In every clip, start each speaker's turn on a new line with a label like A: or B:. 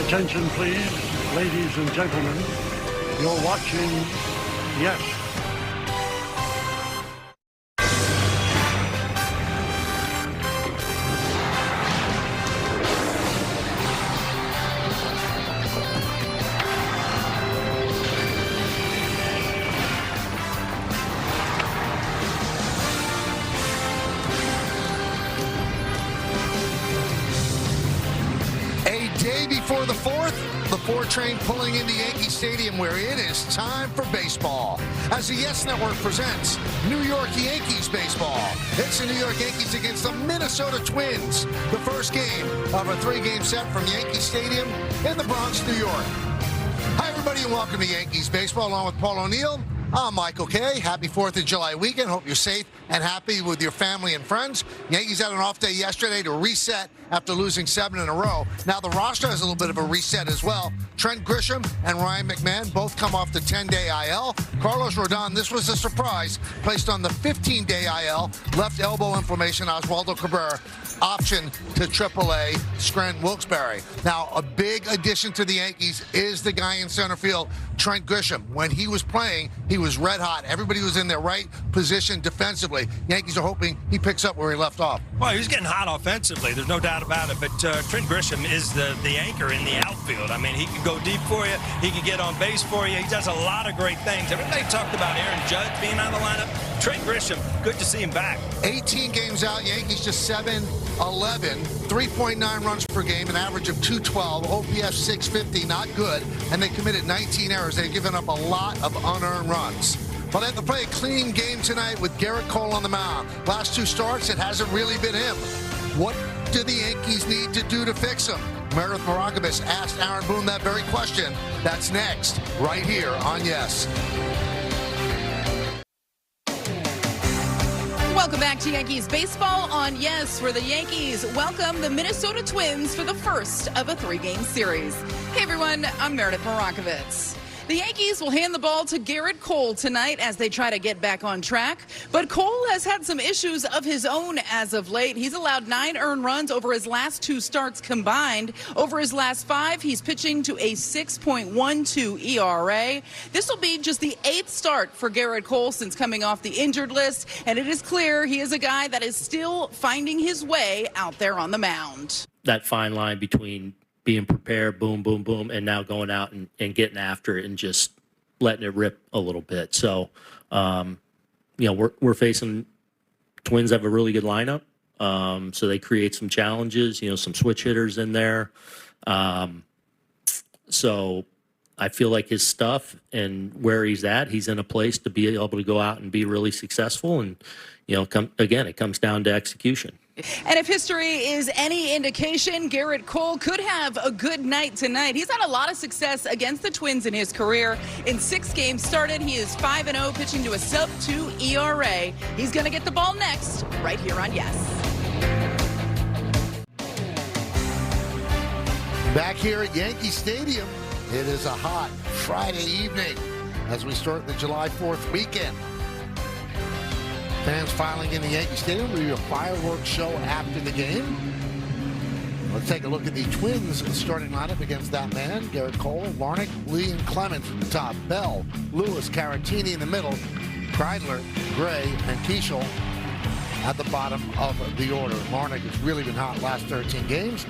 A: Attention, please, ladies and gentlemen. You're watching Yes.
B: Before the four train pulling into Yankee Stadium, where it is time for baseball. As the Yes Network presents New York Yankees baseball. It's the New York Yankees against the Minnesota Twins. The first game of a three-game set from Yankee Stadium in the Bronx, New York. Hi, everybody, and welcome to Yankees baseball. Along with Paul O'Neill, I'm Michael Kay. Happy 4th of July weekend. Hope you're safe and happy with your family and friends. Yankees had an off day yesterday to reset after losing 7 in a row. Now the roster has a little bit of a reset as well. Trent Grisham and Ryan McMahon both come off the 10-day IL. Carlos Rodon, this was a surprise, placed on the 15-day IL. Left elbow inflammation. Oswaldo Cabrera option to AAA Scranton Wilkes-Barre. Now, a big addition to the Yankees is the guy in center field, Trent Grisham. When he was playing, he was red hot. Everybody was in their right position defensively. Yankees are hoping he picks up where he left off.
C: Well, he's getting hot offensively. There's no doubt about it. But Trent Grisham is the anchor in the outfield. I mean, he can go deep for you. He can get on base for you. He does a lot of great things. Everybody talked about Aaron Judge being out of the lineup. Trent Grisham, good to see him back.
B: 18 games out, Yankees just 7-11, 3.9 runs per game, an average of 212, OPS 650, not good, and they committed 19 errors. They've given up a lot of unearned runs. But they have to play a clean game tonight with Garrett Cole on the mound. Last 2 starts, it hasn't really been him. What do the Yankees need to do to fix him? Meredith Marakovich asked Aaron Boone that very question. That's next, right here on Yes.
D: Welcome back to Yankees baseball on Yes, where the Yankees welcome the Minnesota Twins for the first of a 3-game series. Hey everyone, I'm Meredith Marakovich. The Yankees will hand the ball to Garrett Cole tonight as they try to get back on track. But Cole has had some issues of his own as of late. He's allowed 9 earned runs over his last 2 starts combined. Over his last 5, he's pitching to a 6.12 ERA. This will be just the 8th start for Garrett Cole since coming off the injured list. And it is clear he is a guy that is still finding his way out there on the mound.
E: That fine line between being prepared, boom, boom, boom, and now going out and getting after it and just letting it rip a little bit. So, we're facing Twins have a really good lineup. So they create some challenges, some switch hitters in there. So I feel like his stuff and where he's at, he's in a place to be able to go out and be really successful. And, it comes down to execution.
D: And if history is any indication, Garrett Cole could have a good night tonight. He's had a lot of success against the Twins in his career. In 6 games started, he is 5-0, pitching to a sub-2 ERA. He's going to get the ball next, right here on Yes.
B: Back here at Yankee Stadium, it is a hot Friday evening as we start the July 4th weekend. Fans filing in the Yankee Stadium. We'll do a fireworks show after the game. Let's take a look at the Twins starting lineup against that man. Garrett Cole, Larnach, Lee, and Clemens at the top. Bell, Lewis, Caratini in the middle. Kreidler, Gray, and Keishel at the bottom of the order. Larnach has really been hot last 13 games.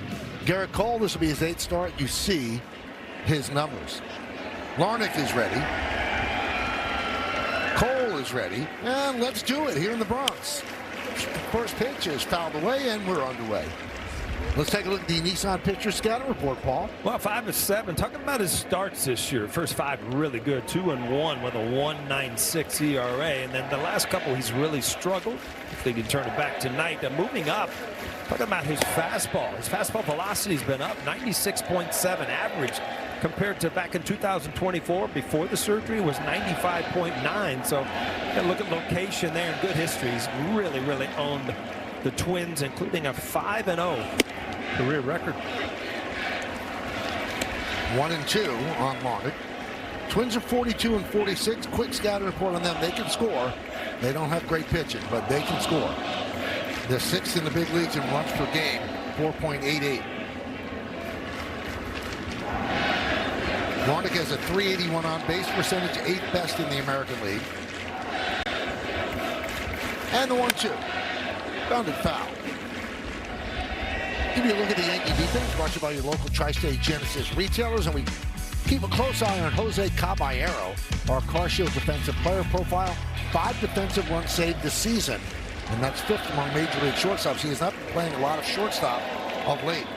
B: Garrett Cole, this will be his 8th start. You see his numbers. Larnach is ready. Cole is ready, and let's do it here in the Bronx. First pitch is fouled away, and we're underway. Let's take a look at the Nissan Pitcher Scouting Report, Paul.
C: Well, 5-7. Talking about his starts this year. First 5 really good. 2-1 with a 1.96 ERA. And then the last couple he's really struggled. If they can turn it back tonight. Moving up, talking about his fastball. His fastball velocity's been up 96.7 average compared to back in 2024 before the surgery was 95.9. So look at location there and good history. He's really, really owned the Twins, including a 5-0 career record.
B: 1-2 on Larnach. Twins are 42-46. Quick scouting report on them. They can score. They don't have great pitching, but they can score. They're 6th in the big leagues in runs per game, 4.88. Larnach has a .381 on base percentage, 8th best in the American League. And the 1-2. Grounded foul. Give you a look at the Yankee defense, brought to you by your local Tri-State Genesis retailers, and we keep a close eye on Jose Caballero, our CarShield defensive player profile. 5 defensive runs saved this season, and that's 5th among Major League shortstops. He has not been playing a lot of shortstop of late.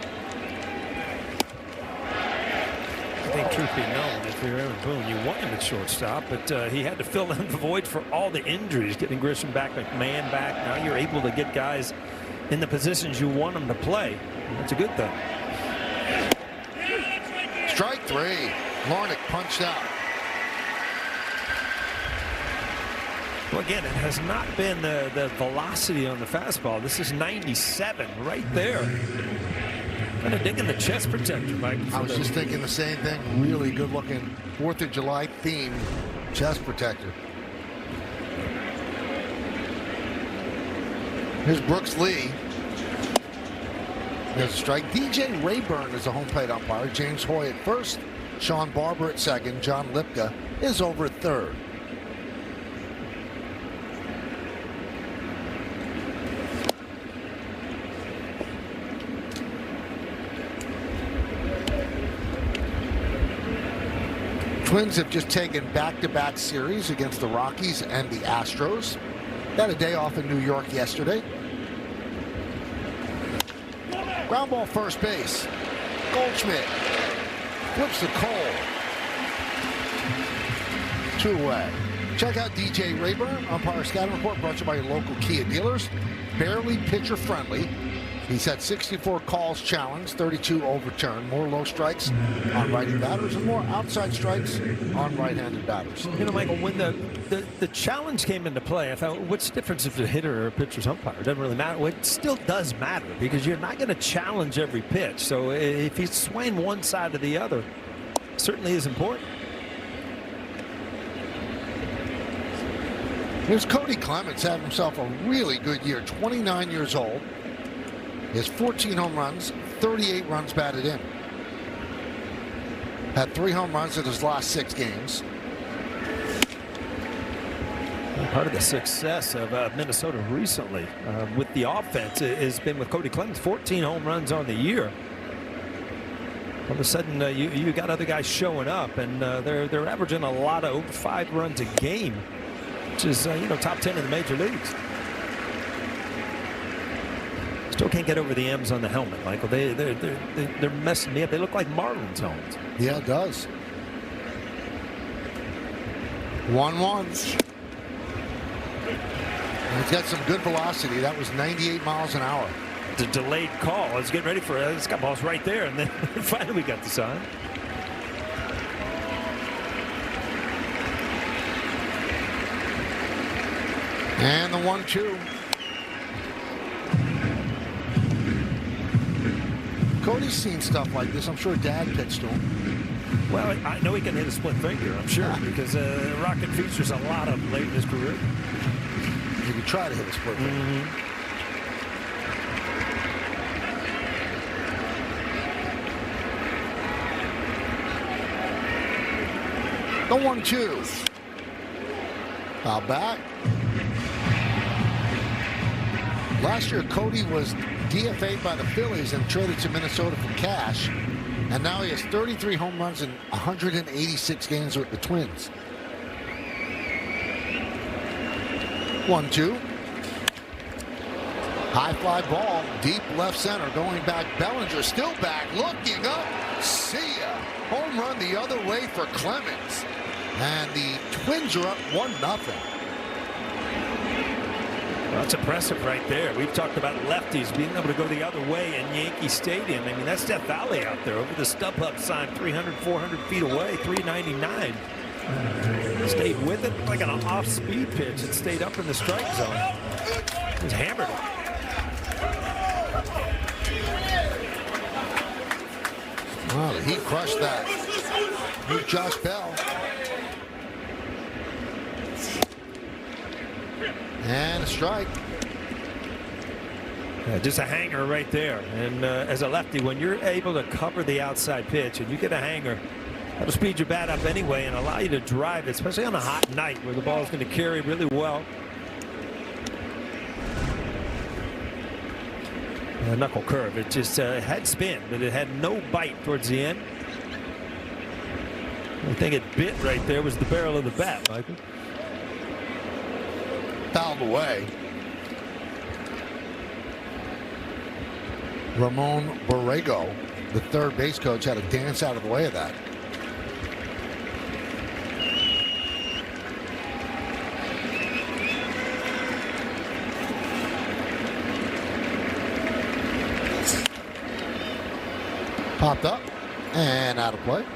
C: I think, truth be known, if you're Aaron Boone, you want him at shortstop, but he had to fill in the void for all the injuries, getting Grisham back, McMahon back. Now you're able to get guys in the positions you want them to play. That's a good thing.
B: Strike 3. Larnach punched out.
C: Well, again, it has not been the velocity on the fastball. This is 97 right there. Kind of digging the chest protector, Mike.
B: I was just thinking the same thing. Really good looking 4th of July theme chest protector. Here's Brooks Lee. There's a strike. DJ Rayburn is the home plate umpire. James Hoy at first. Sean Barber at second. John Lipka is over at third. Twins have just taken back-to-back series against the Rockies and the Astros. They had a day off in New York yesterday. Ground ball first base. Goldschmidt flips to Cole. 2 away. Check out DJ Rayburn, umpire scouting report brought to you by your local Kia dealers. Barely pitcher friendly. He's had 64 calls challenged, 32 overturned, more low strikes on righty batters and more outside strikes on right-handed batters.
C: You know, Michael, when the challenge came into play, I thought, what's the difference if it's a hitter or a pitcher's umpire? It doesn't really matter. Well, it still does matter because you're not going to challenge every pitch. So if he's swaying one side or the other, it certainly is important.
B: Here's Cody Clemens, had himself a really good year, 29 years old. He has 14 home runs, 38 runs batted in. Had 3 home runs in his last 6 games.
C: Part of the success of Minnesota recently with the offense has been with Cody Clemens, 14 home runs on the year. All of a sudden, you got other guys showing up, and they're averaging a lot of over 5 runs a game, which is top 10 in the major leagues. Still can't get over the M's on the helmet, Michael. They're messing me up. They look like Marlins helmets.
B: Yeah, it does. 1-1. He's got some good velocity. That was 98 miles an hour.
C: The delayed call. I was getting ready for it. It's got balls right there, and then finally we got the sign.
B: And the 1-2. Cody's seen stuff like this. I'm sure Dad pitched to him.
C: Well, I know he can hit a split finger, I'm sure, because Rocket features a lot of them late in his career.
B: He could try to hit a split finger. The 1-2. Foul back. Last year, Cody was DFA'd by the Phillies and traded to Minnesota for cash. And now he has 33 home runs in 186 games with the Twins. 1-2. High fly ball, deep left center, going back. Bellinger still back, looking up. See ya. Home run the other way for Clemens. And the Twins are up 1-0.
C: Well, that's impressive right there. We've talked about lefties being able to go the other way in Yankee Stadium. I mean, that's Death Valley out there over the StubHub sign, 300, 400 feet away, 399. Stayed with it like an off-speed pitch. It stayed up in the strike zone. It was hammered.
B: Well, he crushed that. Here's Josh Bell. And a strike.
C: Yeah, just a hanger right there. And as a lefty, when you're able to cover the outside pitch and you get a hanger, That'll speed your bat up anyway and allow you to drive, especially on a hot night where the ball is going to carry really well. A knuckle curve. It just had spin, but it had no bite towards the end. The thing it bit right there was the barrel of the bat, Michael.
B: Fouled away. Ramon Borrego, the third base coach, had to dance out of the way of that. Popped up and out of play.
C: I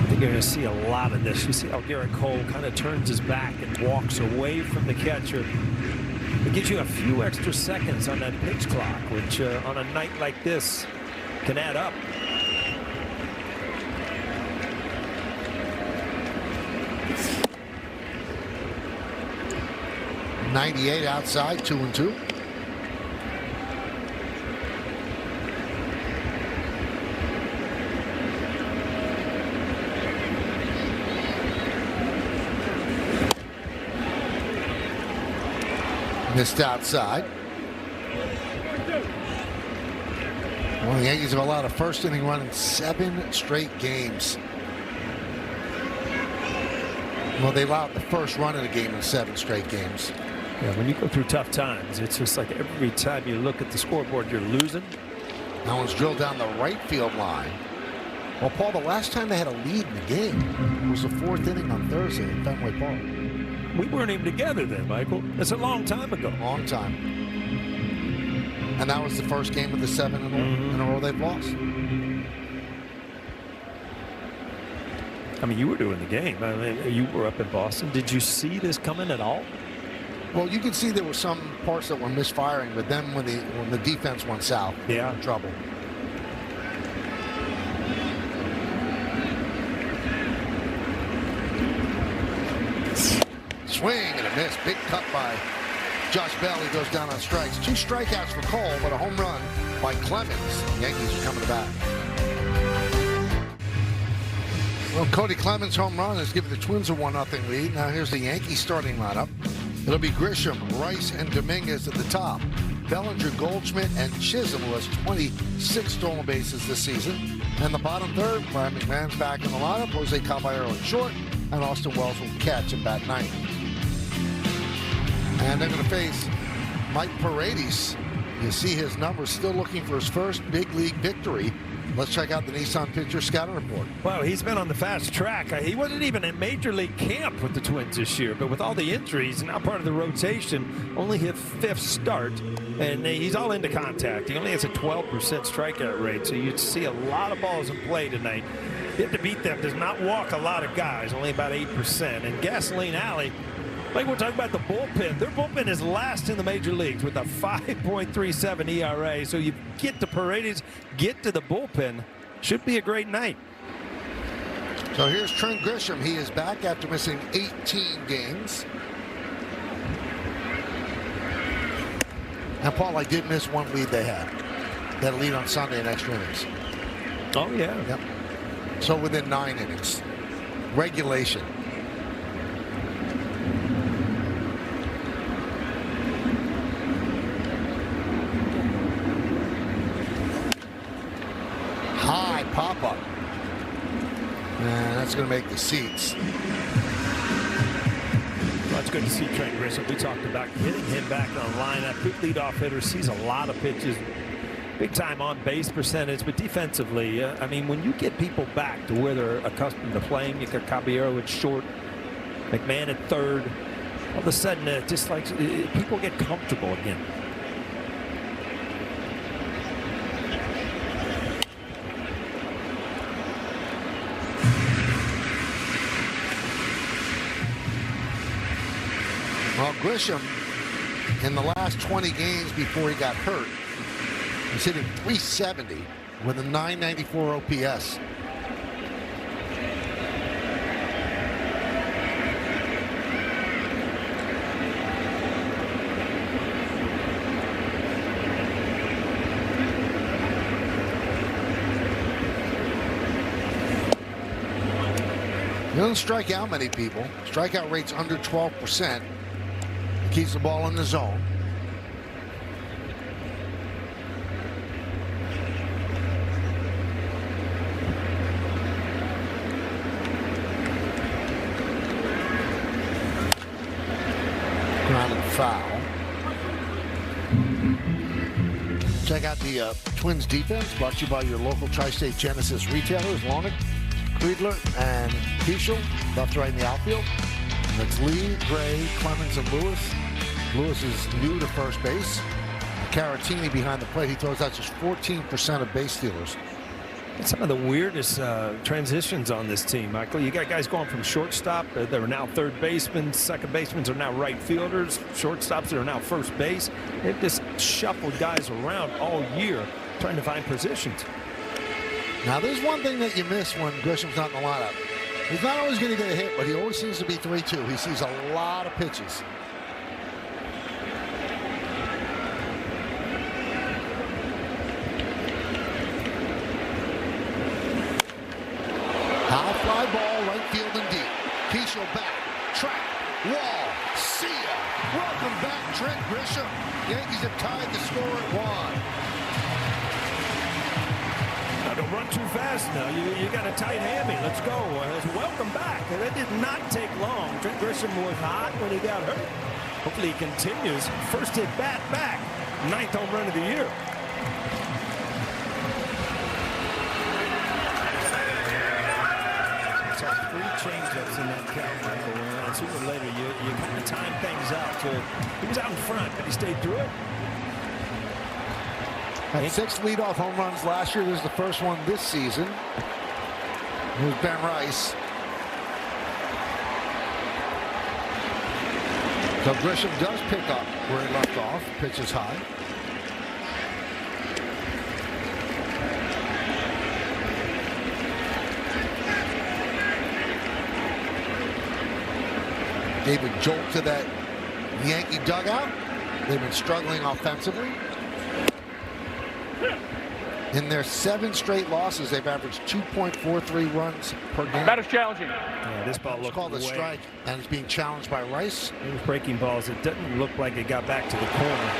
C: think you're going to see a lot of this. You see how Garrett Cole kind of turns his back and walks away from the catcher. It gives you a few extra seconds on that pitch clock, which on a night like this can add up.
B: .98 outside, 2-2. Missed outside. Well, the Yankees have allowed a first inning run in 7 straight games. Well, they allowed the first run of the game in 7 straight games.
C: Yeah, when you go through tough times, it's just like every time you look at the scoreboard, you're losing.
B: That one's drilled down the right field line. Well, Paul, the last time they had a lead in the game was the 4th inning on Thursday at Fenway Park.
C: We weren't even together then, Michael. It's a long time ago.
B: Long time. And that was the first game of the 7 in a row they've lost.
C: I mean, you were doing the game. I mean, you were up in Boston. Did you see this coming at all?
B: Well, you could see there were some parts that were misfiring, but then when the defense went south, they were in trouble. Swing and a miss. Big cut by Josh Bell. He goes down on strikes. 2 strikeouts for Cole, but a home run by Clemens. The Yankees are coming to bat. Well, Cody Clemens' home run has given the Twins a 1-0 lead. Now here's the Yankees starting lineup. It'll be Grisham, Rice, and Dominguez at the top. Bellinger, Goldschmidt, and Chisholm, who has 26 stolen bases this season. And the bottom third, Brian McMahon's back in the lineup. Jose Caballero in short, and Austin Wells will catch and bat 9th. And they're going to face Mike Paredes. You see his numbers, still looking for his first big league victory. Let's check out the Nissan Pitcher Scouting Report.
C: Well, he's been on the fast track. He wasn't even in Major League camp with the Twins this year, but with all the injuries, now part of the rotation, only his 5th start, and he's all into contact. He only has a 12% strikeout rate, so you'd see a lot of balls in play tonight. Hit to beat them does not walk a lot of guys, only about 8%. And Gasoline Alley, like we're talking about the bullpen, their bullpen is last in the major leagues with a 5.37 ERA. So you get to Paredes, get to the bullpen. Should be a great night.
B: So here's Trent Grisham. He is back after missing 18 games. And Paul, I did miss one lead they had. That lead on Sunday in extra innings.
C: Oh, yeah.
B: Yep. So within 9 innings. Regulation. High pop-up. And that's going to make the seats.
C: Well, it's good to see Trent Grisham. We talked about getting him back on the lineup. Good leadoff hitter, sees a lot of pitches. Big time on base percentage, but defensively, I mean, when you get people back to where they're accustomed to playing, you got Caballero at short, McMahon at third. All of a sudden, just like people get comfortable again.
B: Well, Grisham, in the last 20 games before he got hurt, he's hitting .370 with a .994 OPS. doesn't strike out many people. Strikeout rate's under 12%. He keeps the ball in the zone. Grounded foul. Check out the Twins defense, brought to you by your local Tri-State Genesis retailers, Lonick, Friedler, and Keishel, left to right in the outfield. And it's Lee, Gray, Clemens, and Lewis. Lewis is new to first base. Caratini behind the plate. He throws out just 14% of base stealers.
C: Some of the weirdest transitions on this team, Michael. You got guys going from shortstop that are now third basemen, second basemen are now right fielders, shortstops that are now first base. They've just shuffled guys around all year trying to find positions.
B: Now, there's one thing that you miss when Grisham's not in the lineup. He's not always going to get a hit, but he always seems to be 3-2. He sees a lot of pitches. High fly ball, right field and deep. Keishel back, track, wall, see ya. Welcome back, Trent Grisham. Yankees have tied the score at 1.
C: Now, don't run too fast now. You got a tight hammy. Let's go. Welcome back. That did not take long. Trent Grisham was hot when he got hurt. Hopefully he continues. First at bat back. 9th home run of the year. Changeups in that count, Michael. And sooner or later, you kind of time things out. He was out in front, but he stayed through it.
B: Had 6 leadoff home runs last year. This is the first one this season. Here's Ben Rice. So Grisham does pick up where he left off. Pitch is high. Gave a jolt to that Yankee dugout. They've been struggling offensively. In their 7 straight losses, they've averaged 2.43 runs per game.
F: That is challenging.
C: Yeah, this ball looked
B: called a strike, and it's being challenged by Rice.
C: It was breaking balls. It doesn't look like it got back to the corner.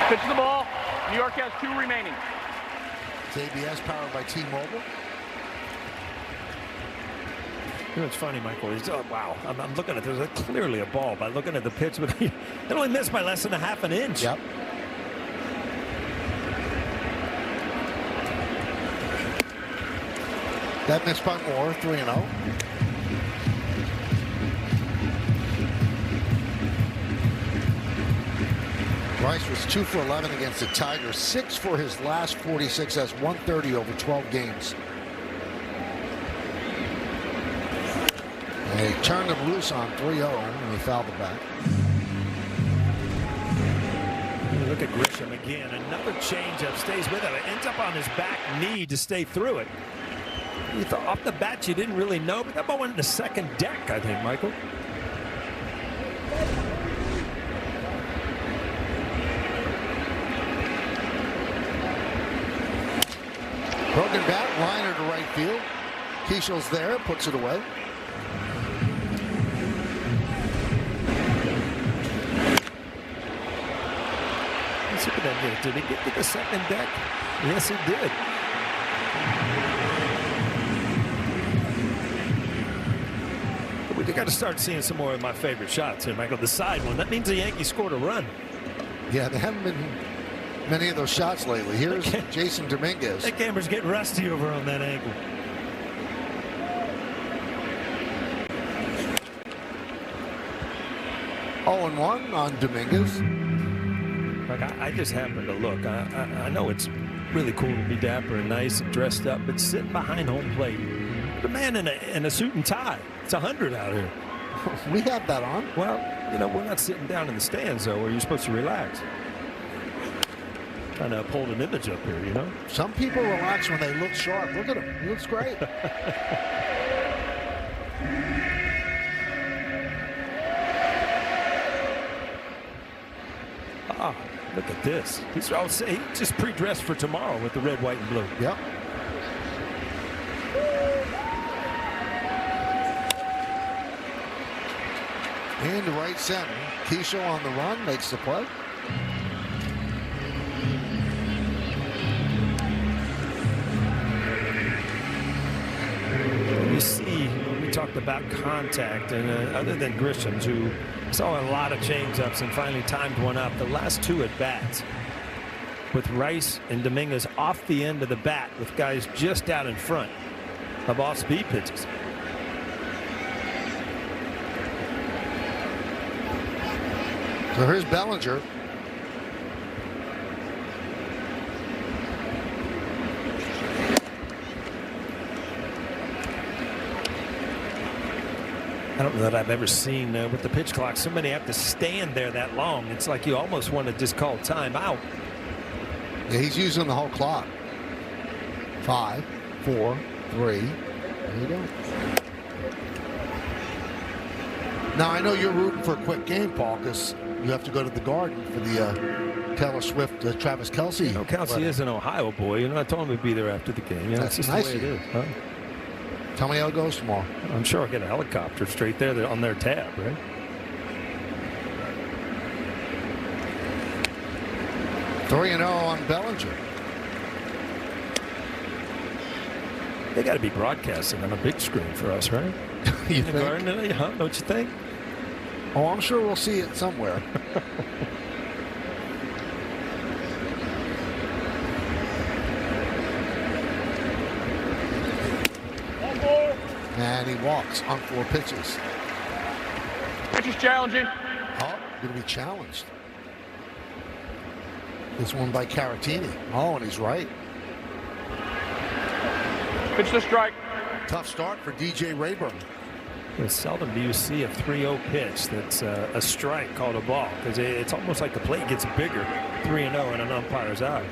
F: Pitch to the ball. New York has 2 remaining.
B: It's ABS powered by T-Mobile.
C: You know, it's funny, Michael. Oh, wow. I'm looking at this. There's clearly a ball by looking at the pitch, but it only missed by less than a half an inch.
B: Yep. That missed by Moore, 3-0. Rice was 2 for 11 against the Tigers, 6 for his last 46. That's 130 over 12 games. And he turned him loose on 3-0 and he fouled the back.
C: Look at Grisham again. Another changeup stays with him. It ends up on his back knee to stay through it. You thought off the bat you didn't really know, but that ball went in the second deck, I think, Michael.
B: Broken bat, liner to right field. Keishel's there, puts it away.
C: Let's see what that did. Did he get to the second deck? Yes, he did. We got to start seeing some more of my favorite shots here, Michael. The side one. That means the Yankees scored a run.
B: Yeah, there haven't been many of those shots lately. Here's Jason Dominguez.
C: That camera's getting rusty over on that angle.
B: Oh, and 1 on Dominguez.
C: Like I just happened to look. I know it's really cool to be dapper and nice and dressed up, but sitting behind home plate, the man in a suit and tie. It's 100 out here.
B: We have that on.
C: Well, you know, we're not sitting down in the stands, though, where you're supposed to relax. Trying to uphold an image up here, you know?
B: Some people relax when they look sharp. Look at him. He looks great.
C: Ah, look at this. He's just pre-dressed for tomorrow with the red, white, and blue.
B: Yep. into right center. Keishel on the run, makes the play.
C: You see, we talked about contact, and other than Grisham's, who saw a lot of change-ups and finally timed one up, the last two at-bats with Rice and Dominguez off the end of the bat with guys just out in front of off-speed pitches.
B: So here's Bellinger.
C: I don't know that I've ever seen with the pitch clock somebody have to stand there that long. It's like you almost want to just call timeout.
B: Yeah, he's using the whole clock. 5, 4, 3. There you go. Now, I know you're rooting for a quick game, Paul, because you have to go to the Garden for the Taylor Swift, Travis Kelce.
C: You know, Kelce is an Ohio boy. You know, I told him he'd be there after the game. You know,
B: That's
C: it's just
B: nice
C: the way it is. Huh?
B: Tell me how it goes tomorrow.
C: I'm sure I'll get a helicopter straight there on their tab, right?
B: Three and 0 on Bellinger.
C: They got to be broadcasting on a big screen for us, right?
B: You
C: In the
B: think?
C: Garden today, huh? Don't you think?
B: Oh, I'm sure we'll see it somewhere. And he walks on 4 pitches.
F: Pitch is challenging.
B: Oh, going to be challenged. This one by Caratini. Oh, and he's right.
F: Pitch to strike.
B: Tough start for DJ Rayburn.
C: Well, seldom do you see a 3-0 pitch that's a strike called a ball, because it's almost like the plate gets bigger 3-0 in an umpire's eye.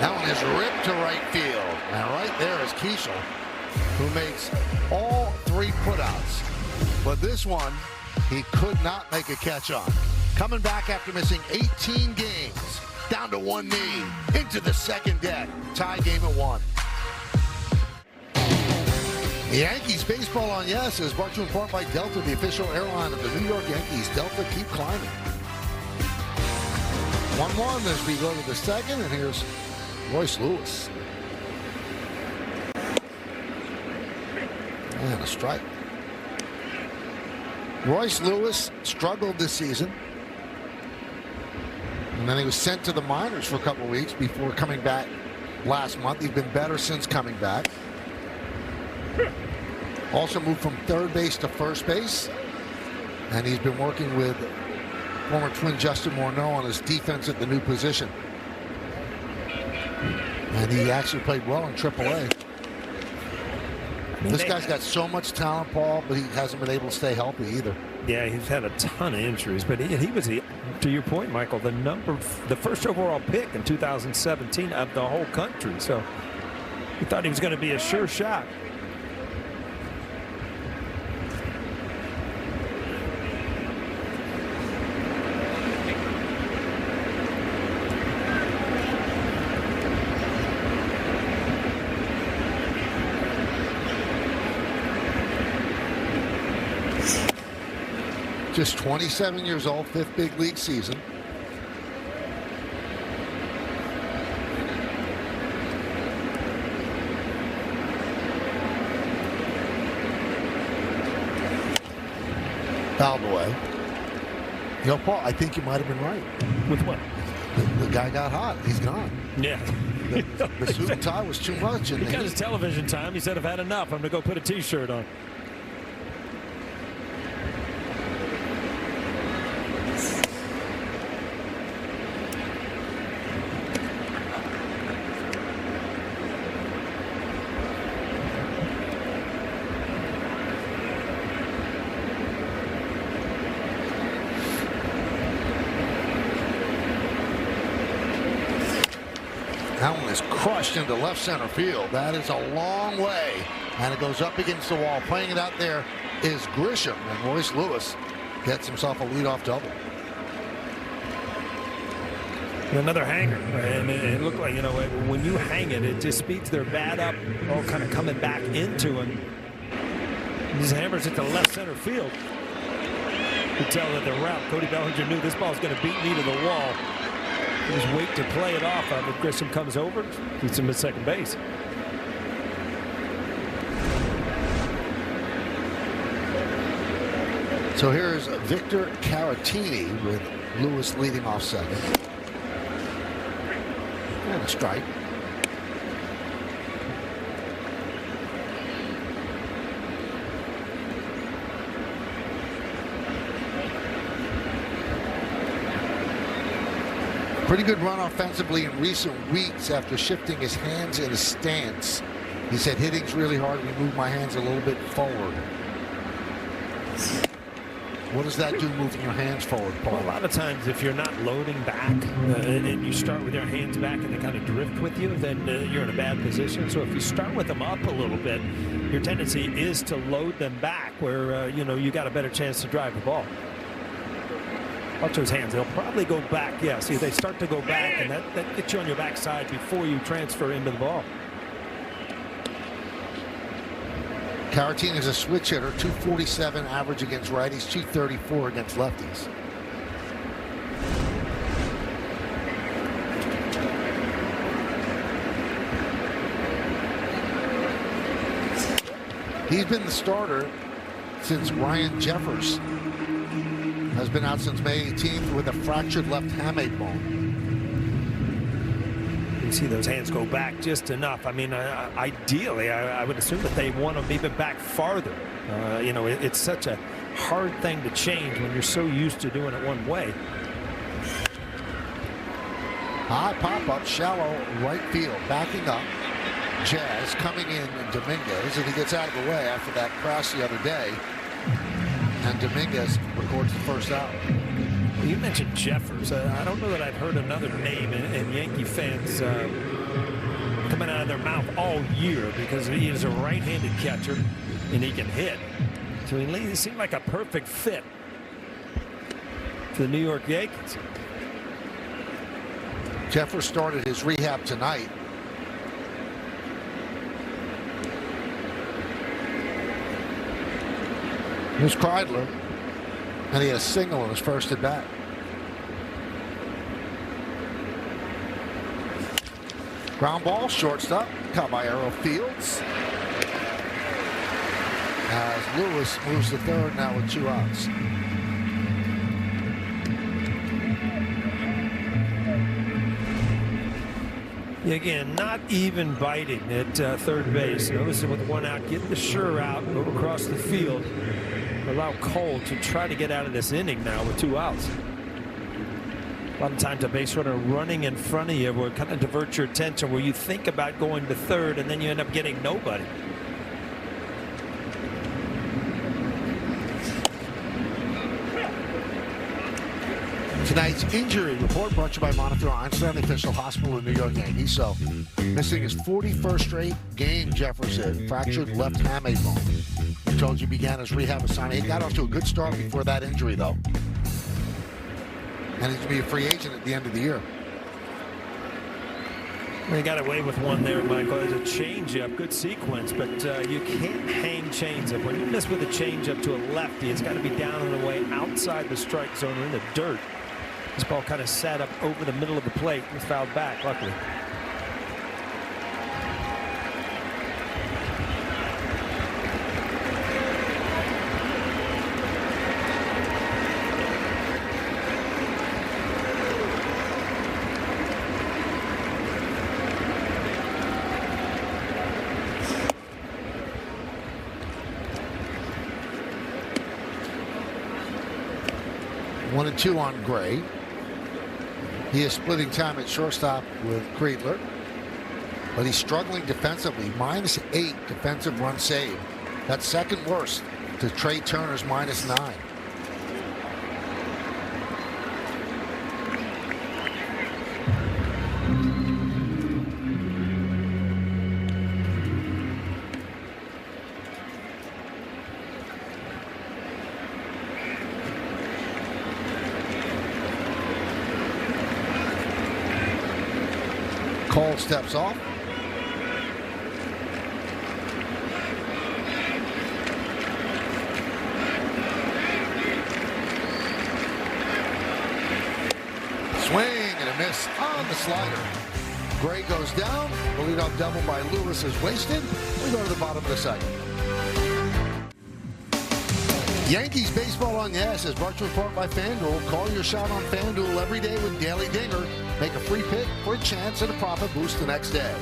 B: That one is ripped to right field. And right there is Keishel, who makes all 3 putouts. But this one, he could not make a catch on. Coming back after missing 18 games, down to 1 knee, into the second deck. Tie game at 1. The Yankees baseball on Yes is brought to you in part by Delta, the official airline of the New York Yankees. Delta, keep climbing. 1-1 as we go to the second, and here's Royce Lewis. And a strike. Royce Lewis struggled this season. And then he was sent to the minors for a couple of weeks before coming back last month. He's been better since coming back. Also moved from third base to first base. And he's been working with former Twin Justin Morneau on his defense at the new position. And he actually played well in AAA. This guy's got so much talent, Paul, but he hasn't been able to stay healthy either.
C: Yeah, he's had a ton of injuries, but he was, to your point, Michael, the first overall pick in 2017 of the whole country. So we thought he was going to be a sure shot.
B: Just 27 years old, 5th big league season. Fouled away. You know, Paul, I think you might have been right.
C: With what?
B: The guy got hot. He's gone.
C: Yeah.
B: The suit and tie was too much.
C: He got his television time. He said, I've had enough. I'm going to go put a T-shirt on.
B: That one is crushed into left center field. That is a long way. And it goes up against the wall. Playing it out there is Grisham. And Royce Lewis gets himself a leadoff double.
C: Another hanger, and it looked like, when you hang it, it just speeds their bat up, all kind of coming back into him. These hammers at the left center field. You could tell that the route, Cody Bellinger knew this ball's going to beat me to the wall. He just wait to play it off of it. Grisham comes over, keeps him at second base.
B: So here's Victor Caratini with Lewis leading off second. And a strike. Pretty good run offensively in recent weeks after shifting his hands in a stance. He said, hitting's really hard. We move my hands a little bit forward. What does that do, moving your hands forward, Paul?
C: Well, a lot of times if you're not loading back and you start with your hands back and they kind of drift with you, then you're in a bad position. So if you start with them up a little bit, your tendency is to load them back where, you got a better chance to drive the ball. Watch those hands. They'll probably go back. Yeah, see, they start to go back, and that gets you on your backside before you transfer into the ball.
B: Caratini is a switch hitter, 247 average against righties, 234 against lefties. He's been the starter since Ryan Jeffers has been out since May 18th with a fractured left hamate bone.
C: You see those hands go back just enough. I mean, ideally, I would assume that they want them even back farther. It's such a hard thing to change when you're so used to doing it one way.
B: High pop-up, shallow right field, backing up. Jazz coming in, Dominguez, and he gets out of the way after that crash the other day. And Dominguez records the first out.
C: You mentioned Jeffers. I don't know that I've heard another name in Yankee fans coming out of their mouth all year, because he is a right-handed catcher and he can hit. So he seemed like a perfect fit for the New York Yankees.
B: Jeffers started his rehab tonight. Here's Kreidler, and he had a single in his first at bat. Ground ball, shortstop, Caballero fields. As Lewis moves to third now with 2 outs.
C: Again, not even biting at third base. Notice with 1 out, get the sure out, go across the field. Allow Cole to try to get out of this inning now with 2 outs. A lot of times a base runner running in front of you will kind of divert your attention, where you think about going to third and then you end up getting nobody.
B: Tonight's injury report brought to you by Montefiore Einstein, the official hospital of New York Yankees. So, missing his 41st straight game, Jefferson, fractured left hamate bone. We told you began his rehab assignment. He got off to a good start before that injury, though. And he's going to be a free agent at the end of the year.
C: They got away with one there, Michael. There's a changeup, good sequence, but you can't hang changeup. When you miss with a changeup to a lefty, it's got to be down and away outside the strike zone or in the dirt. This ball kind of sat up over the middle of the plate and was fouled back, luckily.
B: One and 2 on Gray. He is splitting time at shortstop with Kreidler, but he's struggling defensively. -8 defensive run save. That's second worst to Trey Turner's -9. Cole steps off. Swing and a miss on the slider. Gray goes down. The leadoff double by Lewis is wasted. We go to the bottom of the second. Yankees baseball on Yes is brought to you in part by FanDuel. Call your shot on FanDuel every day with Daily Dinger. Make a free pick for a chance at a profit boost the next day.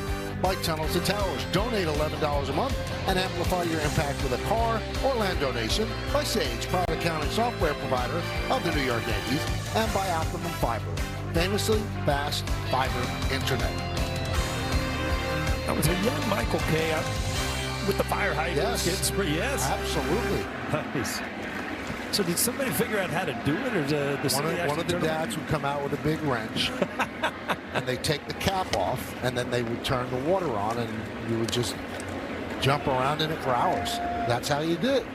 B: Like Tunnels to Towers, donate $11 a month and amplify your impact with a car or land donation by Sage, private accounting software provider of the New York Yankees, and by Optimum Fiber, famously fast fiber internet.
C: That was a young Michael K. With the fire hydrant.
B: Yes.
C: Yes.
B: Absolutely.
C: Nice. So did somebody figure out how to do it, or
B: one of the dads would come out with a big wrench, and they take the cap off, and then they would turn the water on, and you would just jump around in it for hours. That's how you did it.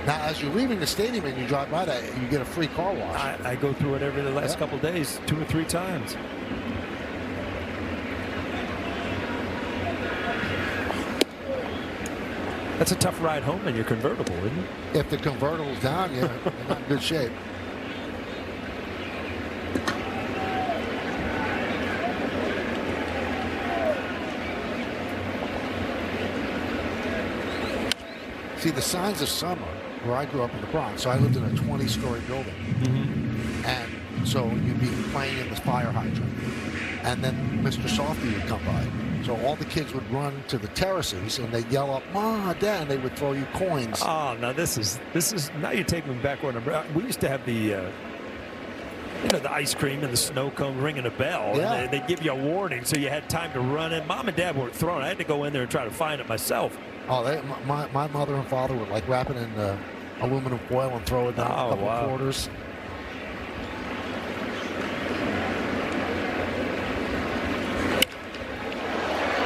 B: Now, as you're leaving the stadium and you drive by that, you get a free car wash.
C: I go through it every the last couple of days, 2 or 3 times. That's a tough ride home in your convertible, isn't it?
B: If the convertible's down, yeah, you're not in good shape. See, the signs of summer, where I grew up in the Bronx, so I lived in a 20-story building. Mm-hmm. And so you'd be playing in the fire hydrant. And then Mr. Softy would come by. So all the kids would run to the terraces and they'd yell up, "Ma, Dad," and they would throw you coins.
C: Oh, now this is now you're taking me back when we used to have the the ice cream and the snow cone ringing a bell.
B: Yeah.
C: And they give you a warning, so you had time to run in. Mom and Dad weren't throwing. I had to go in there and try to find it myself.
B: Oh, my mother and father would like wrap it in aluminum foil and throw it down a couple quarters.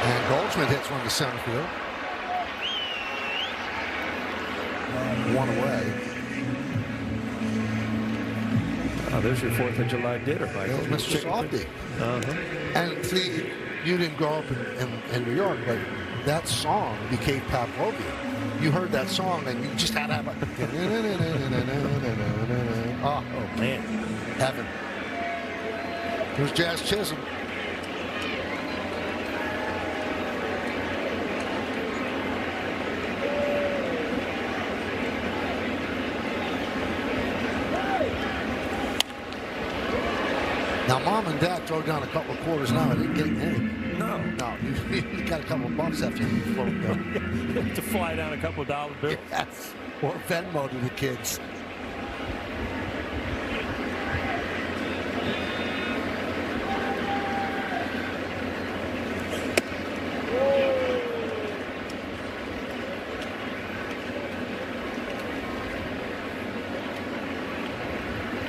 B: And Goldschmidt hits one to center field. One away.
C: Oh, there's your 4th of July dinner, Michael.
B: There's Mr. Softy. And see, you didn't grow up in New York, but that song became Pavlovian. You heard that song and you just had to have a... oh,
C: man.
B: Heaven. Here's Jazz Chisholm. Now, Mom and Dad throw down a couple of quarters now. I didn't get any.
C: No.
B: You got a couple of bucks after you float down.
C: To fly down a couple of dollar bills.
B: Yes. Or Venmo to the kids.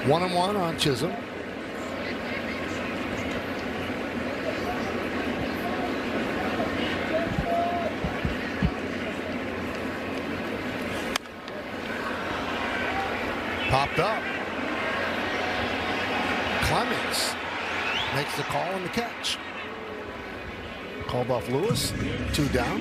B: One and one on Chisholm. Popped up. Clemens makes the call and the catch. Called off Lewis. 2 down.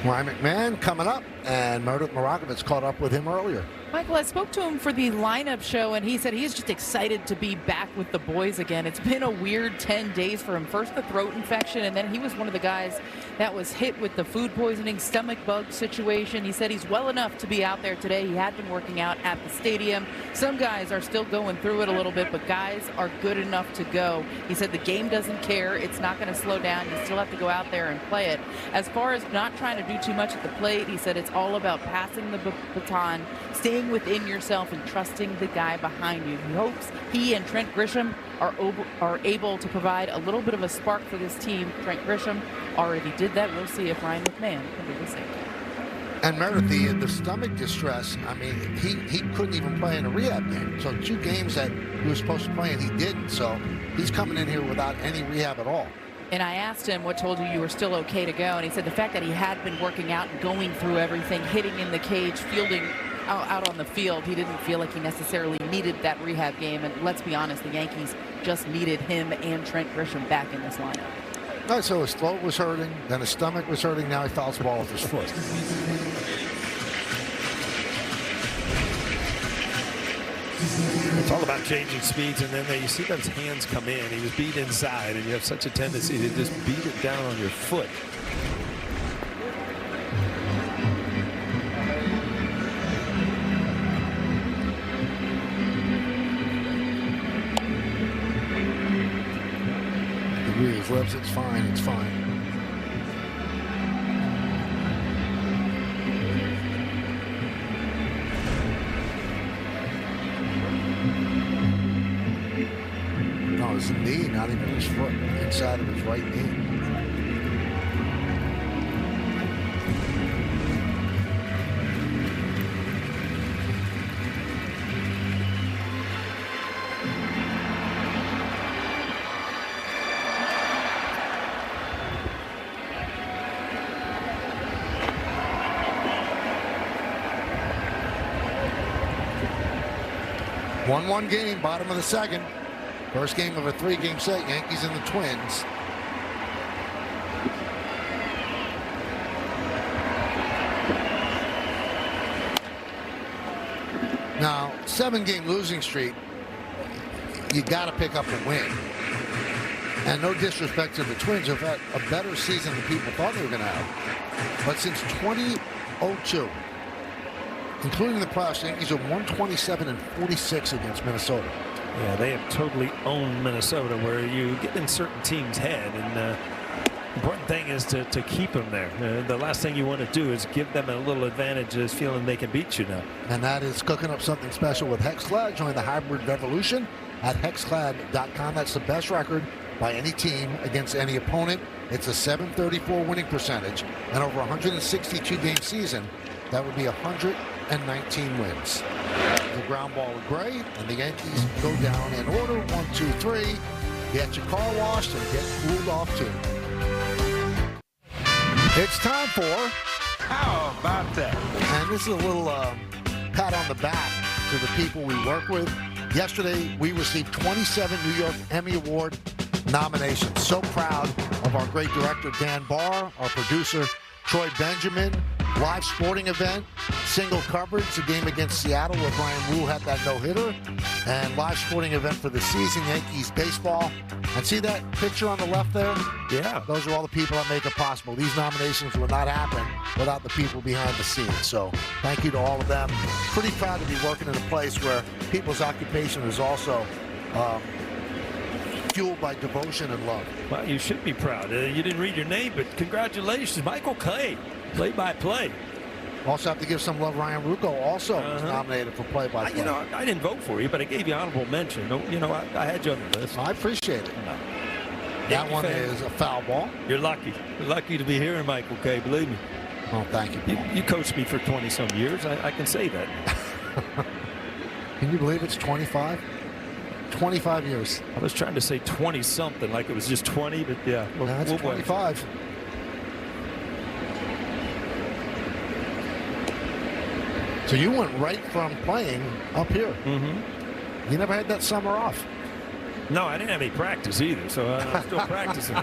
B: Ryan McMahon coming up, and Meredith Marakovitz caught up with him earlier.
D: Michael, I spoke to him for the lineup show, and he said he's just excited to be back with the boys again. It's been a weird 10 days for him. First the throat infection, and then he was one of the guys that was hit with the food poisoning, stomach bug situation. He said he's well enough to be out there today. He had been working out at the stadium. Some guys are still going through it a little bit, but guys are good enough to go. He said the game doesn't care. It's not going to slow down. You still have to go out there and play it. As far as not trying to do too much at the plate, he said it's all about passing the baton, staying within yourself and trusting the guy behind you. He hopes he and Trent Grisham are able to provide a little bit of a spark for this team. Trent Grisham already did that. We'll see if Ryan McMahon can do the same.
B: And Meredith, the stomach distress, I mean, he couldn't even play in a rehab game. So 2 games that he was supposed to play and he didn't. So he's coming in here without any rehab at all.
D: And I asked him what told you were still okay to go, and he said the fact that he had been working out and going through everything, hitting in the cage, fielding out on the field, he didn't feel like he necessarily needed that rehab game. And let's be honest, the Yankees just needed him and Trent Grisham back in this lineup.
B: All right, so his throat was hurting, then his stomach was hurting, now he fouls the ball with his foot.
C: It's all about changing speeds, and then you see those hands come in. He was beat inside, and you have such a tendency to just beat it down on your foot.
B: His lips, it's fine, it's fine. No, it's the knee, not even his foot, inside of his right knee. One game, bottom of the second. First game of a 3-game set, Yankees and the Twins. Now, 7-game losing streak, you got to pick up a win. And no disrespect to the Twins, have had a better season than people thought they were going to have. But since 2002, including the playoffs, Yankees are 127-46 against Minnesota.
C: Yeah, they have totally owned Minnesota, where you get in certain teams' head, and the important thing is to keep them there. The last thing you want to do is give them a little advantage, is feeling they can beat you now.
B: And that is cooking up something special with Hexclad. Join the hybrid revolution at hexclad.com. That's the best record by any team against any opponent. It's a .734 winning percentage, and over 162-game season, that would be 119 wins. The ground ball to Gray, and the Yankees go down in order. 1, 2, 3. Get your car washed and get cooled off too. It's time for
C: How about that?
B: And this is a little pat on the back to the people we work with. Yesterday, we received 27 New York Emmy Award nominations. So proud of our great director, Dan Barr, our producer, Troy Benjamin, live sporting event, single coverage, the game against Seattle where Brian Rule had that no-hitter, and live sporting event for the season, Yankees baseball. And see that picture on the left there?
C: Yeah.
B: Those are all the people that make it possible. These nominations would not happen without the people behind the scenes. So thank you to all of them. Pretty proud to be working in a place where people's occupation is also fueled by devotion and love.
C: Well, you should be proud. You didn't read your name, but congratulations, Michael Clay, play-by-play.
B: Also have to give some love. Ryan Rucco also was nominated for play-by-play.
C: You know, I didn't vote for you, but I gave you honorable mention. You know, I had you on the list.
B: I appreciate it. That
C: Yankee
B: one
C: fan.
B: is a foul ball.
C: You're lucky. You're lucky to be here, Michael K. Believe me.
B: Oh, thank you.
C: You coached me for 20-some years. I can say that.
B: Can you believe it's 25? 25 years.
C: I was trying to say 20-something, like it was just 20, but yeah.
B: That's 25. So you went right from playing up here. You never had that summer off.
C: No, I didn't have any practice either, so I'm still practicing.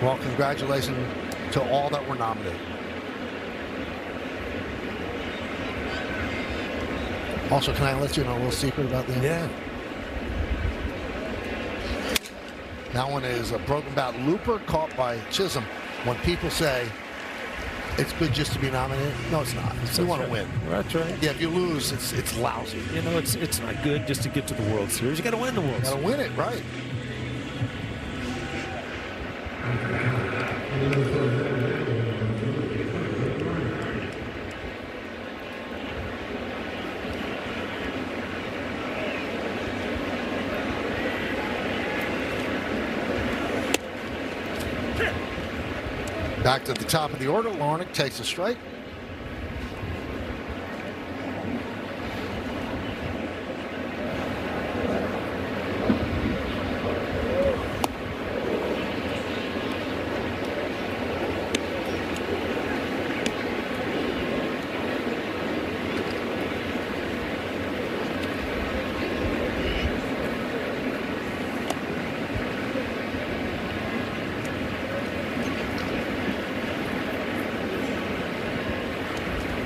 B: Well, congratulations to all that were nominated. Also, can I let you know a little secret about them?
C: Yeah.
B: That one is a broken bat looper caught by Chisholm. When people say it's good just to be nominated, no, it's not. You want to win.
C: That's right.
B: Yeah, if you lose, it's lousy.
C: You know, it's not good just to get to the World Series. You got to win the World
B: Got
C: Series.
B: to win it, right? Back to the top of the order, Larnach takes a strike.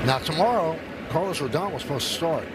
B: Now tomorrow, Carlos Rodon was supposed to start.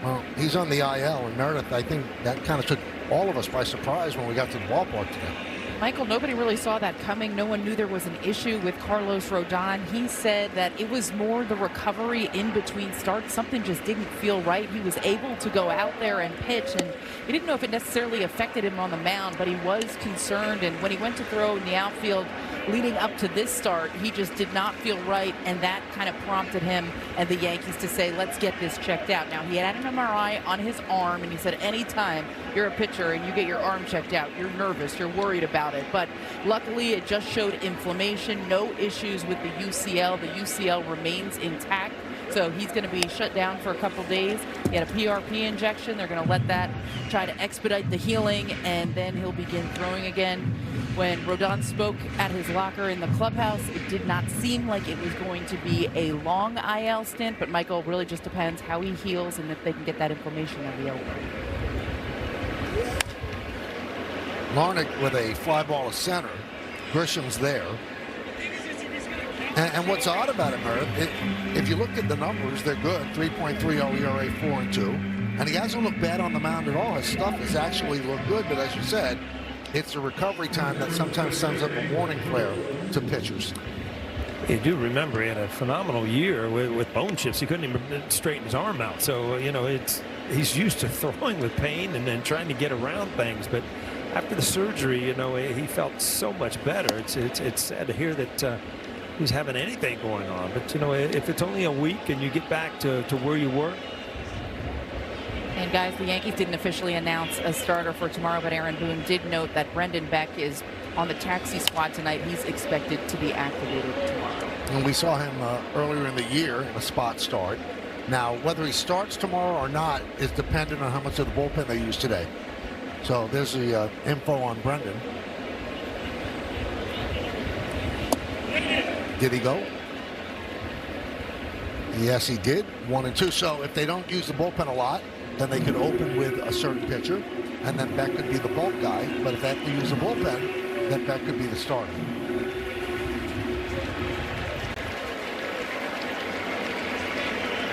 B: Well, he's on the IL, and Meredith, I think that kind of took all of us by surprise when we got to the ballpark today.
D: Michael, nobody really saw that coming. No one knew there was an issue with Carlos Rodon. He said that it was more the recovery in between starts. Something just didn't feel right. He was able to go out there and pitch, and he didn't know if it necessarily affected him on the mound, but he was concerned. And when he went to throw in the outfield leading up to this start, he just did not feel right, and that kind of prompted him and the Yankees to say, let's get this checked out. Now, he had an MRI on his arm, and he said anytime you're a pitcher and you get your arm checked out, you're nervous, you're worried about it. But luckily, it just showed inflammation, no issues with the UCL. The UCL remains intact, so he's going to be shut down for a couple days. He had a PRP injection. They're going to let that try to expedite the healing, and then he'll begin throwing again. When Rodon spoke at his locker in the clubhouse, it did not seem like it was going to be a long IL stint, but Michael, really just depends how he heals and if they can get that inflammation out of the elbow.
B: Larnach with a fly ball to center. Grisham's there. And what's odd about it, Meredith, if you look at the numbers, they're good. 3.30 ERA, 4-2. And he hasn't looked bad on the mound at all. His stuff has actually looked good, but as you said, it's a recovery time that sometimes sends up a warning flare to pitchers.
C: You do remember he had a phenomenal year with bone chips. He couldn't even straighten his arm out. So, you know, he's used to throwing with pain and then trying to get around things. But after the surgery, you know, he felt so much better. It's sad to hear that he's having anything going on. But, you know, if it's only a week and you get back to where you were.
D: And guys, the Yankees didn't officially announce a starter for tomorrow, but Aaron Boone did note that Brendan Beck is on the taxi squad tonight. He's expected to be activated tomorrow.
B: And we saw him earlier in the year in a spot start. Now, whether he starts tomorrow or not is dependent on how much of the bullpen they use today. So there's the info on Brendan. Did he go? Yes, he did. 1-2. So if they don't use the bullpen a lot, then they could open with a certain pitcher, and then Beck could be the bulk guy. But if they have to use a bullpen, then Beck could be the starter.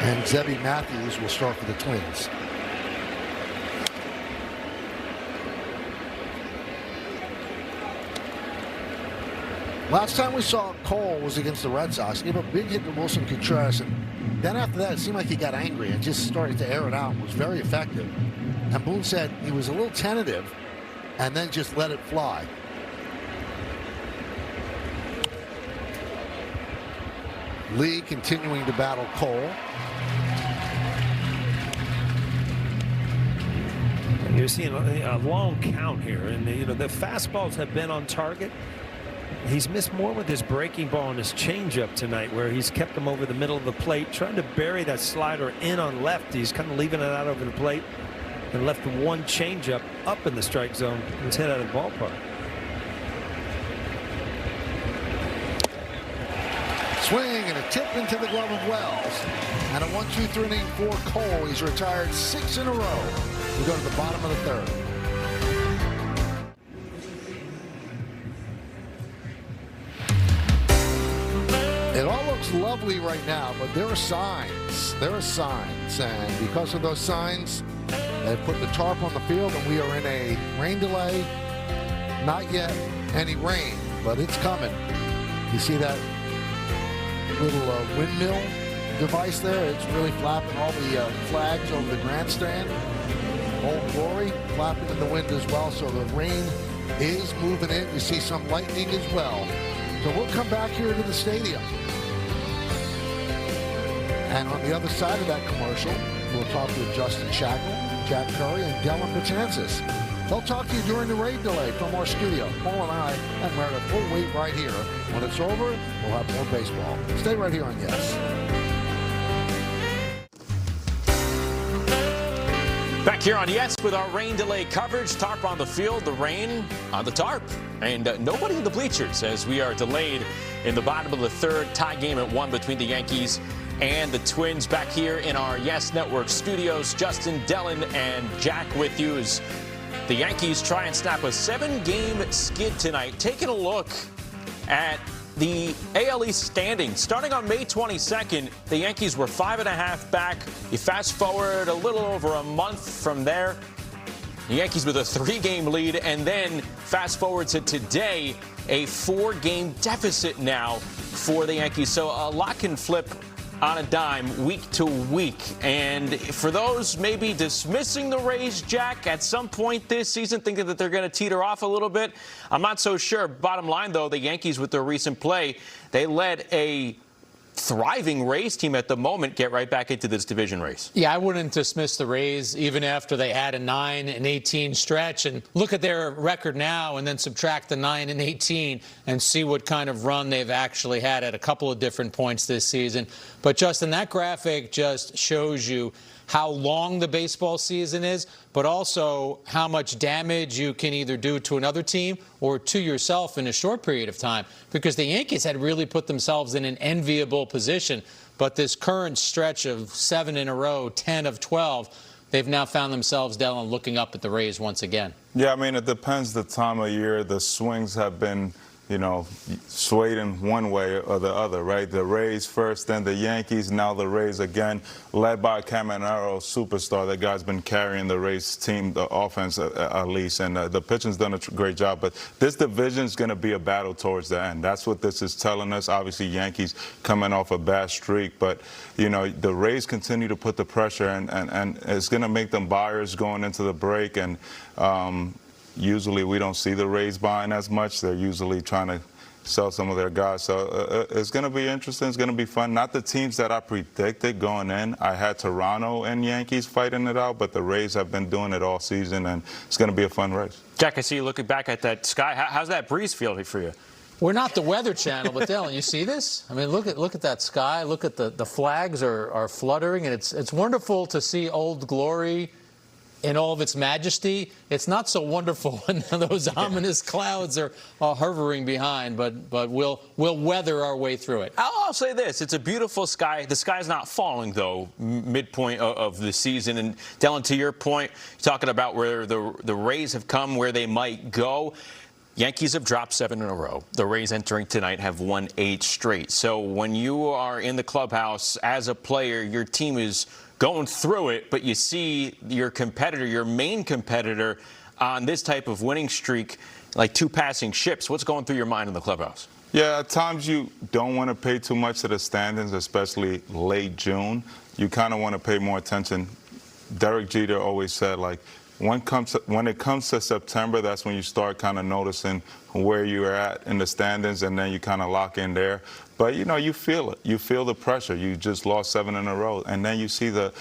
B: And Zebby Matthews will start for the Twins. Last time we saw Cole was against the Red Sox. He gave a big hit to Wilson Contreras, and then after that, it seemed like he got angry and just started to air it out. It was very effective. And Boone said he was a little tentative and then just let it fly. Lee continuing to battle Cole.
C: And you're seeing a long count here, and you know the fastballs have been on target. He's missed more with his breaking ball and his changeup tonight, where he's kept them over the middle of the plate, trying to bury that slider in on left. He's kind of leaving it out over the plate and left the one changeup up in the strike zone. It's hit out of the ballpark.
B: Swing and a tip into the glove of Wells. And a 1-2-3 inning for Cole. He's retired 6 in a row. We go to the bottom of the third. It all looks lovely right now, but there are signs. There are signs, and because of those signs, they put the tarp on the field, and we are in a rain delay. Not yet any rain, but it's coming. You see that little windmill device there? It's really flapping all the flags over the grandstand. Old Glory flapping in the wind as well, so the rain is moving in. You see some lightning as well. So we'll come back here to the stadium. And on the other side of that commercial, we'll talk with Justin Shackle, Jack Curry, and Dylan Patansis. They'll talk to you during the rain delay from our studio. Paul and I and Meredith will wait right here. When it's over, we'll have more baseball. Stay right here on Yes.
G: Back here on Yes with our rain delay coverage. Tarp on the field, the rain on the tarp. And nobody in the bleachers as we are delayed in the bottom of the third. Tie game at 1 between the Yankees and the Twins. Back here in our Yes Network studios, Justin, Dylan, and Jack with you as the Yankees try and snap a 7-game skid tonight. Taking a look at the AL East standings. Starting on May 22nd, the Yankees were 5.5 back. You fast forward a little over a month from there, the Yankees with a 3-game lead, and then fast forward to today, a 4-game deficit now for the Yankees. So a lot can flip on a dime week to week. And for those maybe dismissing the Rays, Jack, at some point this season, thinking that they're going to teeter off a little bit, I'm not so sure. Bottom line, though, the Yankees with their recent play, they led a thriving Rays team at the moment get right back into this division race.
H: Yeah, I wouldn't dismiss the Rays even after they had a 9-18 stretch, and look at their record now and then subtract the 9-18 and see what kind of run they've actually had at a couple of different points this season. But Justin, that graphic just shows you how long the baseball season is, but also how much damage you can either do to another team or to yourself in a short period of time, because the Yankees had really put themselves in an enviable position. But this current stretch of 7 in a row, 10 of 12, they've now found themselves, Dylan, looking up at the Rays once again.
I: Yeah, I mean, it depends the time of year. The swings have been, you know, swayed in one way or the other, right? The Rays first, then the Yankees, now the Rays again, led by Caminero, superstar. That guy's been carrying the Rays team, the offense at least, and the pitching's done a great job. But this division's going to be a battle towards the end. That's what this is telling us. Obviously, Yankees coming off a bad streak, but, you know, the Rays continue to put the pressure, and it's going to make them buyers going into the break, and usually we don't see the Rays buying as much. They're usually trying to sell some of their guys. So it's going to be interesting. It's going to be fun. Not the teams that I predicted going in. I had Toronto and Yankees fighting it out, but the Rays have been doing it all season, and it's going to be a fun race.
G: Jack, I see you looking back at that sky. How's that breeze feel for you?
H: We're not the Weather Channel, but Dylan, you see this? I mean, look at that sky. Look at the flags are fluttering, and it's wonderful to see Old Glory in all of its majesty. It's not so wonderful when those ominous clouds are hovering behind, but we'll weather our way through it.
G: I'll say this. It's a beautiful sky. The sky's not falling, though, midpoint of the season. And, Dylan, to your point, talking about where the Rays have come, where they might go, Yankees have dropped 7 in a row. The Rays entering tonight have won 8 straight. So when you are in the clubhouse as a player, your team is going through it, but you see your competitor, your main competitor, on this type of winning streak, like 2 passing ships. What's going through your mind in the clubhouse?
I: Yeah, at times you don't want to pay too much to the standings, especially late June. You kind of want to pay more attention. Derek Jeter always said, like, when it comes to September, that's when you start kind of noticing where you're at in the standings, and then you kind of lock in there. But, you know, you feel it. You feel the pressure. You just lost 7 in a row. And then you see the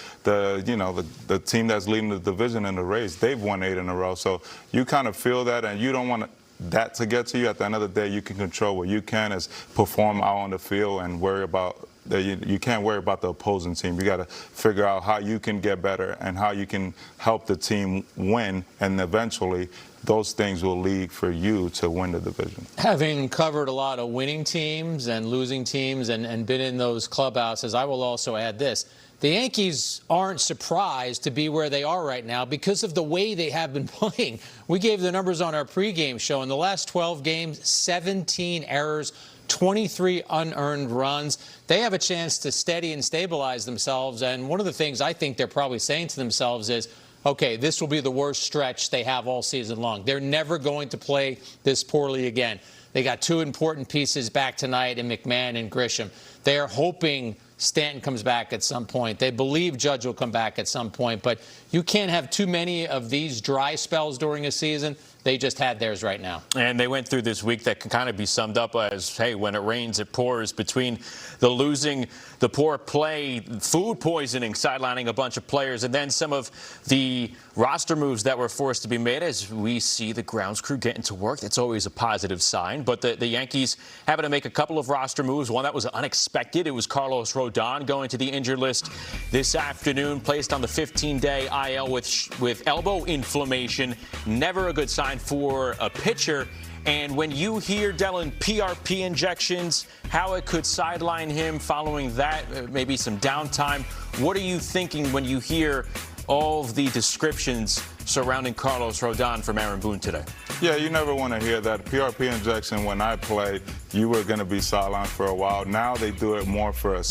I: team that's leading the division in the Rays. They've won 8 in a row. So you kind of feel that, and you don't want that to get to you. At the end of the day, you can control what you can is perform out on the field and worry about you can't worry about the opposing team. You got to figure out how you can get better and how you can help the team win, and eventually those things will lead for you to win the division.
H: Having covered a lot of winning teams and losing teams and been in those clubhouses, I will also add this. The Yankees aren't surprised to be where they are right now because of the way they have been playing. We gave the numbers on our pregame show. In the last 12 games, 17 errors, 23 unearned runs. They have a chance to steady and stabilize themselves. And one of the things I think they're probably saying to themselves is, okay, this will be the worst stretch they have all season long. They're never going to play this poorly again. They got 2 important pieces back tonight in McMahon and Grisham. They are hoping Stanton comes back at some point. They believe Judge will come back at some point. But you can't have too many of these dry spells during a season. They just had theirs right now.
G: And they went through this week that can kind of be summed up as, hey, when it rains, it pours, between the losing, the poor play, food poisoning, sidelining a bunch of players, and then some of the roster moves that were forced to be made as we see the grounds crew getting to work. That's always a positive sign. But the Yankees having to make a couple of roster moves, one that was unexpected. It was Carlos Rodon going to the injured list this afternoon, placed on the 15-day IL with elbow inflammation. Never a good sign for a pitcher. And when you hear, Dylan, PRP injections, how it could sideline him following that, maybe some downtime, what are you thinking when you hear all of the descriptions surrounding Carlos Rodon from Aaron Boone today?
I: Yeah, you never want to hear that. PRP injection, when I played, you were going to be sidelined for a while. Now they do it more for a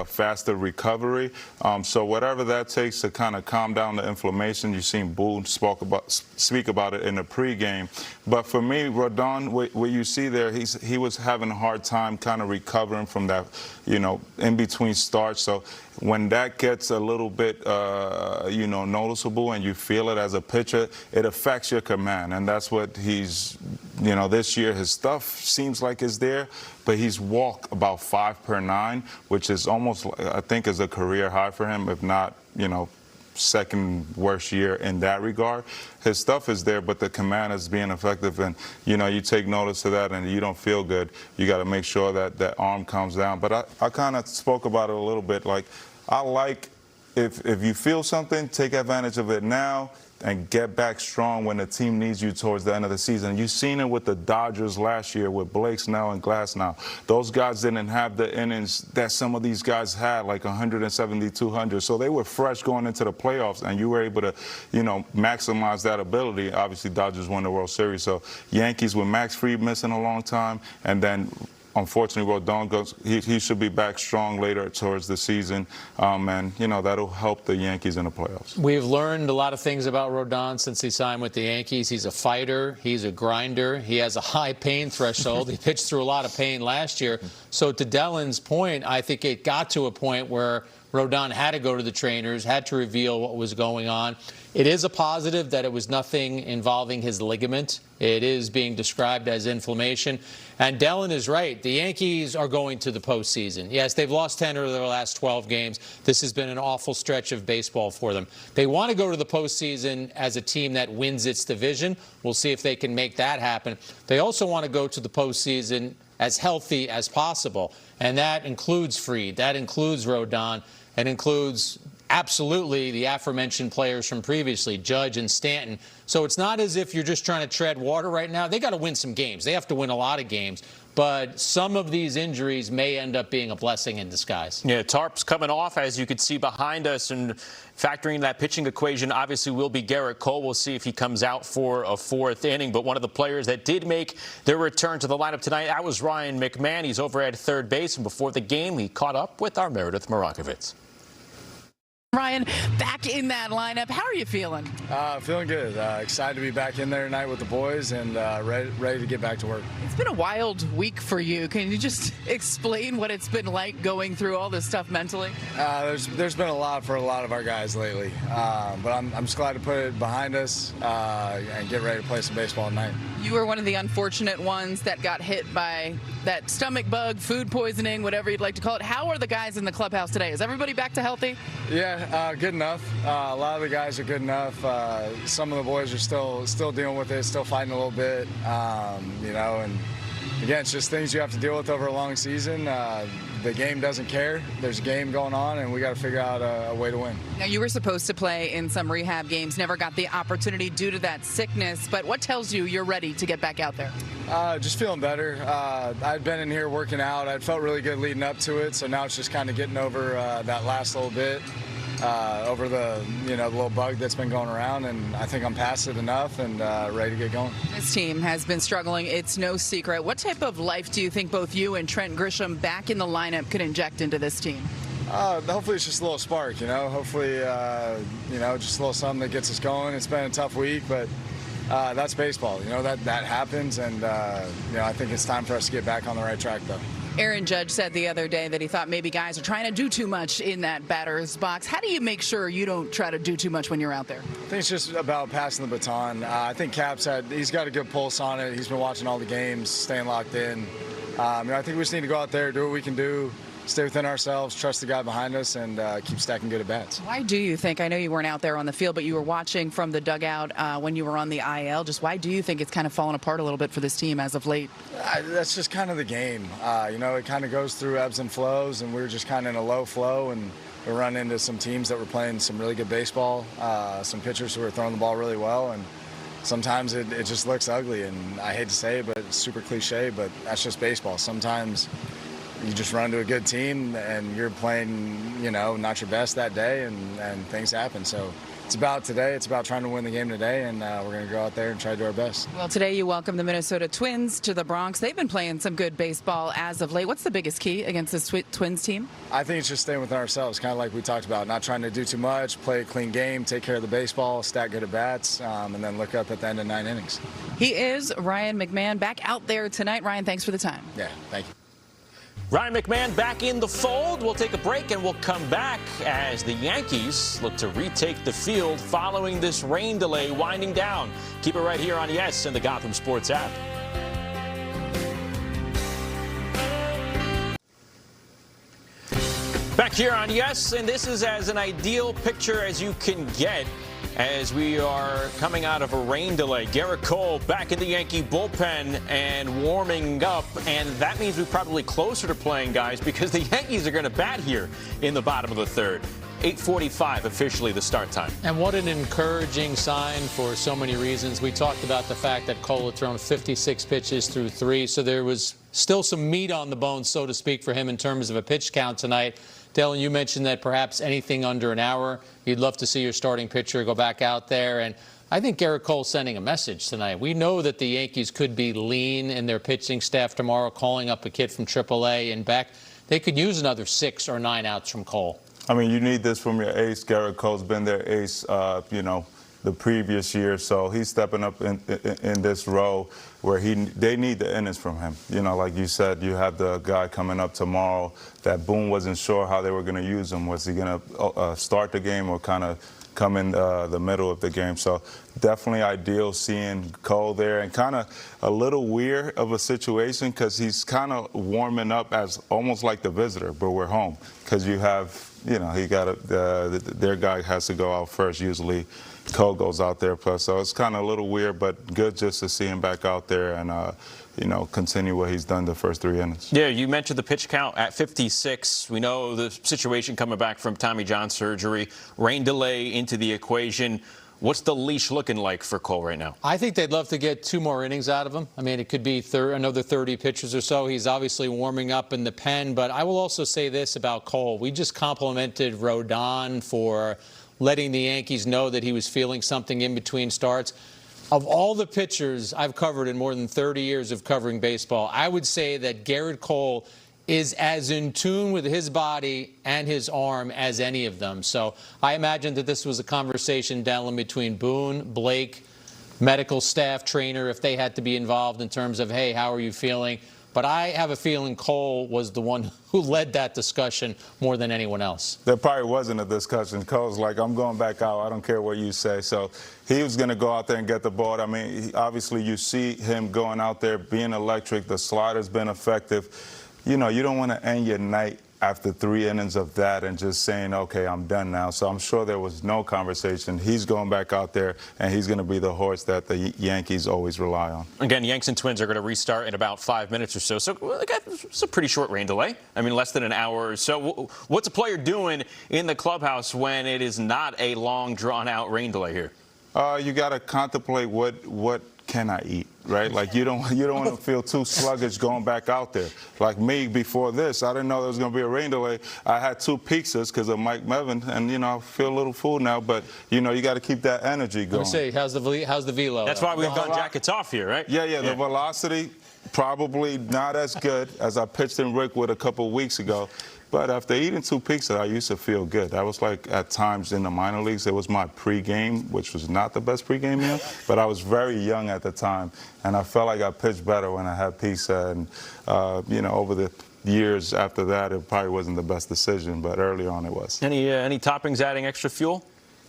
I: faster recovery. So whatever that takes to kind of calm down the inflammation, you've seen Boone speak about it in the pregame. But for me, Rodon, what you see there, he was having a hard time kind of recovering from that, in between starts. So when that gets a little bit, noticeable and you feel it as a pitcher, it affects your command. And that's what he's, this year his stuff seems like is there, but he's walked about 5 per 9, which is almost, I think, is a career high for him, if not, second worst year in that regard. His stuff is there, but the command is being effective, and you take notice of that and you don't feel good. You got to make sure that that arm comes down. But I kind of spoke about it a little bit. Like, I like if you feel something, take advantage of it now and get back strong when the team needs you towards the end of the season. You've seen it with the Dodgers last year with Blake Snell and Glasnow. Those guys didn't have the innings that some of these guys had, like 170, 200. So they were fresh going into the playoffs, and you were able to, maximize that ability. Obviously, Dodgers won the World Series. So Yankees with Max Fried missing a long time, and then unfortunately, Rodon goes. He should be back strong later towards the season, and that'll help the Yankees in the playoffs.
H: We've learned a lot of things about Rodon since he signed with the Yankees. He's a fighter. He's a grinder. He has a high pain threshold. He pitched through a lot of pain last year. So to Dellen's point, I think it got to a point where Rodon had to go to the trainers, had to reveal what was going on. It is a positive that it was nothing involving his ligament. It is being described as inflammation. And Dellen is right. The Yankees are going to the postseason. Yes, they've lost 10 of their last 12 games. This has been an awful stretch of baseball for them. They want to go to the postseason as a team that wins its division. We'll see if they can make that happen. They also want to go to the postseason as healthy as possible. And that includes Fried. That includes Rodon. It includes absolutely the aforementioned players from previously, Judge and Stanton. So it's not as if you're just trying to tread water right now. They got to win some games. They have to win a lot of games. But some of these injuries may end up being a blessing in disguise.
G: Yeah, Tarp's coming off, as you can see behind us, and factoring that pitching equation obviously will be Garrett Cole. We'll see if he comes out for a 4th inning. But one of the players that did make their return to the lineup tonight, that was Ryan McMahon. He's over at third base, and before the game, he caught up with our Meredith Morakovitz.
D: Ryan, back in that lineup. How are you feeling?
J: Feeling good. Excited to be back in there tonight with the boys, and ready to get back to work.
D: It's been a wild week for you. Can you just explain what it's been like going through all this stuff mentally?
J: There's been a lot for a lot of our guys lately, but I'm just glad to put it behind us and get ready to play some baseball tonight.
D: You were one of the unfortunate ones that got hit by that stomach bug, food poisoning, whatever you'd like to call it. How are the guys in the clubhouse today? Is everybody back to healthy?
J: Yeah, good enough. A lot of the guys are good enough. Some of the boys are still dealing with it, still fighting a little bit, and again, it's just things you have to deal with over a long season. The game doesn't care. There's a game going on, and we got to figure out a way to win.
D: Now, you were supposed to play in some rehab games, never got the opportunity due to that sickness, but what tells you you're ready to get back out there?
J: Just feeling better. I'd been in here working out. I'd felt really good leading up to it, so now it's just kind of getting over that last little bit. Over the little bug that's been going around, and I think I'm past it enough and ready to get going.
D: This team has been struggling. It's no secret. What type of life do you think both you and Trent Grisham back in the lineup could inject into this team?
J: Hopefully it's just a little spark, Hopefully, just a little something that gets us going. It's been a tough week, but that's baseball. That happens, and I think it's time for us to get back on the right track, though.
D: Aaron Judge said the other day that he thought maybe guys are trying to do too much in that batter's box. How do you make sure you don't try to do too much when you're out there?
J: I think it's just about passing the baton. I think Cap's he's got a good pulse on it. He's been watching all the games, staying locked in. I think we just need to go out there, do what we can do, stay within ourselves, trust the guy behind us, and keep stacking good at bats.
D: Why do you think, I know you weren't out there on the field, but you were watching from the dugout when you were on the IL, just why do you think it's kind of fallen apart a little bit for this team as of late?
J: That's just kind of the game. It kind of goes through ebbs and flows, and we were just kind of in a low flow, and we run into some teams that were playing some really good baseball, some pitchers who were throwing the ball really well, and sometimes it just looks ugly, and I hate to say it, but it's super cliche, but that's just baseball. Sometimes you just run into a good team and you're playing, not your best that day, and things happen. So it's about today. It's about trying to win the game today, and we're going to go out there and try to do our best.
D: Well, today you welcome the Minnesota Twins to the Bronx. They've been playing some good baseball as of late. What's the biggest key against this Twins team?
J: I think it's just staying within ourselves, kind of like we talked about, not trying to do too much, play a clean game, take care of the baseball, stack good at bats, and then look up at the end of 9 innings.
D: He is Ryan McMahon back out there tonight. Ryan, thanks for the time.
J: Yeah, thank you.
G: Ryan McMahon back in the fold. We'll take a break and we'll come back as the Yankees look to retake the field following this rain delay winding down. Keep it right here on Yes and the Gotham Sports app. Back here on Yes, and this is as an ideal picture as you can get as we are coming out of a rain delay. Gerrit Cole back in the Yankee bullpen and warming up, and that means we're probably closer to playing, guys, because the Yankees are going to bat here in the bottom of the third. 8:45 officially the start time.
H: And what an encouraging sign for so many reasons. We talked about the fact that Cole had thrown 56 pitches through 3, so there was still some meat on the bone, so to speak, for him in terms of a pitch count tonight. Dylan, you mentioned that perhaps anything under an hour, you'd love to see your starting pitcher go back out there. And I think Gerrit Cole's sending a message tonight. We know that the Yankees could be lean in their pitching staff tomorrow, calling up a kid from AAA and back. They could use another 6 or 9 outs from Cole.
I: I mean, you need this from your ace. Gerrit Cole's been their ace, the previous year, so he's stepping up in this role where they need the innings from him. Like you said, you have the guy coming up tomorrow that Boone wasn't sure how they were going to use him. Was he going to start the game or kind of come in the middle of the game? So definitely ideal seeing Cole there, and kind of a little weird of a situation because he's kind of warming up as almost like the visitor, but we're home because you have, he got their guy has to go out first usually. Cole goes out there plus, so it's kind of a little weird, but good just to see him back out there and continue what he's done the first 3 innings.
G: Yeah, you mentioned the pitch count at 56. We know the situation coming back from Tommy John surgery, rain delay into the equation. What's the leash looking like for Cole right now?
H: I think they'd love to get 2 more innings out of him. I mean, it could be another 30 pitches or so. He's obviously warming up in the pen, but I will also say this about Cole. We just complimented Rodon for letting the Yankees know that he was feeling something in between starts. Of all the pitchers I've covered in more than 30 years of covering baseball, I would say that Gerrit Cole is as in tune with his body and his arm as any of them. So I imagine that this was a conversation down between Boone, Blake, medical staff, trainer, if they had to be involved in terms of, hey, how are you feeling? But I have a feeling Cole was the one who led that discussion more than anyone else.
I: There probably wasn't a discussion. Cole's like, I'm going back out. I don't care what you say. So he was going to go out there and get the ball. I mean, obviously you see him going out there, being electric. The slider's been effective. You don't want to end your night after 3 innings of that and just saying, okay, I'm done now. So I'm sure there was no conversation. He's going back out there, and he's going to be the horse that the Yankees always rely on.
G: Again, Yanks and Twins are going to restart in about 5 minutes or so. So it's a pretty short rain delay. I mean, less than an hour or so. What's a player doing in the clubhouse when it is not a long, drawn-out rain delay here?
I: You got to contemplate what can I eat, right? Like you don't want to feel too sluggish going back out there. Like me before this, I didn't know there was going to be a rain delay. I had 2 pizzas because of Mike Mevin, and I feel a little full now. But you got to keep that energy going.
H: Let me see, how's the velo?
G: That's why we've gone jackets off here, right?
I: Yeah. The velocity probably not as good as I pitched in Rickwood a couple weeks ago. But after eating 2 pizzas, I used to feel good. That was like at times in the minor leagues. It was my pregame, which was not the best pregame meal. But I was very young at the time, and I felt like I pitched better when I had pizza. And over the years after that, it probably wasn't the best decision, but early on it was.
G: Any toppings adding extra fuel?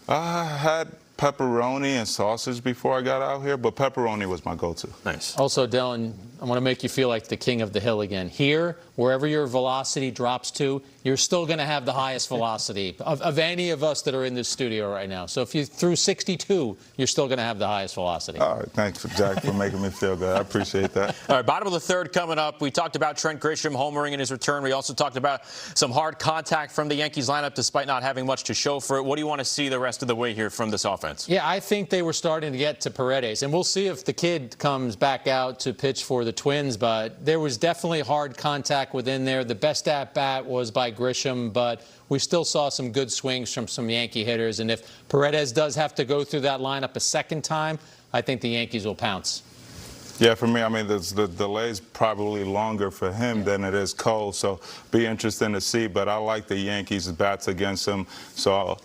I: I had pepperoni and sausage before I got out here, but pepperoni was my go-to.
G: Nice.
H: Also, Dylan, I want to make you feel like the king of the hill again. Here, wherever your velocity drops to, you're still going to have the highest velocity of any of us that are in this studio right now. So if you threw 62, you're still going to have the highest velocity.
I: All right, thanks, Jack, for making me feel good. I appreciate that.
G: All right, bottom of the third coming up. We talked about Trent Grisham homering in his return. We also talked about some hard contact from the Yankees lineup despite not having much to show for it. What do you want to see the rest of the way here from this offense? offense.
H: Yeah, I think they were starting to get to Paredes, and we'll see if the kid comes back out to pitch for the Twins, but there was definitely hard contact within there. The best at-bat was by Grisham, but we still saw some good swings from some Yankee hitters, and if Paredes does have to go through that lineup a second time, I think the Yankees will pounce.
I: Yeah, for me, I mean, the delay's probably longer for him than it is Cole, so be interesting to see. But I like the Yankees' bats against him, so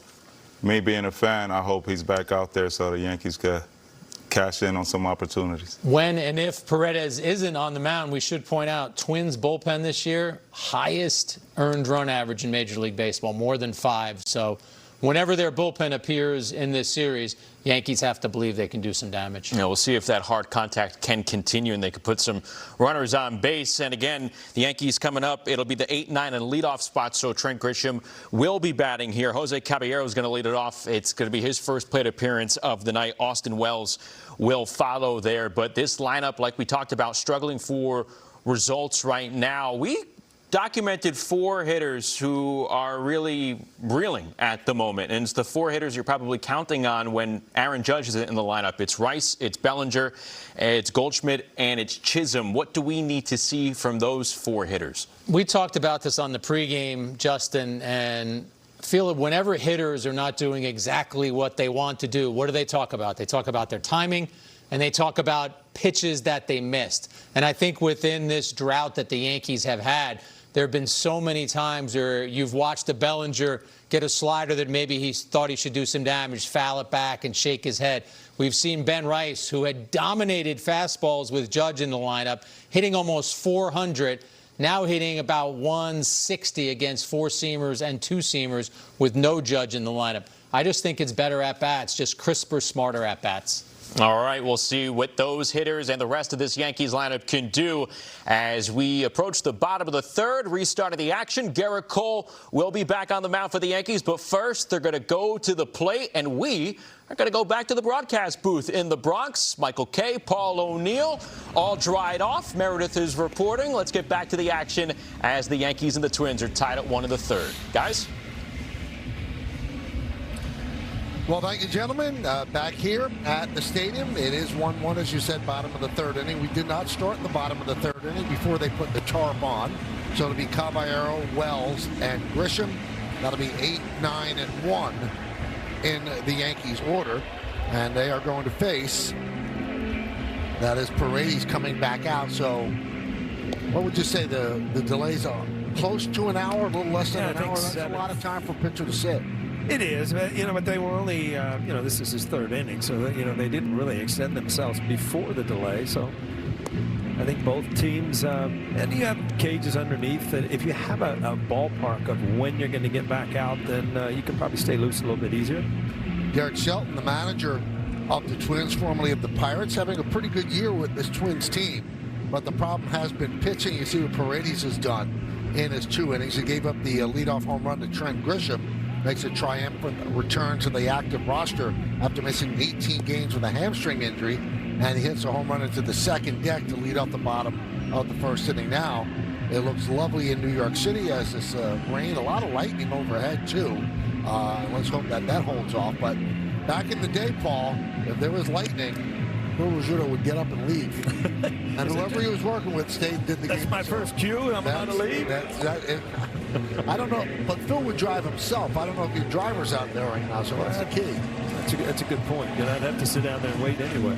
I: me being a fan, I hope he's back out there so the Yankees can cash in on some opportunities.
H: When and if Paredes isn't on the mound, we should point out Twins bullpen this year, highest earned run average in Major League Baseball, more than 5. So whenever their bullpen appears in this series, Yankees have to believe they can do some damage.
G: You know, we'll see if that hard contact can continue and they can put some runners on base. And again, the Yankees coming up, it'll be the 8, 9, and leadoff spot. So Trent Grisham will be batting here. Jose Caballero is going to lead it off. It's going to be his first plate appearance of the night. Austin Wells will follow there. But this lineup, like we talked about, struggling for results right now. We documented 4 hitters who are really reeling at the moment, and it's the 4 hitters you're probably counting on when Aaron Judge is in the lineup. It's Rice, it's Bellinger, it's Goldschmidt, and it's Chisholm. What do we need to see from those 4 hitters?
H: We talked about this on the pregame, Justin, and feel that whenever hitters are not doing exactly what they want to do, what do they talk about? They talk about their timing, and they talk about pitches that they missed. And I think within this drought that the Yankees have had, there have been so many times where you've watched a Bellinger get a slider that maybe he thought he should do some damage, foul it back and shake his head. We've seen Ben Rice, who had dominated fastballs with Judge in the lineup, hitting almost 400, now hitting about 160 against 4-seamers and 2-seamers with no Judge in the lineup. I just think it's better at-bats, just crisper, smarter at-bats.
G: All right, we'll see what those hitters and the rest of this Yankees lineup can do as we approach the bottom of the 3rd. Restart of the action. Garrett Cole will be back on the mound for the Yankees, but first they're going to go to the plate, and we are going to go back to the broadcast booth in the Bronx. Michael Kay, Paul O'Neill, all dried off. Meredith is reporting. Let's get back to the action as the Yankees and the Twins are tied at 1 in the 3rd. Guys?
B: Well, thank you, gentlemen. Back here at the stadium, it is 1-1, as you said, bottom of the 3rd inning. We did not start in the bottom of the 3rd inning before they put the tarp on. So it'll be Caballero, Wells, and Grisham. That'll be 8, 9, and 1 in the Yankees order. And they are going to face, that is Paredes coming back out. So what would you say the delays are? Close to an hour, a little less than an hour? That's a lot of time for a pitcher to sit.
C: It is, but, but they were only, this is his 3rd inning, so that, they didn't really extend themselves before the delay. So I think both teams, and you have cages underneath, that if you have a ballpark of when you're going to get back out, then you can probably stay loose a little bit easier.
B: Derek Shelton, the manager of the Twins, formerly of the Pirates, having a pretty good year with this Twins team. But the problem has been pitching. You see what Paredes has done in his 2 innings. He gave up the leadoff home run to Trent Grisham. Makes a triumphant return to the active roster after missing 18 games with a hamstring injury, and he hits a home run into the 2nd deck to lead off the bottom of the 1st inning. Now it looks lovely in New York City as this rain, a lot of lightning overhead too. Let's hope that holds off. But back in the day, Paul, if there was lightning, Bill Rizzuto would get up and leave. And whoever he was working with stayed, did the game.
C: That's my first cue. I'm about to leave.
B: I don't know, but Phil would drive himself. I don't know if your driver's out there right now, so that's the key.
C: That's a good point. I'd have to sit down there and wait anyway.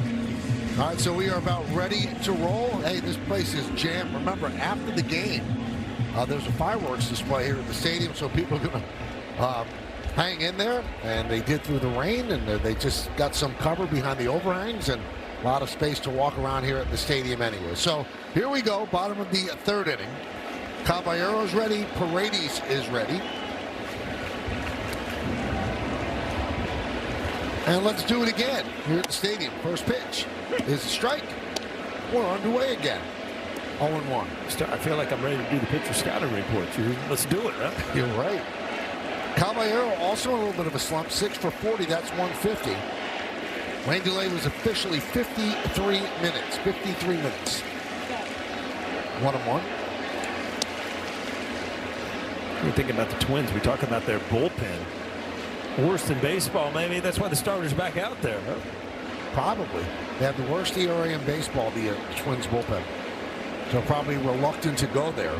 B: All right, so we are about ready to roll. Hey, this place is jammed. Remember, after the game, there's a fireworks display here at the stadium, so people are going to hang in there, and they did through the rain, and they just got some cover behind the overhangs, and a lot of space to walk around here at the stadium anyway. So here we go, bottom of the 3rd inning. Caballero's ready. Paredes is ready. And let's do it again here at the stadium. First pitch is a strike. We're underway again. 0-1.
C: I feel like I'm ready to do the pitcher scouting report. Let's do it, huh?
B: You're right. Caballero also in a little bit of a slump. 6 for 40. That's 150. Rain delay was officially 53 minutes. 53 minutes. 1-1.
C: We're thinking about the Twins. We talk about their bullpen. Worst in baseball, maybe. That's why the starter's back out there. Huh?
K: Probably. They have the worst ERA in baseball, the Twins bullpen. So probably reluctant to go there.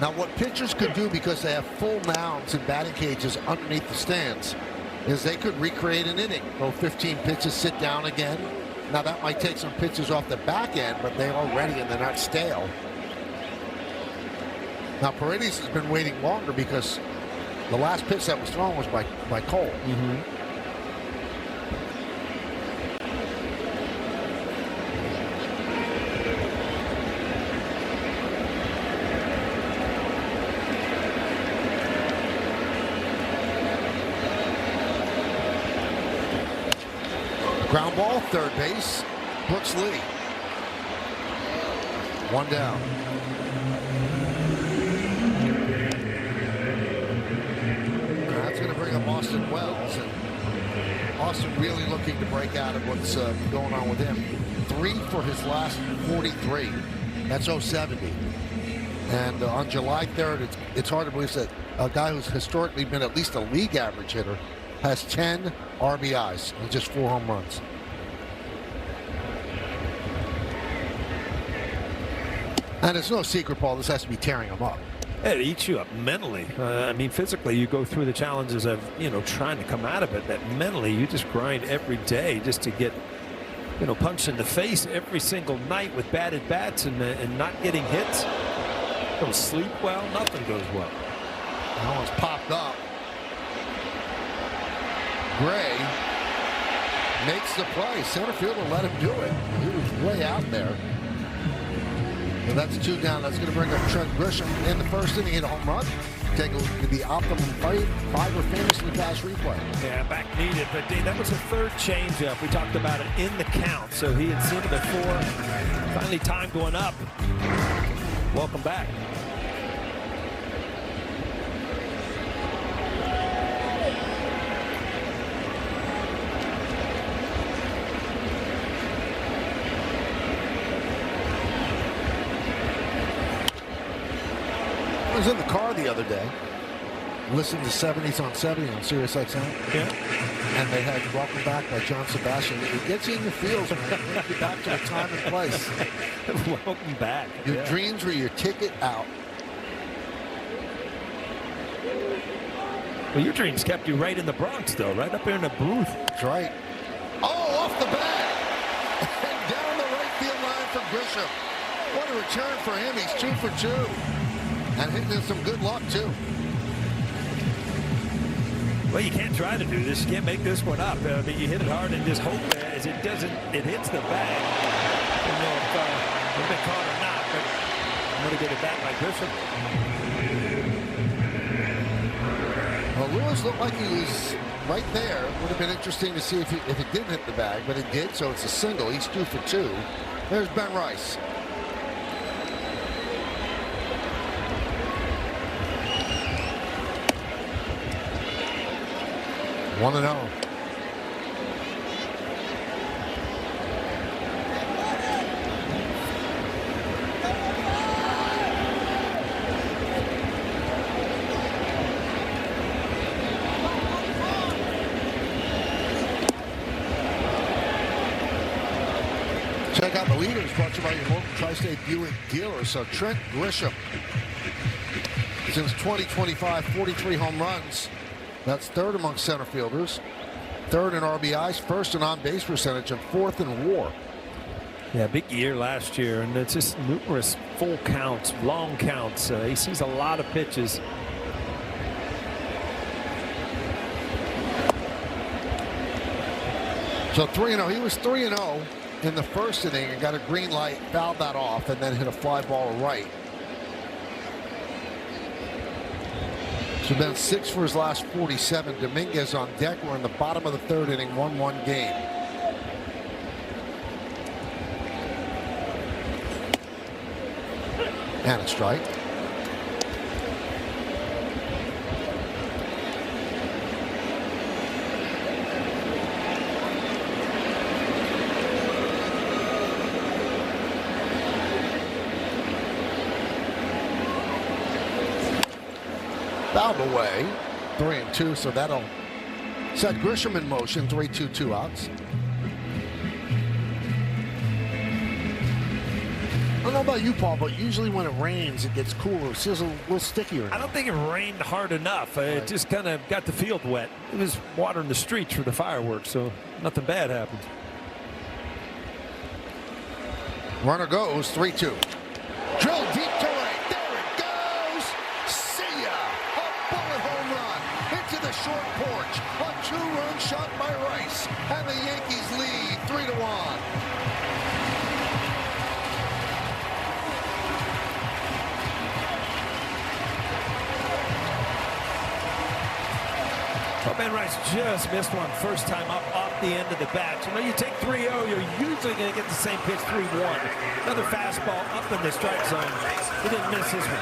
K: Now, what pitchers could do, because they have full mounds and batting cages underneath the stands, is they could recreate an inning. Go 15 pitches, sit down again. Now, that might take some pitches off the back end, but they're all ready and they're not stale. Now, Paredes has been waiting longer because the last pitch that was thrown was by Cole.
C: Mm-hmm.
K: Ground ball, third base, Brooks Lee. One down. That's going to bring up Austin Wells. And Austin really looking to break out of what's going on with him. 3 for his last 43. That's 070. And on July 3rd, it's hard to believe that a guy who's historically been at least a league average hitter has 10 RBIs and just 4 home runs. And it's no secret, Paul, this has to be tearing him up.
C: It eats you up mentally. I mean, physically, you go through the challenges of, trying to come out of it. That mentally, you just grind every day just to get, punched in the face every single night with batted bats and not getting hits. Don't sleep well. Nothing goes well.
K: That one's popped up. Gray makes the play. Center fielder let him do it. He was way out there. And that's 2 down. That's going to bring up Trent Grisham in the first inning. Hit a home run. Take a look at the optimum fiber famously fast replay.
C: Yeah, back needed, but that was a third changeup. We talked about it in the count, so he had seen it before. Finally, time going up. Welcome back.
K: I was in the car the other day, listening to 70s on 70 on Sirius XM.
C: Yeah.
K: And they had Welcome Back by John Sebastian. It gets you in the feels, man. It brings you back to the time and place.
C: Welcome back.
K: Your dreams were your ticket out.
C: Well, your dreams kept you right in the Bronx, though, right up there in the booth.
K: That's right. Oh, off the bat. And down the right field line for Grisham. What a return for him. He's 2 for 2. And hitting in some good luck, too.
C: Well, you can't try to do this. You can't make this one up. But you hit it hard and just hope that as it doesn't, it hits the bag. I don't know if it's been caught or not, but I'm going to get it back by Grisham.
K: Well, Lewis looked like he was right there. Would have been interesting to see if it didn't hit the bag, but it did, so it's a single. He's 2 for 2. There's Ben Rice. One and 0. Check out the leaders brought to you by your local Tri-State Buick dealer. So Trent Grisham, since 2025, 43 home runs. That's 3rd among center fielders, 3rd in RBIs, 1st in on-base percentage, and 4th in WAR.
C: Yeah, big year last year, and it's just numerous full counts, long counts. He sees a lot of pitches.
K: So 3-0. He was 3-0 in the first inning and got a green light, fouled that off, and then hit a fly ball right. So then 6 for his last 47. Dominguez on deck. We're in the bottom of the 3rd inning, 1-1 game. And a strike. Fouled away. 3-2, so that'll set Grisham in motion. 3-2, 2 outs. I don't know about you, Paul, but usually when it rains, it gets cooler. It feels a little stickier.
C: I don't think it rained hard enough. It just kind of got the field wet. It was water in the streets for the fireworks, so nothing bad happened.
K: Runner goes, 3-2. Drill deep to right. There it goes. See ya. A bullet home run into the short porch. A 2-run shot by Rice. And the Yankees lead 3-1.
C: Ben Rice just missed one first time up off the end of the bat. You know, you take 3-0, you're usually going to get the same pitch 3-1. Another fastball up in the strike zone. He didn't miss his one.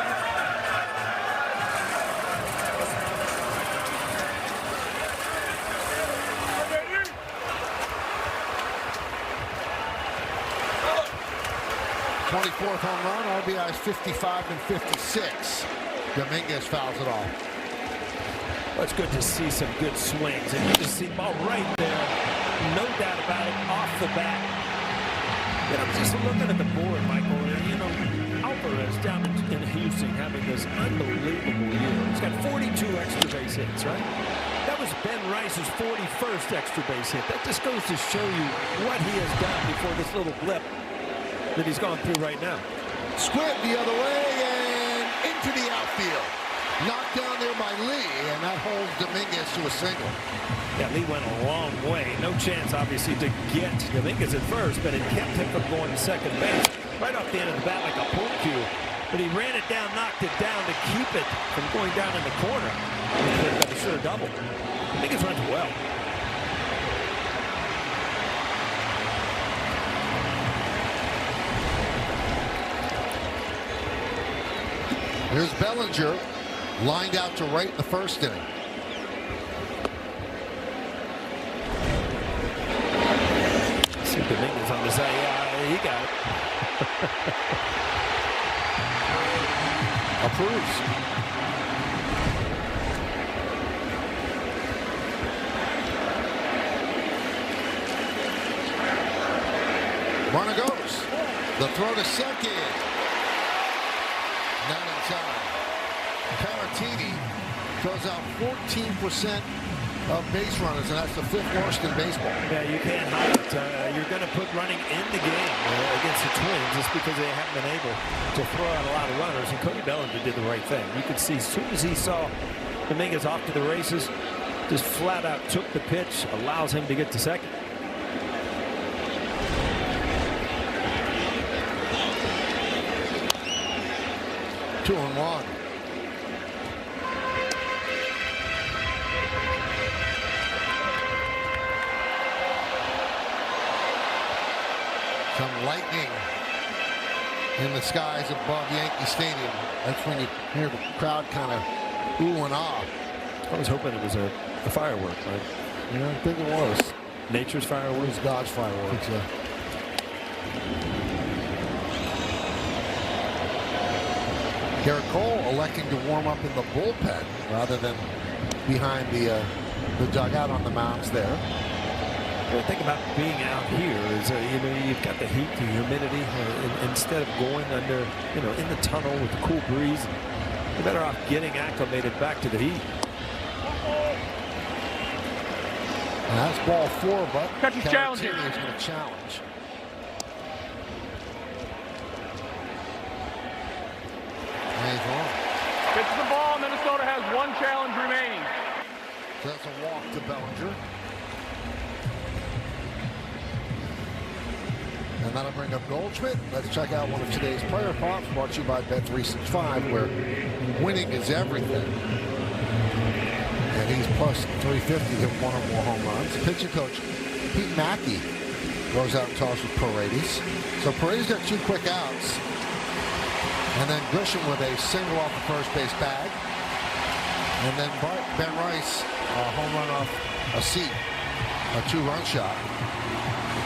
K: '24th home run, RBIs 55 and 56. Dominguez fouls it off.
C: Well, it's good to see some good swings, and you just see the ball right there. No doubt about it, off the bat. And I'm just looking at the board, Michael. You know, Alvarez down in Houston having this unbelievable year. He's got 42 extra base hits, right? That was Ben Rice's 41st extra base hit. That just goes to show you what he has done before this little blip that he's gone through right now.
K: Squib the other way and into the outfield. Knocked down there by Lee, and that holds Dominguez to a single.
C: Yeah, Lee went a long way. No chance, obviously, to get Dominguez at first, but it kept him from going to second base right off the end of the bat like a pull cue. But he ran it down, knocked it down to keep it from going down in the corner. He could have got a sure double. Dominguez runs well.
K: Here's Bellinger. Lined out to right in the first inning.
C: See Dominguez on the side. Yeah, he got it.
K: Approves. Runner goes. The throw to second. Not in time. Caratini throws out 14% of base runners, and that's the 5th worst in baseball.
C: Yeah, you can't hide it. You're going to put running in the game against the Twins just because they haven't been able to throw out a lot of runners. And Cody Bellinger did the right thing. You could see as soon as he saw Dominguez off to the races, just flat out took the pitch, allows him to get to second.
K: Two and one. Some lightning in the skies above Yankee Stadium. That's when you hear the crowd kind of ooh and ah.
C: I was hoping it was a firework, right?
K: Yeah, I think it was.
C: Nature's fireworks?
K: It was God's fireworks, yeah. Garrett Cole electing to warm up in the bullpen rather than behind the dugout on the mounds there.
C: The thing about being out here is, you know, you've got the heat, the humidity. Instead of going under, you know, in the tunnel with the cool breeze, you're better off getting acclimated back to the heat.
K: And that's ball 4, but
F: Catcher's challenging.
K: is going to challenge. And he's wrong.
F: Pitches the ball. Minnesota has 1 challenge remaining.
K: So that's a walk to Bellinger. And that'll bring up Goldschmidt. Let's check out one of today's player props brought to you by Bet365, where winning is everything. And he's plus 350 hit 1 or more home runs. Pitching coach Pete Mackey goes out and tosses with Paredes. So Paredes got 2 quick outs. And then Grisham with a single off the first base bag. And then Ben Rice, a home run off a seat, a 2-run shot.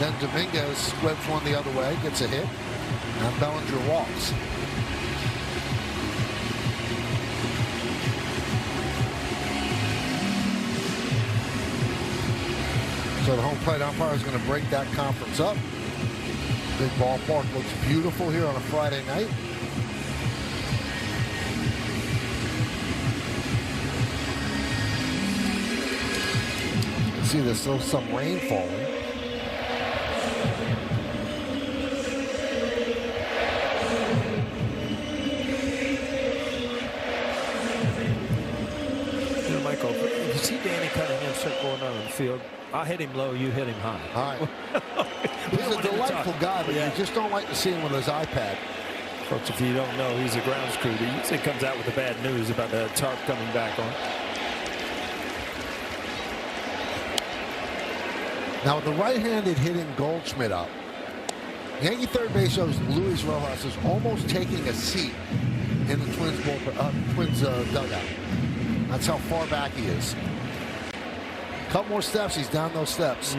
K: Then Dominguez whips one the other way, gets a hit, and Bellinger walks. So the home plate umpire is going to break that conference up. Big ballpark looks beautiful here on a Friday night. You see there's still some rain falling.
C: Michael, if you see Danny Cunningham start going on the field, I'll hit him low, you hit him high.
K: All right. He's a delightful guy, but you just don't like to see him with his iPad.
C: Folks, if you don't know, he's a grounds crew. He usually comes out with the bad news about the tarp coming back on.
K: Now, with the right-handed hitting Goldschmidt up, Yankee third base shows Luis Rojas is almost taking a seat in the Twins dugout. That's how far back he is. Couple more steps, he's down those steps.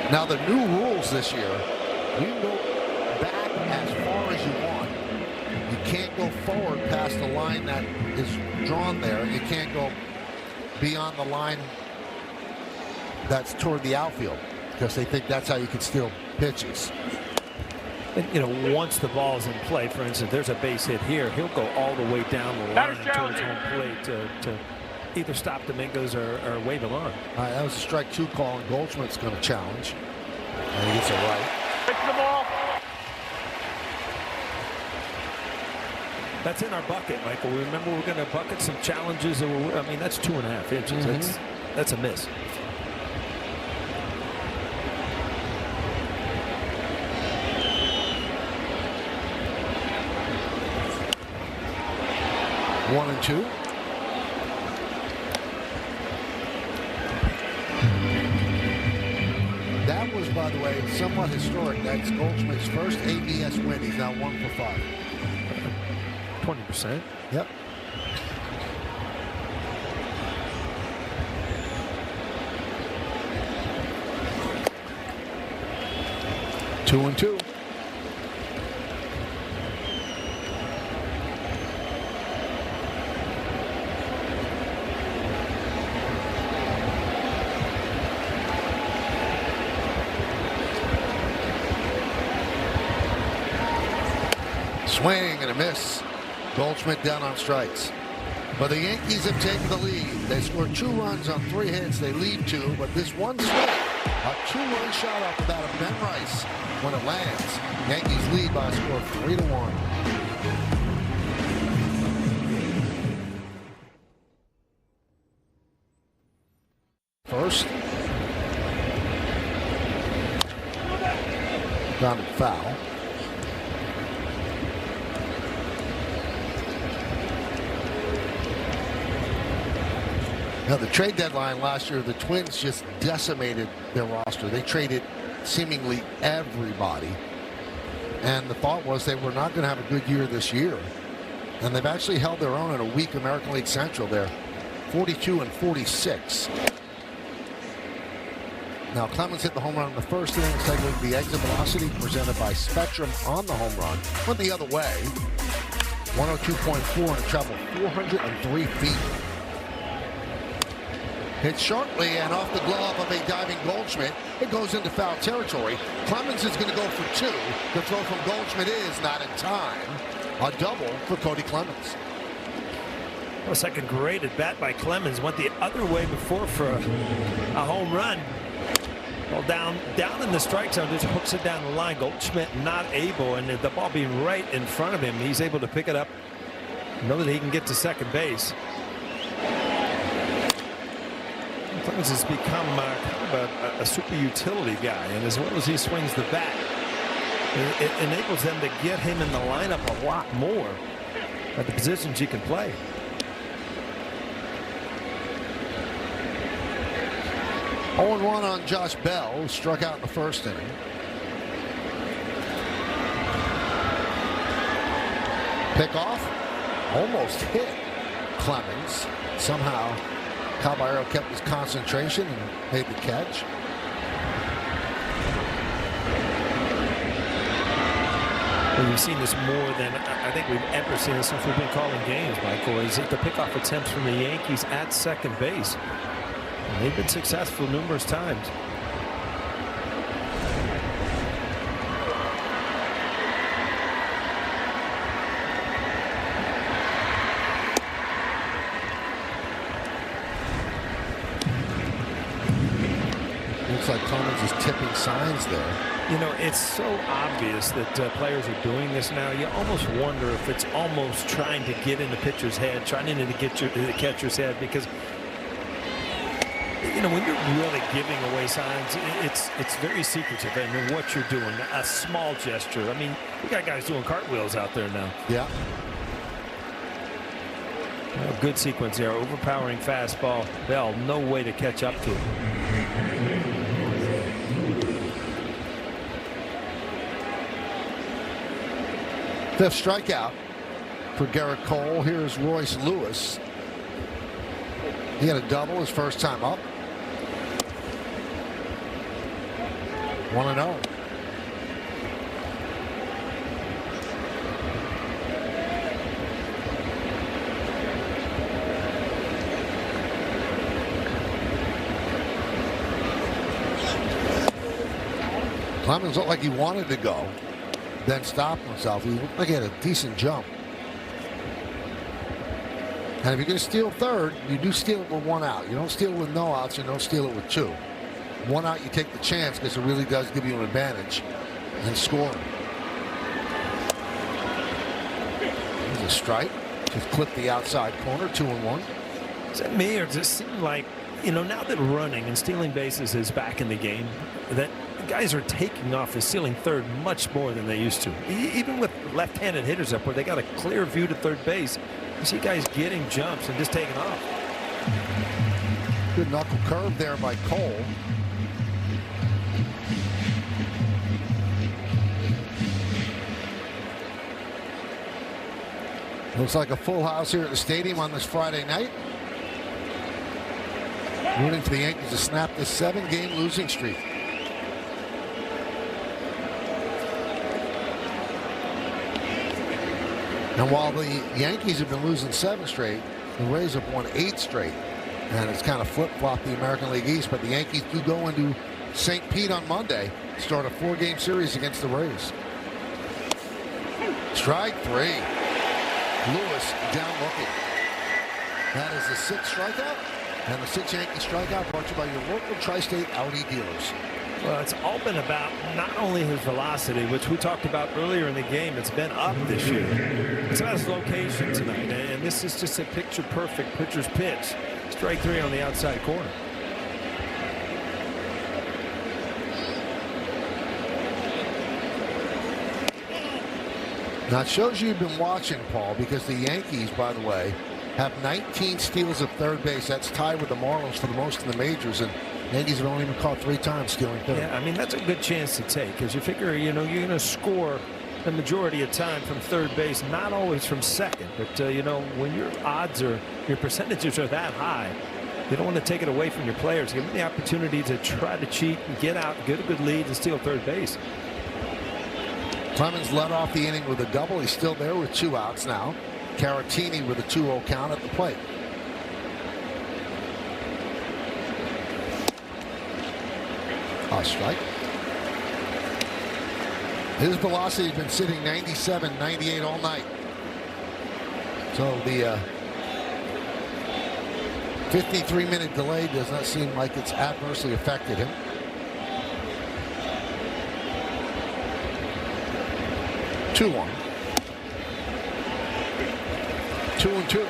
K: Now the new rules this year, you can go back as far as you want. You can't go forward past the line that is drawn there. You can't go beyond the line that's toward the outfield because they think that's how you can steal pitches.
C: And, you know, once the ball's in play, for instance, there's a base hit here, he'll go all the way down the line towards home plate to either stop Domingos or wave him on.
K: All right, that was a strike 2 call, and Goldschmidt's going to challenge. And he gets it right.
F: Pitch the ball.
C: That's in our bucket, Michael. Remember, we're going to bucket some challenges. I mean, that's 2.5 inches. That's a miss.
K: One and two. That was, by the way, somewhat historic. That's Goldschmidt's first ABS win. He's now 1 for 5.
C: 20%.
K: Yep. Two and two. Swing and a miss. Goldschmidt down on strikes. But the Yankees have taken the lead. They scored 2 runs on 3 hits. They lead 2, but this one swing, a 2-run shot off the bat of Ben Rice. When it lands, Yankees lead by a score of 3-1. First. Grounded foul. Now, the trade deadline last year, the Twins just decimated their roster. They traded seemingly everybody. And the thought was they were not going to have a good year this year. And they've actually held their own in a weak American League Central. They're 42-46. Now, Clemens hit the home run in the first inning, signaling the exit velocity presented by Spectrum on the home run. Went the other way. 102.4 and traveled 403 feet. Hit sharply and off the glove of a diving Goldschmidt. It goes into foul territory. Clemens is going to go for 2. The throw from Goldschmidt is not in time. A double for Cody Clemens.
C: That was like a great at bat by Clemens. Went the other way before for a home run. Well, down in the strike zone, just hooks it down the line. Goldschmidt not able, and the ball being right in front of him, he's able to pick it up. Know that he can get to second base. Clemens has become kind of a super utility guy, and as well as he swings the bat, it enables them to get him in the lineup a lot more at the positions he can play.
K: Oh, 0-1 on Josh Bell, who struck out in the first inning. Pickoff almost hit Clemens. Somehow Caballero kept his concentration and made the catch.
C: Well, you've seen this more than I think we've ever seen this since we've been calling games, Michael, is the pickoff attempts from the Yankees at second base. And they've been successful numerous times.
K: Looks like Clemens is tipping signs there.
C: You know, it's so obvious that players are doing this now. You almost wonder if it's almost trying to get in the pitcher's head, trying to get the catcher's head, because you know, when you're really giving away signs, it's very secretive. And what you're doing, a small gesture. I mean, we got guys doing cartwheels out there now.
K: Yeah.
C: A good sequence there. Overpowering fastball. Bell, no way to catch up to it.
K: Fifth strikeout for Garrett Cole. Here's Royce Lewis. He had a double his first time up. 1-0. Clemens looked like he wanted to go, then stopped himself. He looked like he had a decent jump. And if you're going to steal third, you do steal it with 1 out. You don't steal it with no outs. You don't steal it with 2. 1 out, you take the chance because it really does give you an advantage in scoring. There's a strike. Just clip the outside corner, 2-1.
C: Is that me, or does it seem like, you know, now that running and stealing bases is back in the game, that guys are taking off and stealing third much more than they used to? Even with left-handed hitters up where they got a clear view to third base, you see guys getting jumps and just taking off.
K: Good knuckle curve there by Cole. Looks like a full house here at the stadium on this Friday night. Rooting for the Yankees to snap this 7-game losing streak. And while the Yankees have been losing 7 straight, the Rays have won 8 straight. And it's kind of flip-flopped the American League East, but the Yankees do go into St. Pete on Monday, start a 4-game series against the Rays. Strike 3. Lewis down looking. That is the 6th strikeout, and the 6th Yankee strikeout brought to you by your local Tri-State Audi dealers.
C: Well, it's all been about not only his velocity, which we talked about earlier in the game. It's been up this year. It's about his location tonight, and this is just a picture-perfect pitcher's pitch. Strike 3 on the outside corner.
K: Now, it shows you've been watching, Paul, because the Yankees, by the way, have 19 steals at third base. That's tied with the Marlins for the most in the majors, and the Yankees have only been caught 3 times stealing third.
C: Yeah, I mean, that's a good chance to take, because you figure, you know, you're going to score the majority of time from third base, not always from second. But, you know, when your odds are, your percentages are that high, you don't want to take it away from your players. Give them the opportunity to try to cheat and get out, get a good lead, and steal third base.
K: Clemens led off the inning with a double. He's still there with 2 outs now. Caratini with a 2-0 count at the plate. A strike. His velocity has been sitting 97, 98 all night. So the 53-minute delay does not seem like it's adversely affected him. 2-1. 2-2.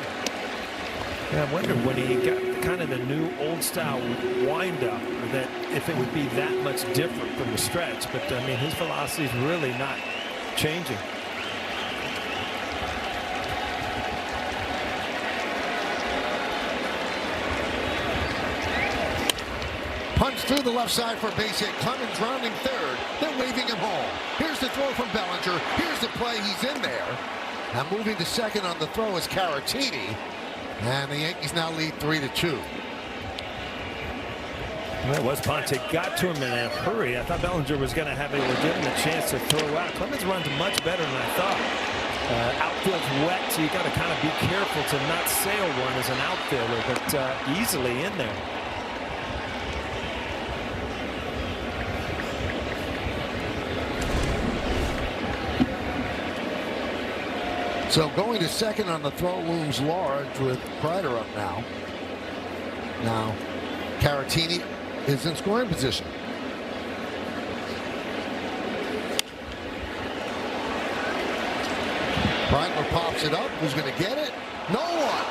C: Yeah, I wonder when he got kind of the new old-style wind-up, that if it would be that much different from the stretch. But, I mean, his velocity is really not changing.
K: Punch through the left side for a base hit. Clemens rounding third. They're waving him home. Here's the throw from Bellinger. Here's the play. He's in there. Now moving to second on the throw is Caratini. And the Yankees now lead 3-2.
C: Well, West Ponte got to him in a hurry. I thought Bellinger was going to have a legitimate chance to throw out. Clemens runs much better than I thought. Outfield's wet, so you got to kind of be careful to not sail one as an outfielder, but easily in there.
K: So going to second on the throw looms large with Kreider up now. Now Caratini is in scoring position. Kreidler pops it up. Who's going to get it? No one.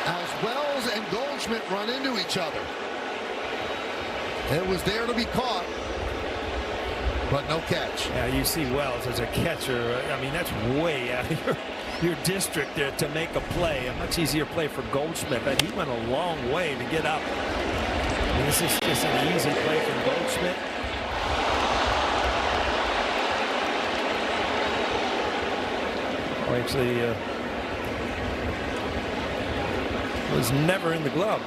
K: As Wells and Goldschmidt run into each other. It was there to be caught, but no catch.
C: Yeah, you see Wells as a catcher. I mean, that's way out of your district there to make a play. A much easier play for Goldschmidt, but he went a long way to get up. And this is just an easy play from Goldschmidt. Oh, actually, was never in the glove.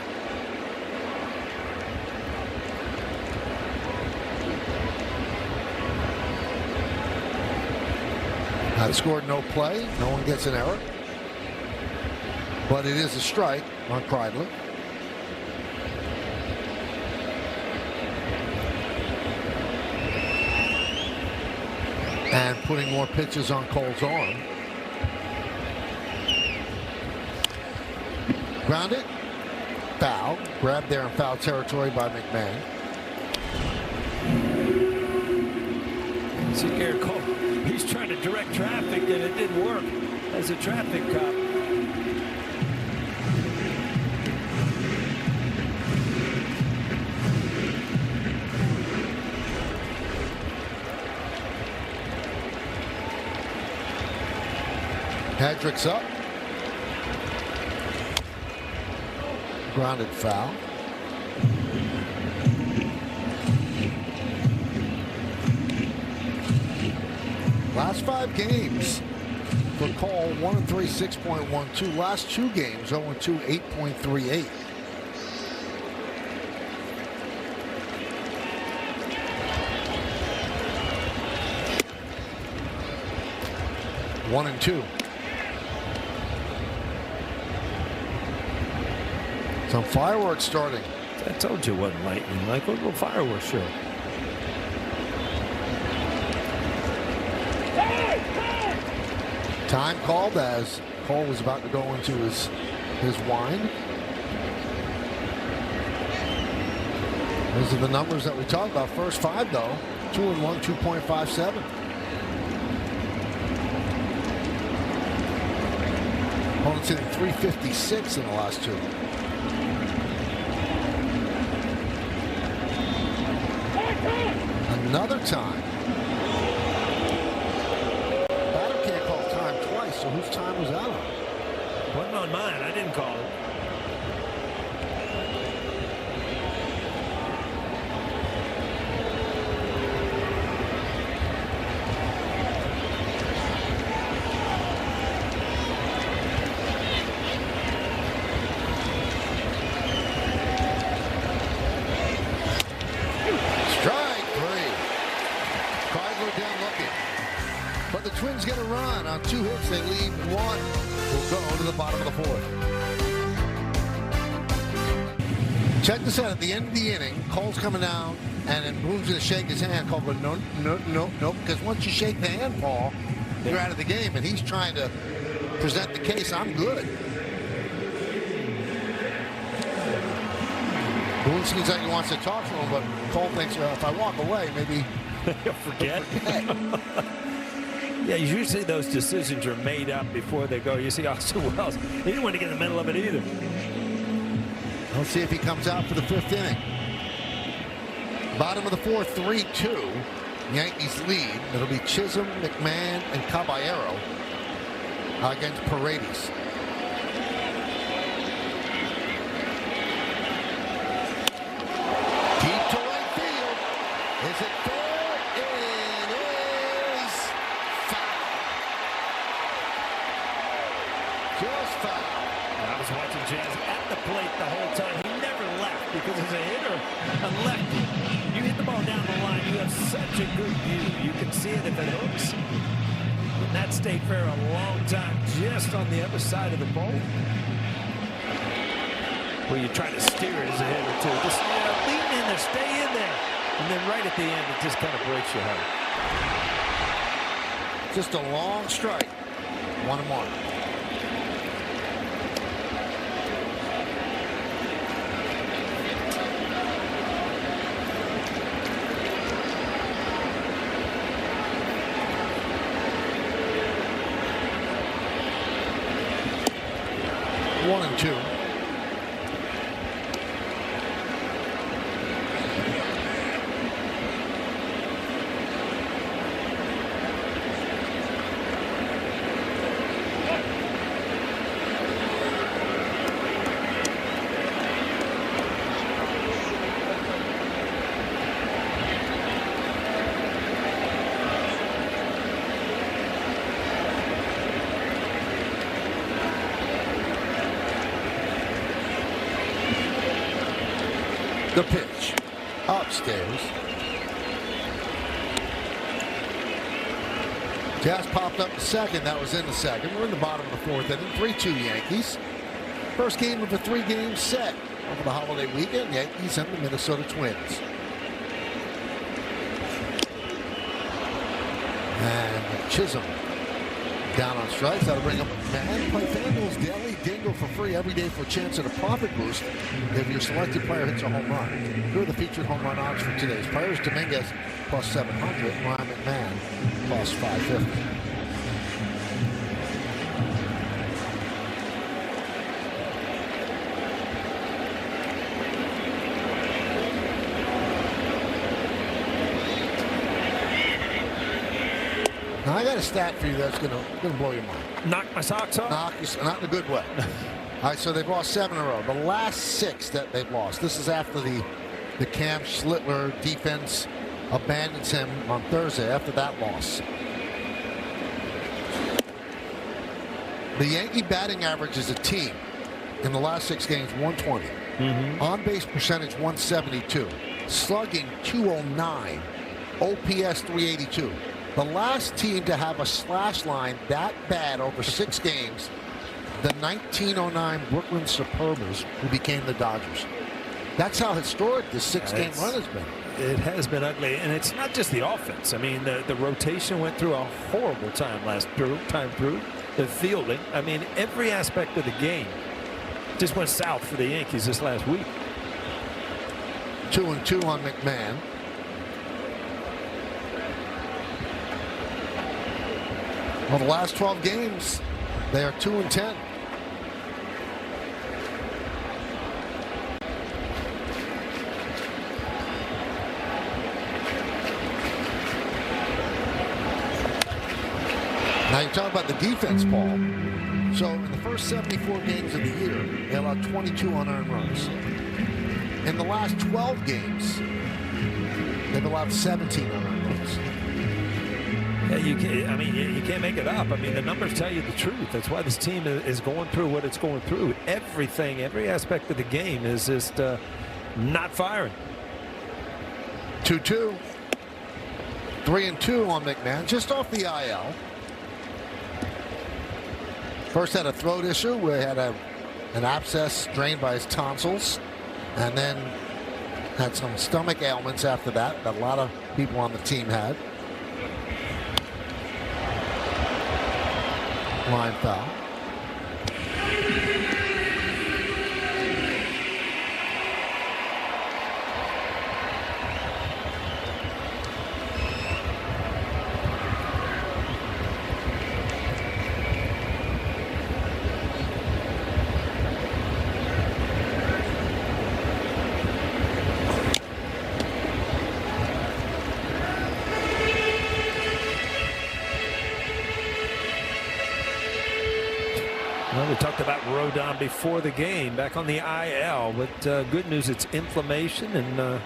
K: Had scored no play. No one gets an error. But it is a strike on Kreidler. And putting more pitches on Cole's arm. Grounded. Foul. Grabbed there in foul territory by McMahon.
C: See Garrett Cole. He's trying to direct traffic, and it didn't work as a traffic cop.
K: Hedrick's up. Grounded foul. Last 5 games for Cole, 1-3, 6.12. Last 2 games, 0-2, 8.38. One and 2. Some fireworks starting.
C: I told you it wasn't lightning, like a little fireworks show.
K: Time called as Cole was about to go into his wind. Those are the numbers that we talked about. First 5 though, 2-1, 2.57. Opponent's hitting 356 in the last 2. Another time. So whose time was that on?
C: Wasn't on mine. I didn't call it.
K: Strike 3. Kreidler down looking. But the Twins get a run on 2 hits. They lead 1. Will go to the bottom of the 4th. Check this out. At the end of the inning, Cole's coming down, and then Boone's going to shake his hand. Cole goes, no, because once you shake the hand, Paul, you're out of the game. And he's trying to present the case. I'm good. Boone seems like he wants to talk to him, but Cole thinks, if I walk away, maybe
C: You'll forget. Yeah, usually those decisions are made up before they go. You see Austin Wells, he didn't want to get in the middle of it either.
K: We'll see if he comes out for the 5th inning. Bottom of the 4th, 3-2. Yankees lead. It'll be Chisholm, McMahon, and Caballero against Paredes. Deep to right field. Is it fair? It is foul. Just foul.
C: I was watching Jazz at the plate the whole time. He never never left because as a hitter, a lefty, you hit the ball down the line, you have such a good view. You can see it if it hooks. And that stayed fair a long time just on the other side of the pole. Where you try to steer it as a hitter too. Just lean in there, stay in there. And then right at the end, it just kind of breaks your heart.
K: Just a long strike. 1-1. One and two. The pitch. Upstairs. Jazz popped up the second. That was in the second. We're in the bottom of the fourth inning. 3-2 Yankees. First game of a 3-game set over the holiday weekend. Yankees and the Minnesota Twins. And Chisholm down on strikes. That'll bring up McMahon. Play FanDuel's daily dingle for free every day for a chance at a profit boost if your selected player hits a home run. Here are the featured home run odds for today's players. Dominguez plus 700. Ryan McMahon plus 550. Now I got a stat for you that's gonna blow your mind.
C: Knock my socks off?
K: Not in a good way. All right, so they've lost 7 in a row. The last 6 that they've lost. This is after the Cam Schlittler defense abandons him on Thursday after that loss. The Yankee batting average as a team in the last 6 games, 120. On base percentage, 172. Slugging, 209. OPS, 382. The last team to have a slash line that bad over 6 games, the 1909 Brooklyn Superbers, who became the Dodgers. That's how historic this 6-game run has been.
C: It has been ugly, and it's not just the offense. I mean, the rotation went through a horrible time through. The fielding, I mean, every aspect of the game just went south for the Yankees this last week.
K: 2-2 on McMahon. Well, the last 12 games, they are 2-10. Now you talk about the defense, Paul. So in the first 74 games of the year, they allowed 22 unearned runs. In the last 12 games, they've allowed 17 unearned runs.
C: Yeah, you can't make it up. I mean, the numbers tell you the truth. That's why this team is going through what it's going through. Every aspect of the game is just not firing.
K: 2-2. 3-2 on McMahon, just off the IL. First had a throat issue where he had an abscess drained by his tonsils, and then had some stomach ailments after that a lot of people on the team had. Line foul.
C: Well, we talked about Rodon before the game, back on the IL. But good news, it's inflammation and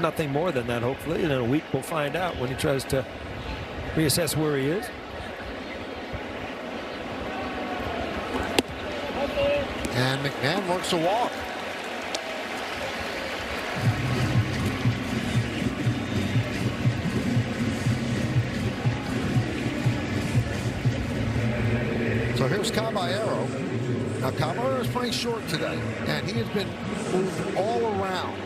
C: nothing more than that, hopefully. And in a week, we'll find out when he tries to reassess where he is.
K: And McMahon works a walk. So here's Caballero. Now Caballero is playing short today, and he has been moved all around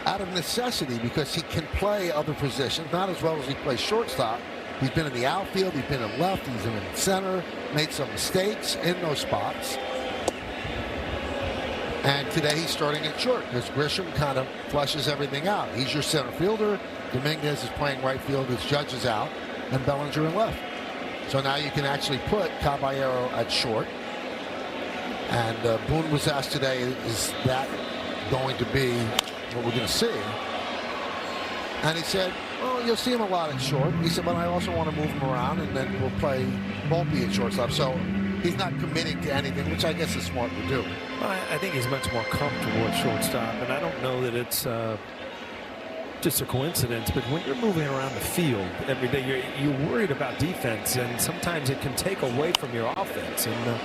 K: out of necessity because he can play other positions, not as well as he plays shortstop. He's been in the outfield, he's been in left, he's been in center, made some mistakes in those spots. And today he's starting at short because Grisham kind of flushes everything out. He's your center fielder. Dominguez is playing right field as Judge is out, and Bellinger in left. So now you can actually put Caballero at short. And Boone was asked today, is that going to be what we're going to see? And he said, well, you'll see him a lot at short. He said, but I also want to move him around, and then we'll play Volpe at shortstop. So he's not committing to anything, which I guess is smart to do.
C: Well, I think he's much more comfortable at shortstop, and I don't know that it's just a coincidence, but when you're moving around the field every day, you're worried about defense, and sometimes it can take away from your offense. And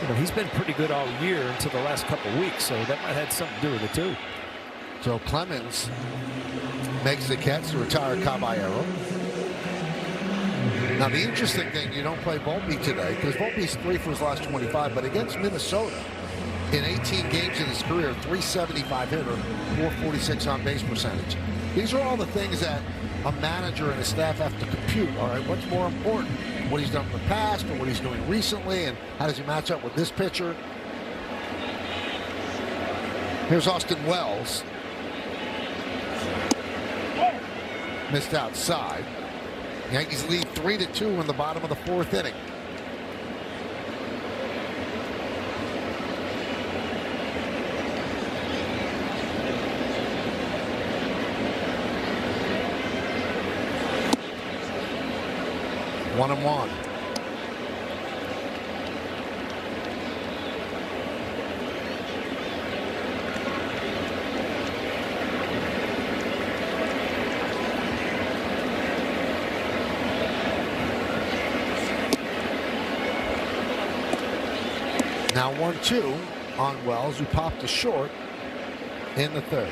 C: you know, he's been pretty good all year until the last couple of weeks, so that might have something to do with it too.
K: So Clemens makes the catch to retire Caballero. Now the interesting thing, you don't play Volpe today because Volpe's 3 for his last 25, but against Minnesota in 18 games in his career, 375 hitter, 446 on base percentage. These are all the things that a manager and a staff have to compute. All right, what's more important? What he's done in the past or what he's doing recently, and how does he match up with this pitcher? Here's Austin Wells. Missed outside. Yankees lead 3-2 in the bottom of the 4th inning. One and one. Now 1-2 on Wells, who popped to short in the 3rd.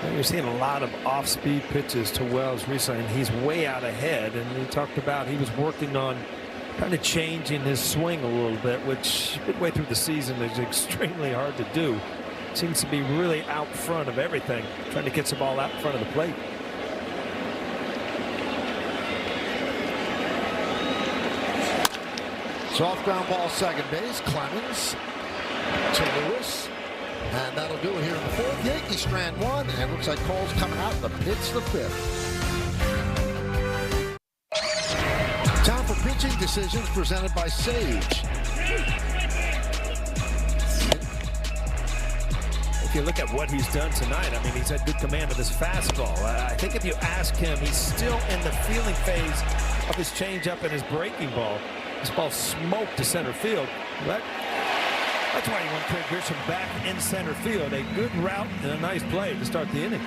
C: And you're seeing a lot of off-speed pitches to Wells recently, and he's way out ahead. And he talked about he was working on kind of changing his swing a little bit, which midway through the season is extremely hard to do. Seems to be really out front of everything, trying to get the ball out in front of the plate.
K: Soft ground ball, second base. Clemens to Lewis. And that'll do it here in the 4th. Yankees strand 1, and looks like Cole's coming out to pitch the 5th. Time for pitching decisions presented by Sage.
C: If you look at what he's done tonight, I mean, he's had good command of his fastball. I think if you ask him, he's still in the feeling phase of his changeup and his breaking ball. This ball smoked to center field. That's why you want Craig Grisham back in center field. A good route and a nice play to start the inning.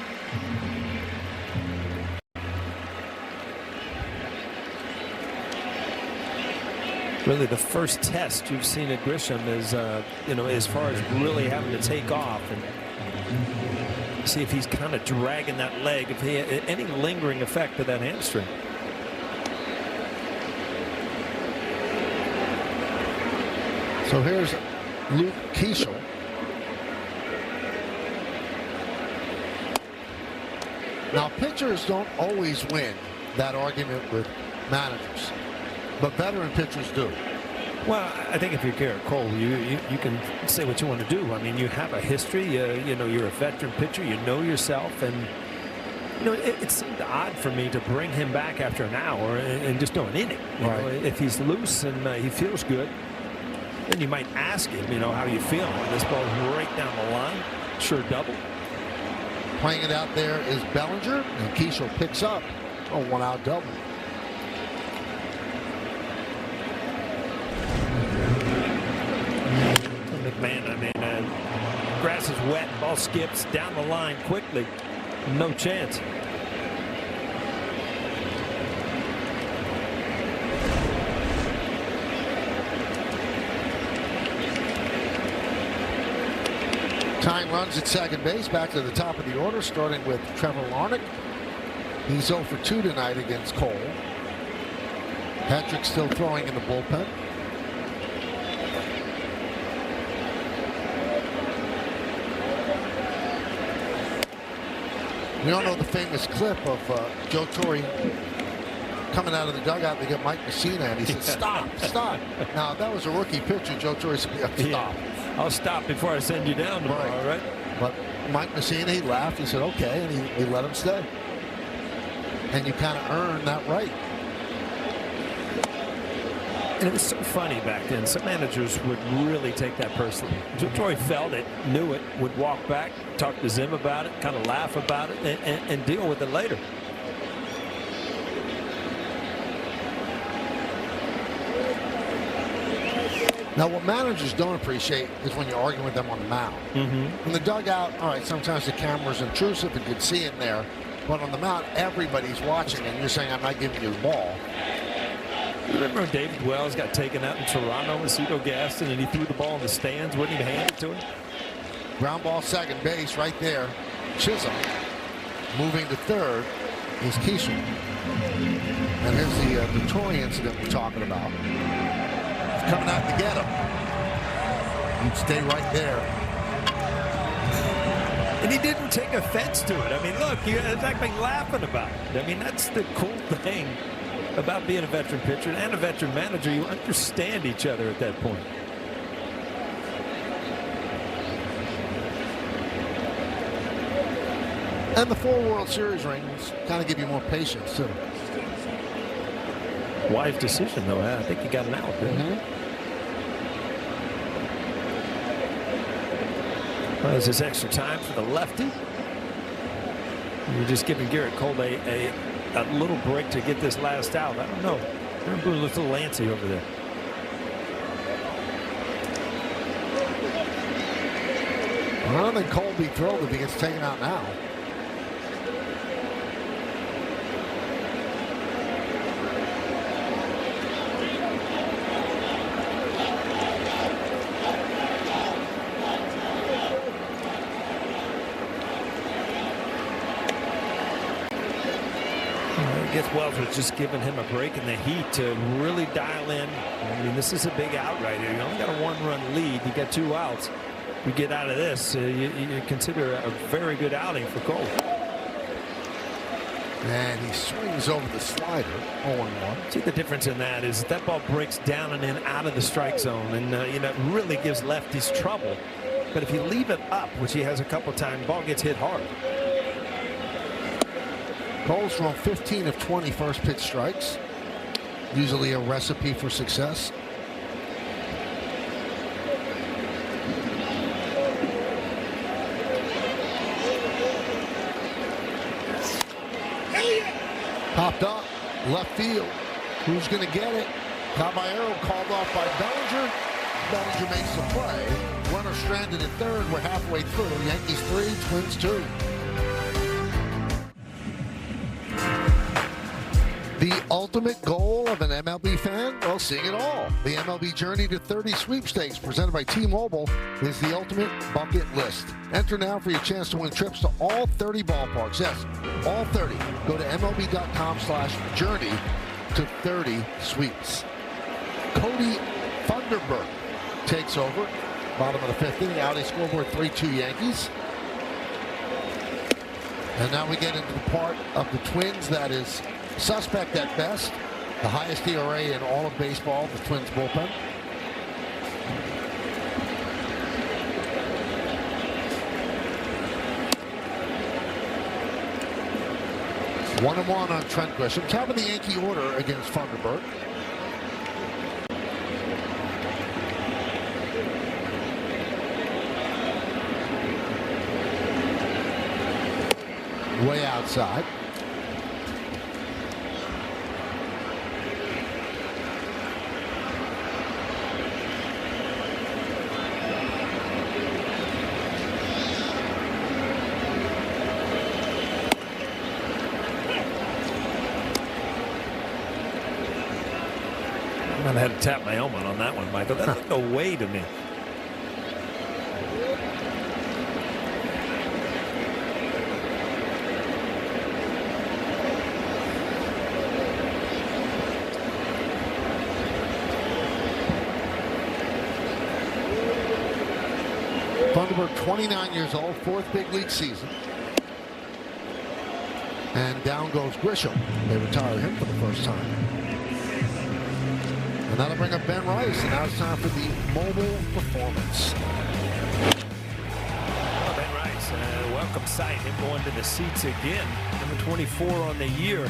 C: Really, the first test you've seen at Grisham is, you know, as far as really having to take off and see if he's kind of dragging that leg, if he had any lingering effect of that hamstring.
K: So here's Luke Keishel. Now, pitchers don't always win that argument with managers, but veteran pitchers do.
C: Well, I think if you're Garrett Cole, you can say what you want to do. I mean, you have a history. You know, you're a veteran pitcher. You know yourself, and you know it seemed odd for me to bring him back after an hour and just do an inning. You know, if he's loose and he feels good, then you might ask him, you know, how you feeling? This ball's right down the line. Sure double.
K: Playing it out there is Bellinger, and Keishel picks up a 1-out double.
C: McMahon, I mean, grass is wet, ball skips down the line quickly. No chance.
K: Tying runs at second base, back to the top of the order, starting with Trevor Larnach. He's 0 for 2 tonight against Cole. Patrick still throwing in the bullpen. We all know the famous clip of Joe Torre coming out of the dugout to get Mike Messina, and he said, "Stop, stop." Now, if that was a rookie pitcher, Joe Torre said, "Stop."
C: Yeah. I'll stop before I send you down tomorrow, right?
K: But Mike Messina, he laughed. He said, "Okay," and he let him stay. And you kind of earn that right.
C: And it was so funny back then. Some managers would really take that personally. Joe Torre felt it, knew it, would walk back, talk to Zim about it, kind of laugh about it, and deal with it later.
K: Now, what managers don't appreciate is when you're arguing with them on the mound. In the dugout, all right, sometimes the camera's intrusive and you can see in there. But on the mound, everybody's watching, and you're saying, "I'm not giving you the ball."
C: Remember when David Wells got taken out in Toronto with Cito Gaston, and he threw the ball in the stands, wouldn't even hand it to him?
K: Ground ball second base right there. Chisholm moving to third is Keishel. And here's the Torre incident we're talking about. He's coming out to get him. He'd stay right there.
C: And he didn't take offense to it. I mean, look, he's actually laughing about it. I mean, that's the cool thing about being a veteran pitcher and a veteran manager. You understand each other at that point.
K: And the 4 World Series rings kind of give you more patience, too.
C: Wise decision, though. I think he got an out, didn't he? Well, there's this extra time for the lefty. You're just giving Garrett Cole a little break to get this last out. I don't know. Aaron Boone looks a little antsy over there.
K: I don't think Cole will be thrilled if he gets taken out now.
C: I guess Wells was just giving him a break in the heat to really dial in. I mean, this is a big out right here. You only got a 1-run lead. You got 2 outs. You get out of this, you consider a very good outing for Cole.
K: And he swings over the slider, 0-1.
C: See, the difference in that is that ball breaks down and in out of the strike zone, and you know, it really gives lefties trouble. But if you leave it up, which he has a couple times, ball gets hit hard.
K: Cole's thrown 15 of 20 first pitch strikes. Usually a recipe for success. Popped up, left field. Who's going to get it? Caballero called off by Bellinger. Bellinger makes the play. Runner stranded at third. We're halfway through. Yankees 3, Twins 2. The ultimate goal of an MLB fan? Well, seeing it all. The MLB Journey to 30 sweepstakes presented by T-Mobile is the ultimate bucket list. Enter now for your chance to win trips to all 30 ballparks. Yes, all 30. Go to MLB.com/journey to 30 sweeps. Cody Funderburk takes over. Bottom of the 5th inning. Out a scoreboard 3-2 Yankees. And now we get into the part of the Twins that is suspect at best. The highest ERA in all of baseball, the Twins bullpen. One and one on Trent Grisham. Top of the Yankee order against Funderburk. Way outside.
C: I had to tap my helmet on that one, Michael. That looked away to me.
K: Funderburk, 29 years old, 4th big league season. And down goes Grisham. They retire him for the first time. And that'll bring up Ben Rice, and now it's time for the mobile performance.
C: Ben Rice, welcome sight, him going to the seats again. Number 24 on the year.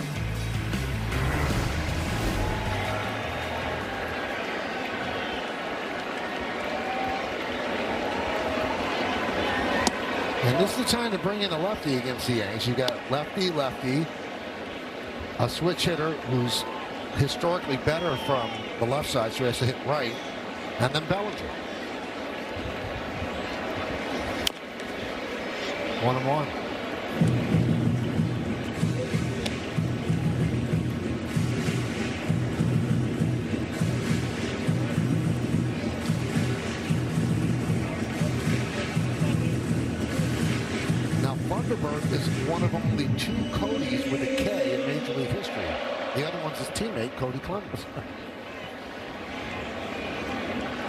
K: And this is the time to bring in a lefty against the Yanks. You got lefty, a switch hitter who's historically better from the left side, so he has to hit right, and then Bellinger. 1-1. Thunderbird is one of only 2 Codys with a K in Major League history. The other one's his teammate, Cody Clemens.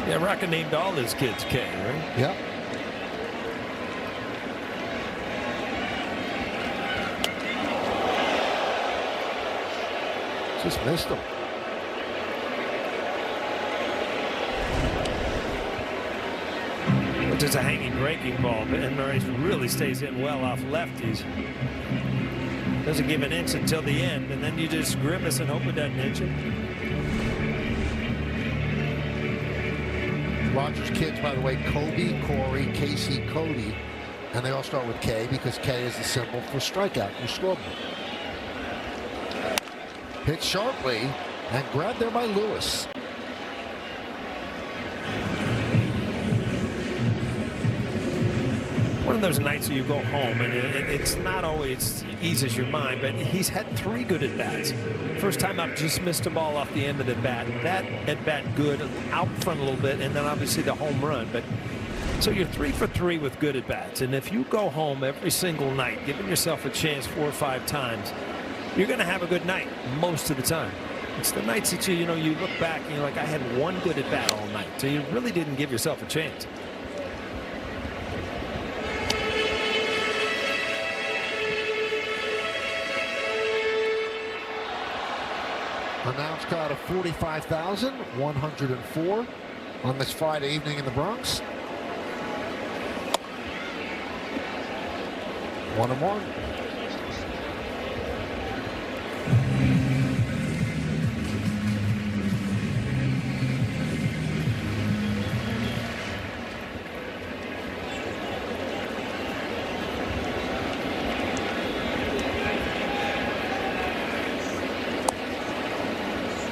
C: Yeah, Rocket named all his kids K, right?
K: Yep. Just missed him.
C: Which is a hanging breaking ball, but Rice really stays in well off lefties. Doesn't give an inch until the end, and then you just grimace and hope it doesn't hit you.
K: Rogers' kids, by the way, Kobe, Corey, Casey, Cody, and they all start with K because K is the symbol for strikeout, your scoreboard. Hit sharply and grabbed there by Lewis.
C: One of those nights where you go home and it's not always eases your mind, but he's had 3 good at-bats. First time up, just missed a ball off the end of the bat. That at-bat good, out front a little bit, and then obviously the home run. But so you're 3 for 3 with good at-bats, and if you go home every single night, giving yourself a chance 4 or 5 times, you're going to have a good night most of the time. It's the nights that you look back and you're like, I had 1 good at-bat all night, so you really didn't give yourself a chance.
K: Announced crowd of 45,104 on this Friday evening in the Bronx. 1-1.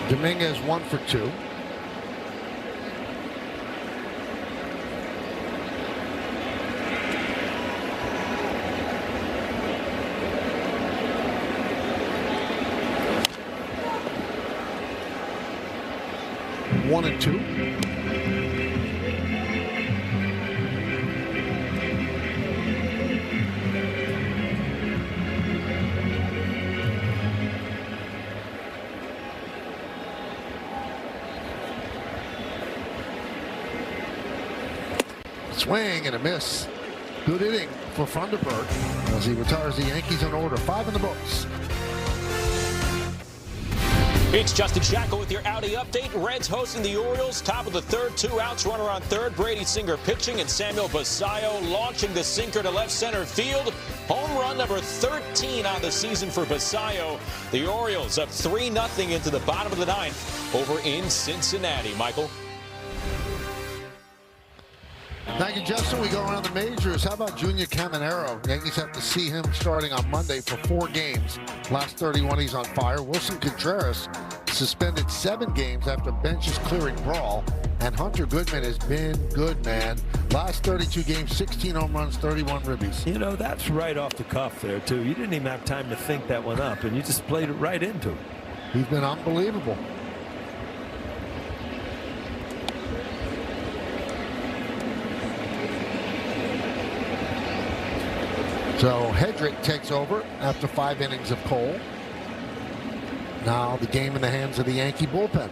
K: Dominguez 1 for 2. One and 2. Swing and a miss. Good inning for Funderburg as he retires the Yankees in order. 5 in the books.
G: It's Justin Shackle with your Audi update. Reds hosting the Orioles. Top of the 3rd, 2 outs, runner on 3rd. Brady Singer pitching and Samuel Basallo launching the sinker to left center field. Home run number 13 on the season for Basallo. The Orioles up 3-0 into the bottom of the 9th over in Cincinnati. Michael.
K: Thank you, Justin. We go around the majors. How about Junior Caminero? Yankees have to see him starting on Monday for 4 games. Last 31, he's on fire. Wilson Contreras suspended 7 games after benches clearing brawl. And Hunter Goodman has been good, man. Last 32 games, 16 home runs, 31 ribbies.
C: You know, that's right off the cuff there, too. You didn't even have time to think that one up, and you just played it right into it.
K: He's been unbelievable. So Hedrick takes over after 5 innings of Cole. Now the game in the hands of the Yankee bullpen.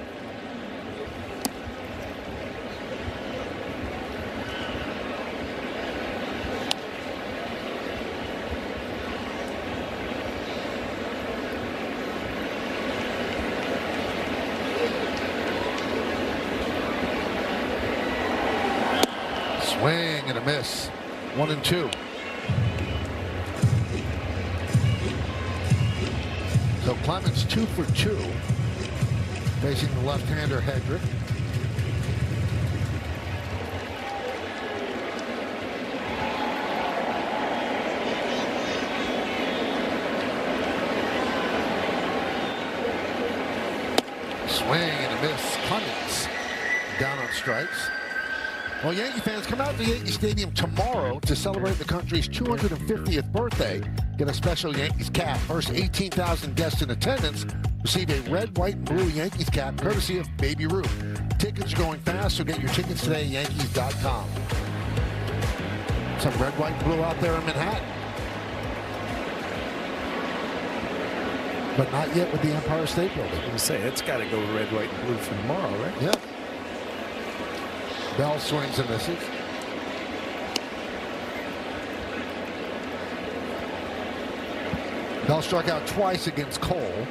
K: Swing and a miss. 1-2. So Clemens 2 for 2, facing the left-hander Hedrick. Swing and a miss. Clemens down on strikes. Well, Yankee fans, come out to Yankee Stadium tomorrow to celebrate the country's 250th birthday. Get a special Yankees cap. First 18,000 guests in attendance receive a red, white, and blue Yankees cap courtesy of Baby Ruth. Tickets are going fast, so get your tickets today at Yankees.com. Some red, white, and blue out there in Manhattan. But not yet with the Empire State Building.
C: I was going to say, it's got to go red, white, and blue for tomorrow, right?
K: Yeah. Bell swings and misses. Bell struck out twice against Cole.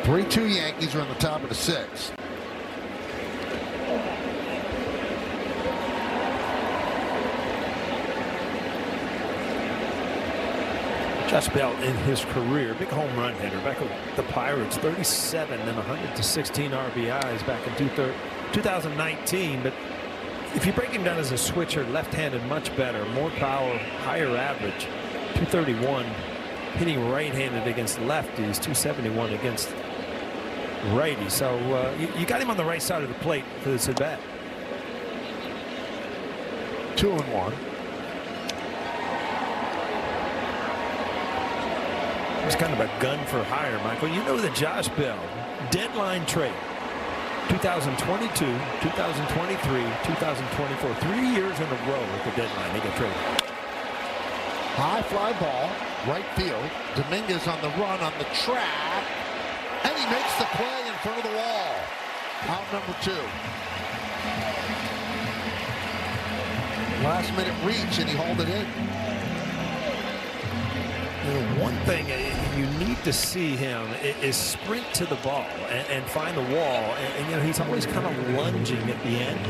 K: 3-2 Yankees are on the top of the sixth.
C: Josh Bell in his career, big home run hitter back with the Pirates, 37 and 116 RBIs back in 2019. But if you break him down as a switcher, left-handed, much better, more power, higher average, 231, hitting right-handed against lefties, 271 against righties. So you got him on the right side of the plate for this at bat.
K: 2-1.
C: It's kind of a gun for hire, Michael. You know that Josh Bell, deadline trade, 2022, 2023, 2024, 3 years in a row at the deadline, they get traded.
K: High fly ball, right field. Dominguez on the run on the track, and he makes the play in front of the wall. Out number 2. Last minute reach, and he hauled it in.
C: You know, one thing you need to see him is sprint to the ball and find the wall. And you know, he's always kind of lunging at the end,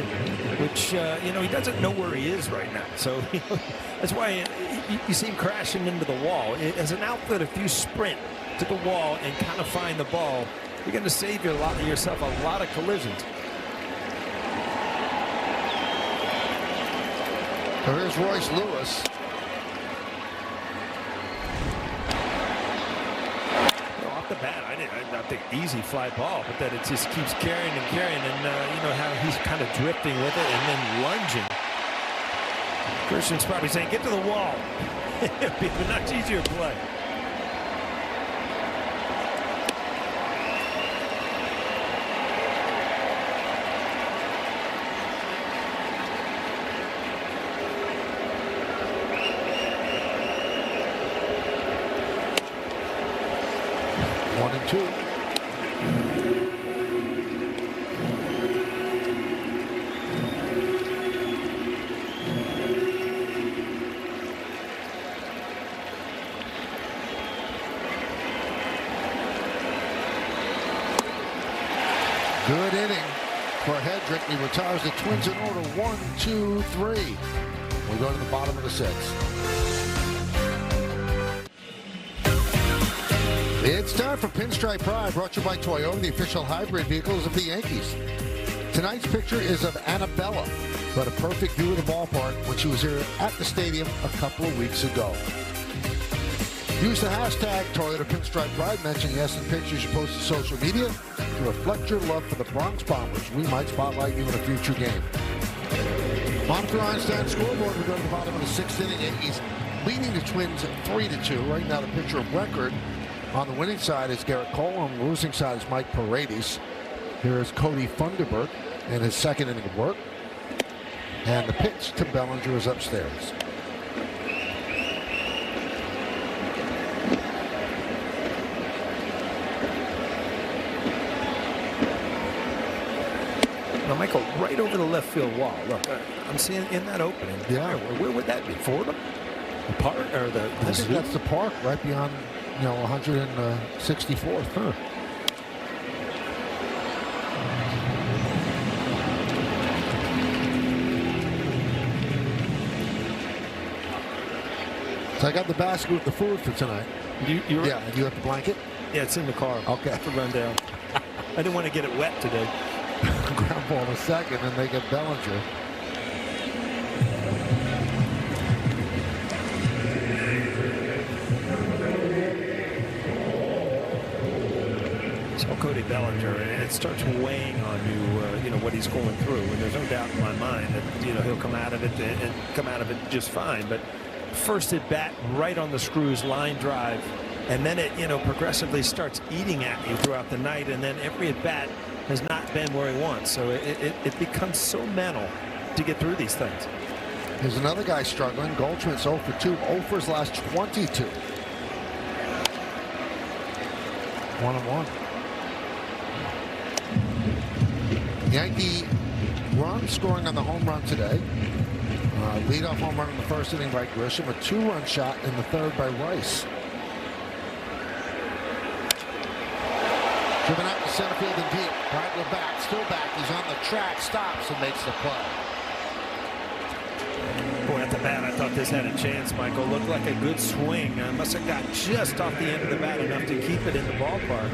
C: which, you know, he doesn't know where he is right now. So you know, that's why you see him crashing into the wall. As an outfielder, if you sprint to the wall and kind of find the ball, you're going to save yourself a lot of collisions.
K: So here's Royce Lewis.
C: The bat, I think easy fly ball, but that it just keeps carrying and carrying, and you know how he's kind of drifting with it and then lunging. Christian's probably saying, "Get to the wall." It'd be a much easier play.
K: Good inning for Hedrick. He retires the Twins in order 1, 2, 3. We go to the bottom of the sixth. It's time for Pinstripe Pride, brought to you by Toyota, the official hybrid vehicles of the Yankees. Tonight's picture is of Annabella, but a perfect view of the ballpark when she was here at the stadium a couple of weeks ago. Use the hashtag Toyota Pinstripe Pride. Mention yes in pictures you post to social media to reflect your love for the Bronx Bombers. We might spotlight you in a future game. Monica Einstein scoreboard. We go to the bottom of the sixth inning. Yankees leading the Twins 3-2. Right now, the pitcher of record on the winning side is Garrett Cole. On the losing side is Mike Paredes. Here is Cody Funderburk in his second inning of work. And the pitch to Bellinger is upstairs.
C: Now, Michael, right over the left field wall. Look, I'm seeing in that opening.
K: Yeah.
C: Where would that be? Fordham? The park or the
K: I think
C: zoo?
K: that's the park right beyond, 164th. Huh? So I got the basket with the food for tonight.
C: You're
K: Yeah, and you have the blanket?
C: Yeah, it's in the car.
K: Okay.
C: I have to run down. I didn't want to get it wet today.
K: Ground ball in a second, and they get Bellinger.
C: So Cody Bellinger, and it starts weighing on you, what he's going through. And there's no doubt in my mind that, he'll come out of it and come out of it just fine. But first at bat, right on the screws, line drive. And then it, progressively starts eating at you throughout the night. And then every at bat has not been where he wants. So it becomes so mental to get through these things.
K: There's another guy struggling. Goldschmidt's 0 for 2. 0 for his last 22. 1-1. Yankee run scoring on the home run today. Leadoff home run in the first inning by Grisham. A 2-run shot in the third by Rice. Driven out to center field and deep. Bradler back, still back. He's on the track, stops and makes the play.
C: Boy, at the bat, I thought this had a chance, Michael. Looked like a good swing. Must have got just off the end of the bat enough to keep it in the ballpark.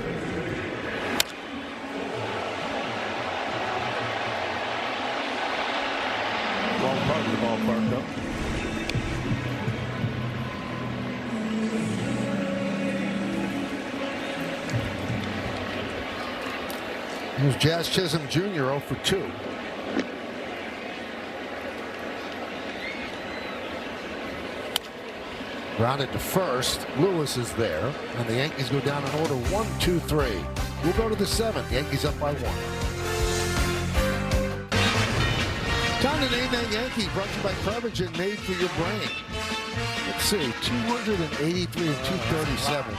C: Wrong part of the ballpark, though.
K: Here's Jazz Chisholm Jr. 0 for 2. Grounded to first. Lewis is there. And the Yankees go down in order 1, 2, 3. We'll go to the 7th. Yankees up by 1. Time to name that Yankee. Brought to you by Prevagen, made for your brain. Let's see. 283 and 237.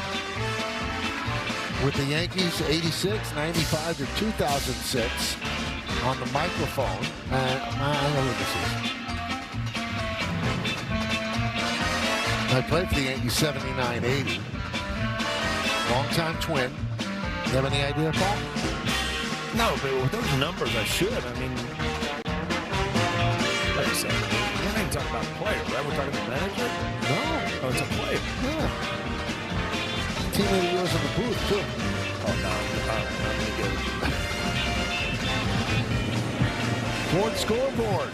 K: With the Yankees 86, 95 to 2006 on the microphone. And I know who this is. I played for the Yankees 79, 80. Long-time twin. You have any idea, Paul?
C: No, but with those numbers, I should. I mean, like I said, we're not even talking about a player, right? We're talking about manager?
K: No.
C: Oh, it's a player.
K: Yeah. Teammate of yours in the booth, too.
C: Oh, no. All right, I'm going to get it.
K: Ford scoreboard.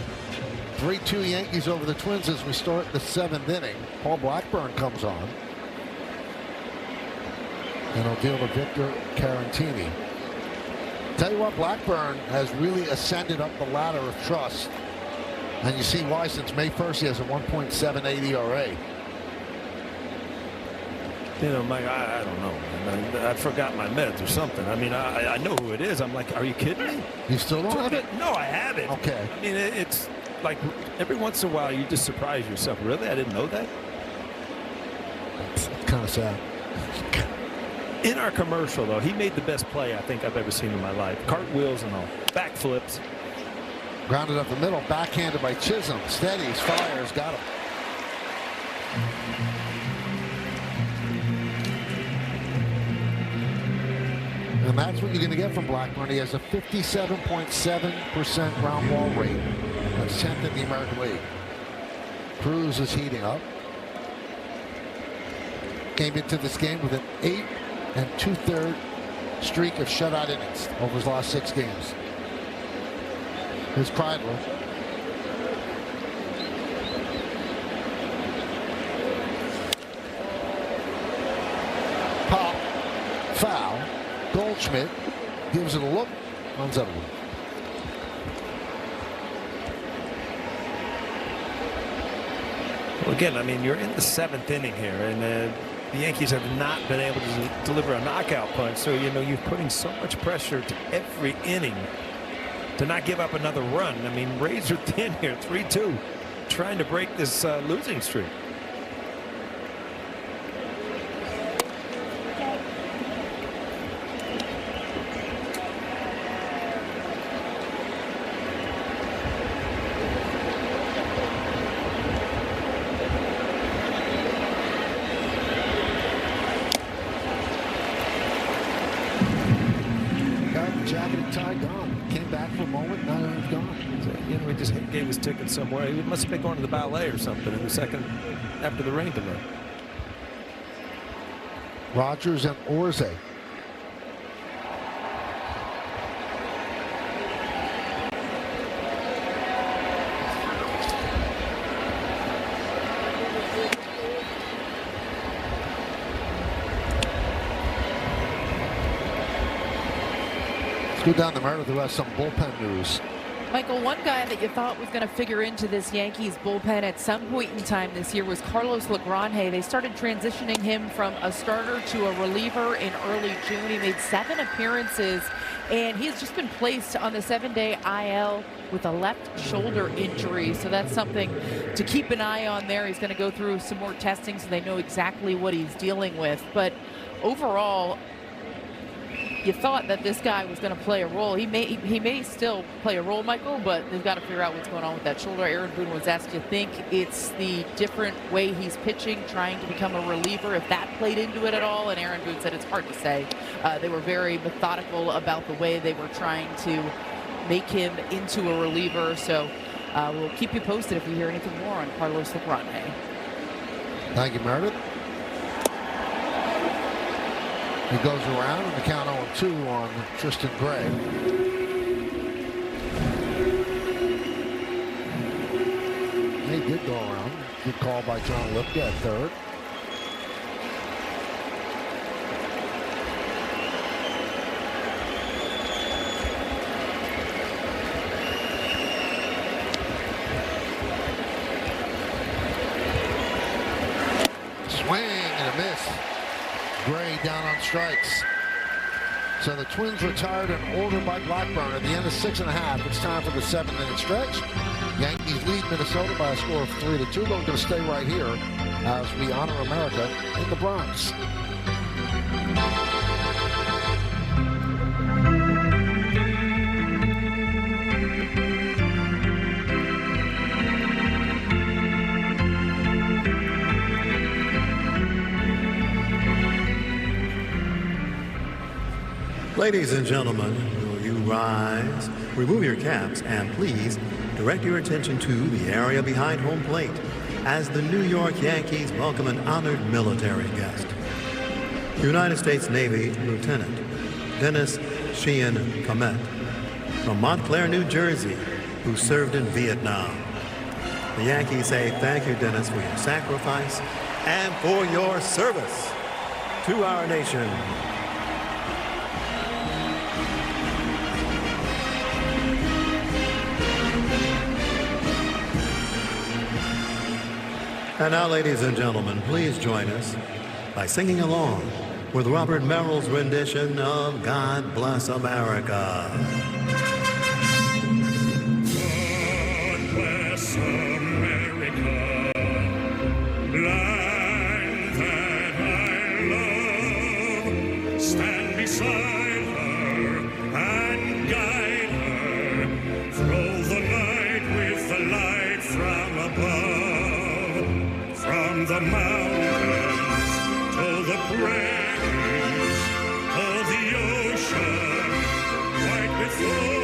K: 3-2 Yankees over the Twins as we start the 7th inning. Paul Blackburn comes on. And he'll deal to Victor Carantini. Tell you what, Blackburn has really ascended up the ladder of trust. And you see why. Since May 1st, he has a 1.78 ERA.
C: Mike, I don't know. I forgot my meds or something. I mean, I know who it is. I'm like, are you kidding me?
K: You still don't have it?
C: No, I have it.
K: Okay.
C: I mean, it's like every once in a while you just surprise yourself. Really? I didn't know that?
K: It's kind of sad.
C: In our commercial, though, he made the best play I think I've ever seen in my life. Cartwheels and all. Backflips.
K: Grounded up the middle. Backhanded by Chisholm. Steadies. Fires. Got him. And that's what you're going to get from Blackburn. He has a 57.7% ground ball rate. That's 10th in the American League. Cruz is heating up. Came into this game with an 8 2/3 streak of shutout innings over his last 6 games. Here's Kreidler. Pop. Foul. Goldschmidt gives it a look. Runs out of it.
C: Well, again, I mean, you're in the 7th inning here, and the Yankees have not been able to deliver a knockout punch. So, you're putting so much pressure to every inning to not give up another run. I mean, Rays are thin here, 3-2, trying to break this losing streak.
K: Jacket and tie gone. Came back for a moment. Now he's gone.
C: He just gave his ticket somewhere. He must have been going to the ballet or something in the second after the rain delay.
K: Rogers and Orze. Let's go down to Meredith, who has some bullpen news.
D: Michael, one guy that you thought was going to figure into this Yankees bullpen at some point in time this year was Carlos Legrande. They started transitioning him from a starter to a reliever in early June. He made 7 appearances, and he has just been placed on the 7-day IL with a left shoulder injury. So that's something to keep an eye on there. He's going to go through some more testing so they know exactly what he's dealing with. But overall, you thought that this guy was going to play a role. He may still play a role, Michael, but they've got to figure out what's going on with that shoulder. Aaron Boone was asked, you think it's the different way he's pitching, trying to become a reliever, if that played into it at all? And Aaron Boone said it's hard to say. They were very methodical about the way they were trying to make him into a reliever. So we'll keep you posted if we hear anything more on Carlos Legrande.
K: Thank you, Meredith. He goes around and the count 0-2 on Tristan Gray. He did go around. Good call by John Lipka at third. Swing and a miss. Gray down on strikes. So the Twins retired in order by Blackburn at the end of 6.5. It's time for the 7-minute stretch. Yankees lead Minnesota by a score of 3-2. But we're going to stay right here as we honor America in the Bronx.
L: Ladies and gentlemen, will you rise, remove your caps, and please direct your attention to the area behind home plate as the New York Yankees welcome an honored military guest. United States Navy Lieutenant Dennis Sheehan Comet from Montclair, New Jersey, who served in Vietnam. The Yankees say thank you, Dennis, for your sacrifice and for your service to our nation. And now, ladies and gentlemen, please join us by singing along with Robert Merrill's rendition of God Bless America.
M: God bless America, land that I love. Stand beside her and guide her through the night with the light from above. From the mountains to the prairies to the ocean white before.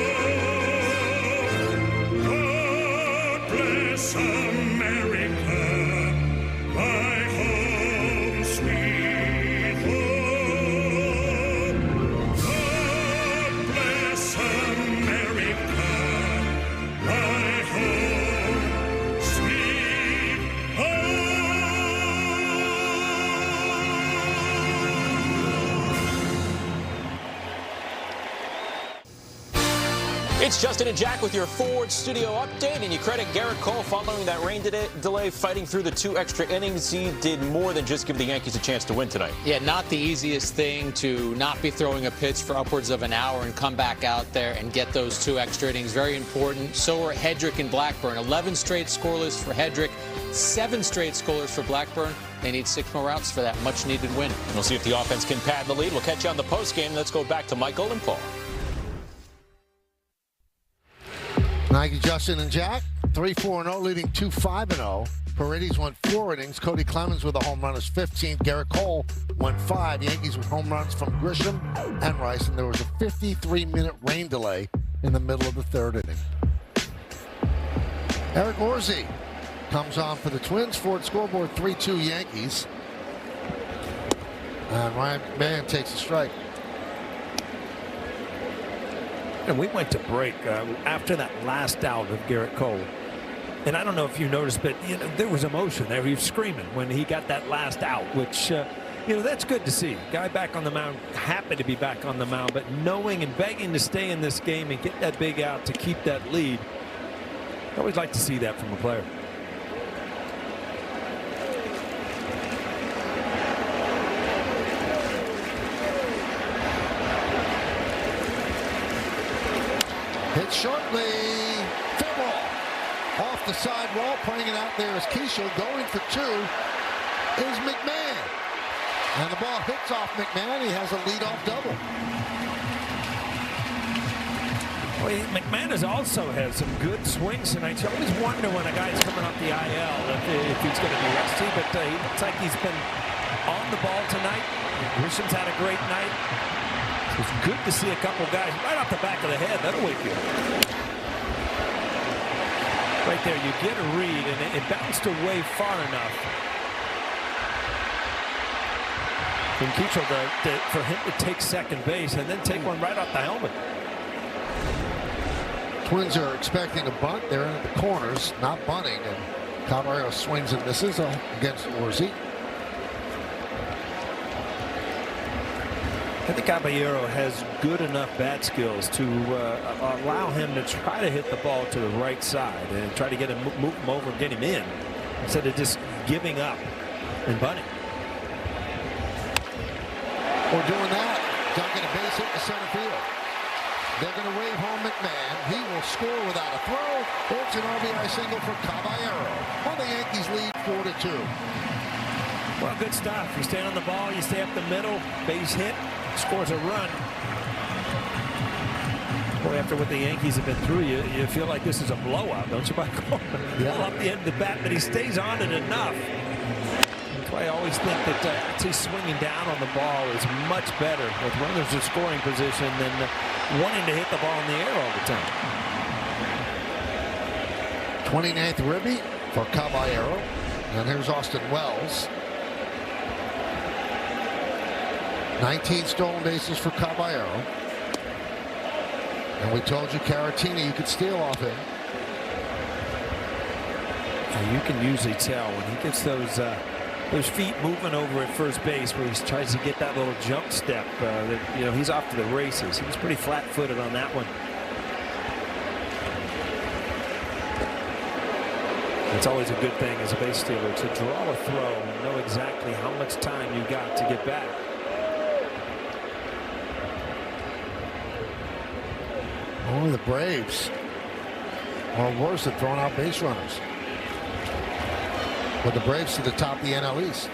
M: God bless America, my home sweet home. God bless America, my home sweet home.
G: It's Justin and Jack with your Ford Studio update, and you credit Garrett Cole following that rain delay, fighting through the 2 extra innings. He did more than just give the Yankees a chance to win tonight.
H: Yeah, not the easiest thing to not be throwing a pitch for upwards of an hour and come back out there and get those 2 extra innings. Very important. So are Hedrick and Blackburn. 11 straight scoreless for Hedrick, 7 straight scoreless for Blackburn. They need 6 more outs for that much-needed win.
G: We'll see if the offense can pad the lead. We'll catch you on the postgame. Let's go back to Michael and Paul.
K: Thank you, Justin and Jack. 3-4-0, leading 2-5-0. Paredes went 4 innings. Cody Clemens with a home run is 15th. Garrett Cole went 5. Yankees with home runs from Grisham and Rice. And there was a 53-minute rain delay in the middle of the 3rd inning. Eric Orsi comes on for the Twins. Ford scoreboard 3-2 Yankees. And Ryan McMahon takes a strike.
C: And we went to break after that last out of Garrett Cole. And I don't know if you noticed, but there was emotion there. He was screaming when he got that last out, which, that's good to see. Guy back on the mound, happy to be back on the mound, but knowing and begging to stay in this game and get that big out to keep that lead. I always like to see that from a player.
K: Hit shortly. Fair ball. Off the side wall, playing it out there is Keishel. Going for two is McMahon. And the ball hits off McMahon. He has a leadoff double.
C: Well, McMahon also has some good swings tonight. You always wonder when a guy's coming off the IL if he's going to be rusty, but he looks like he's been on the ball tonight. Grisham's had a great night. It's good to see a couple guys right off the back of the head. That'll wake you up. Right there, you get a read, and it bounced away far enough from Keishel for him to take second base and then take one right off the helmet.
K: Twins are expecting a bunt. They're in at the corners, not bunting, and Caballero swings and misses against Orsi.
C: I think Caballero has good enough bat skills to allow him to try to hit the ball to the right side and try to get him, move him over and get him in instead of just giving up and bunting.
K: Or doing that, dunking a base hit to center field. They're going to wave home McMahon. He will score without a throw. It's an RBI single for Caballero. Well, the Yankees lead 4-2.
C: Well, good stuff. You stand on the ball, you stay up the middle, base hit, scores a run. Boy, after what the Yankees have been through, you feel like this is a blowout, don't you, Michael?
K: Yeah.
C: Up the end of the bat, but he stays on it enough. That's why I always think that actually swinging down on the ball is much better with runners in scoring position than wanting to hit the ball in the air all the time.
K: 29th ribby for Caballero. And here's Austin Wells. 19 stolen bases for Caballero. And we told you Caratini, you could steal off him.
C: And you can usually tell when he gets those feet moving over at first base where he tries to get that little jump step. He's off to the races. He was pretty flat-footed on that one. It's always a good thing as a base stealer to draw a throw and know exactly how much time you got to get back.
K: Only the Braves are worse at throwing out base runners. But the Braves to the top of the NL East.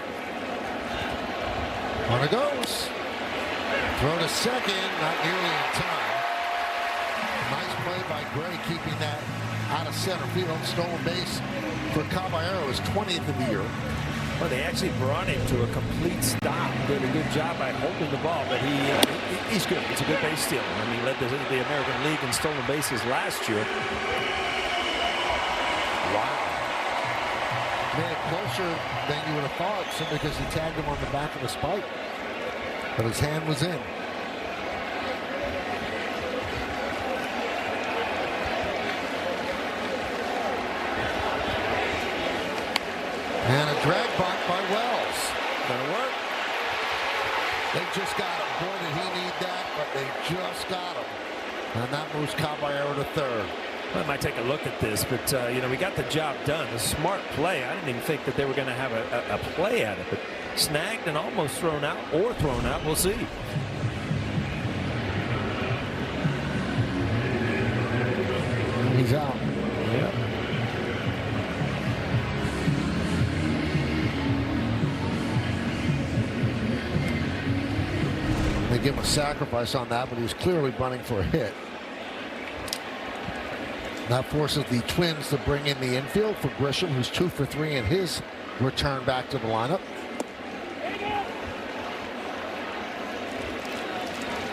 K: Runner goes. Throw to second, not nearly in time. Nice play by Gray, keeping that out of center field. Stolen base for Caballero is 20th of the year.
C: Well, they actually brought him to a complete stop. Did a good job by holding the ball, but he's good. He's a good base stealer. I mean, he led the American League in stolen bases last year.
K: Wow. Made it closer than you would have thought simply because he tagged him on the back of the spike. But his hand was in. And a drag bunt by Wells.
C: Gonna work.
K: They just got him. Boy, did he need that, but they just got him. And that moves Caballero to third.
C: Well, I might take a look at this, but, we got the job done. A smart play. I didn't even think that they were going to have a play at it, but snagged and almost thrown out or thrown out. We'll see.
K: He's out.
C: Yeah.
K: They give him a sacrifice on that, but he was clearly bunting for a hit. That forces the Twins to bring in the infield for Grisham, who's 2 for 3 in his return back to the lineup.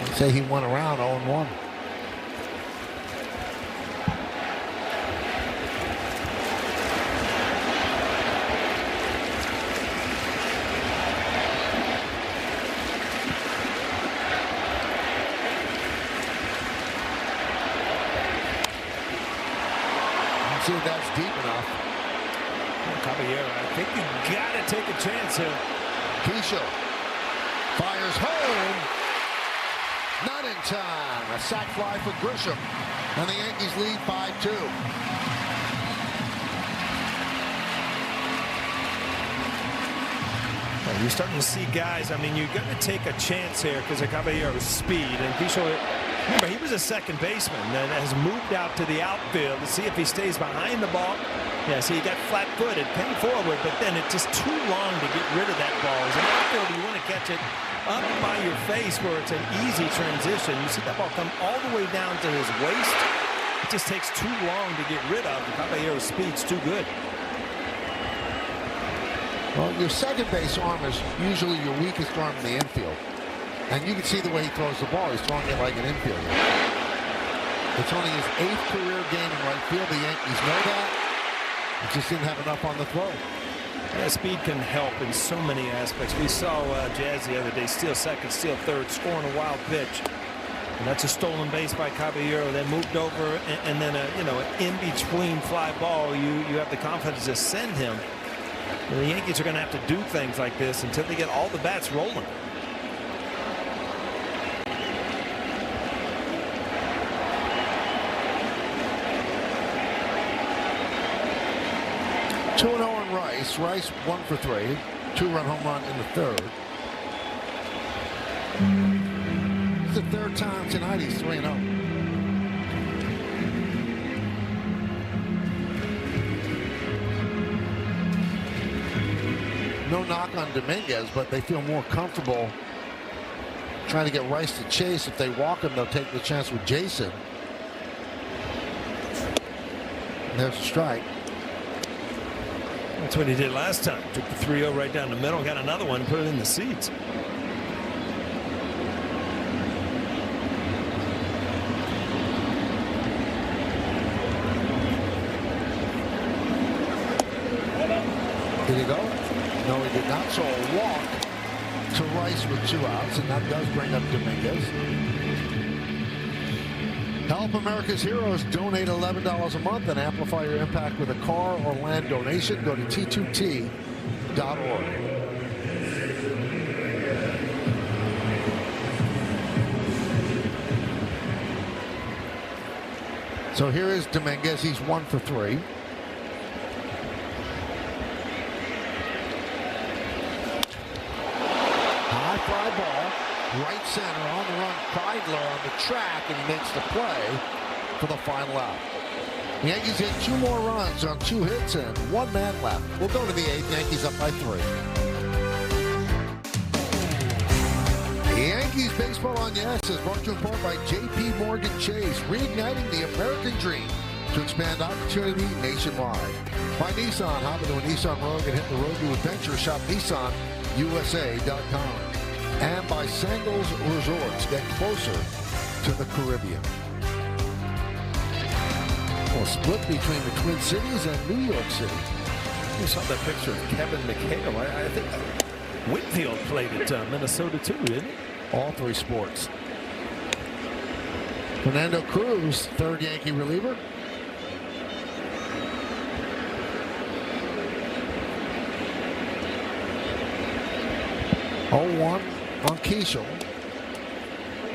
K: They say he went around 0-1. see if that's deep enough.
C: Caballero, I think you got to take a chance here.
K: Keisha fires home. Not in time. A sac fly for Grisham. And the Yankees lead 5-2.
C: You're starting to see guys, I mean, you're going to take a chance here because of Caballero's speed. And Keisha, remember, he was a second baseman and has moved out to the outfield to see if he stays behind the ball. Yeah, see, he got flat-footed, came forward, but then it's just too long to get rid of that ball. As an outfielder, you want to catch it up by your face where it's an easy transition. You see that ball come all the way down to his waist. It just takes too long to get rid of. Caballero's speed's too good.
K: Well, your second base arm is usually your weakest arm in the infield. And you can see the way he throws the ball. He's throwing it like an infielder. It's only his 8th career game in right field. The Yankees know that. He just didn't have enough on the throw.
C: Yeah, speed can help in so many aspects. We saw Jazz the other day steal second, steal third, scoring a wild pitch. And that's a stolen base by Caballero. Then moved over, and then an in-between fly ball. You have the confidence to send him. And the Yankees are going to have to do things like this until they get all the bats rolling.
K: Two and 0 on Rice. Rice 1 for 3. 2-run home run in the third. It's the third time tonight he's 3-0. No knock on Dominguez, but they feel more comfortable trying to get Rice to chase. If they walk him, they'll take the chance with Jason. And there's a strike.
C: That's what he did last time. Took the 3-0 right down the middle, got another one, put it in the seats.
K: Did he go? No, he did not. So a walk to Rice with 2 outs, and that does bring up Dominguez. Help America's Heroes. Donate $11 a month and amplify your impact with a car or land donation. Go to T2T.org. So here is Dominguez. He's 1 for 3. High fly ball, right center, on the run. Kreidler on the track, and he makes the play for the final out. The Yankees hit 2 more runs on 2 hits and 1 man left. We'll go to the 8th. Yankees up by 3. Yankees baseball on Yes is brought to you in part by J.P. Morgan Chase, reigniting the American dream to expand opportunity nationwide. By Nissan, hop into a Nissan Rogue and hit the road to adventure. Shop NissanUSA.com. And by Sangles Resorts, get closer to the Caribbean. Well, split between the Twin Cities and New York City.
C: You saw that picture of Kevin McHale. I think Whitfield played at Minnesota too, didn't he?
K: All 3 sports. Fernando Cruz, 3rd Yankee reliever. Oh, 1 on Keishel.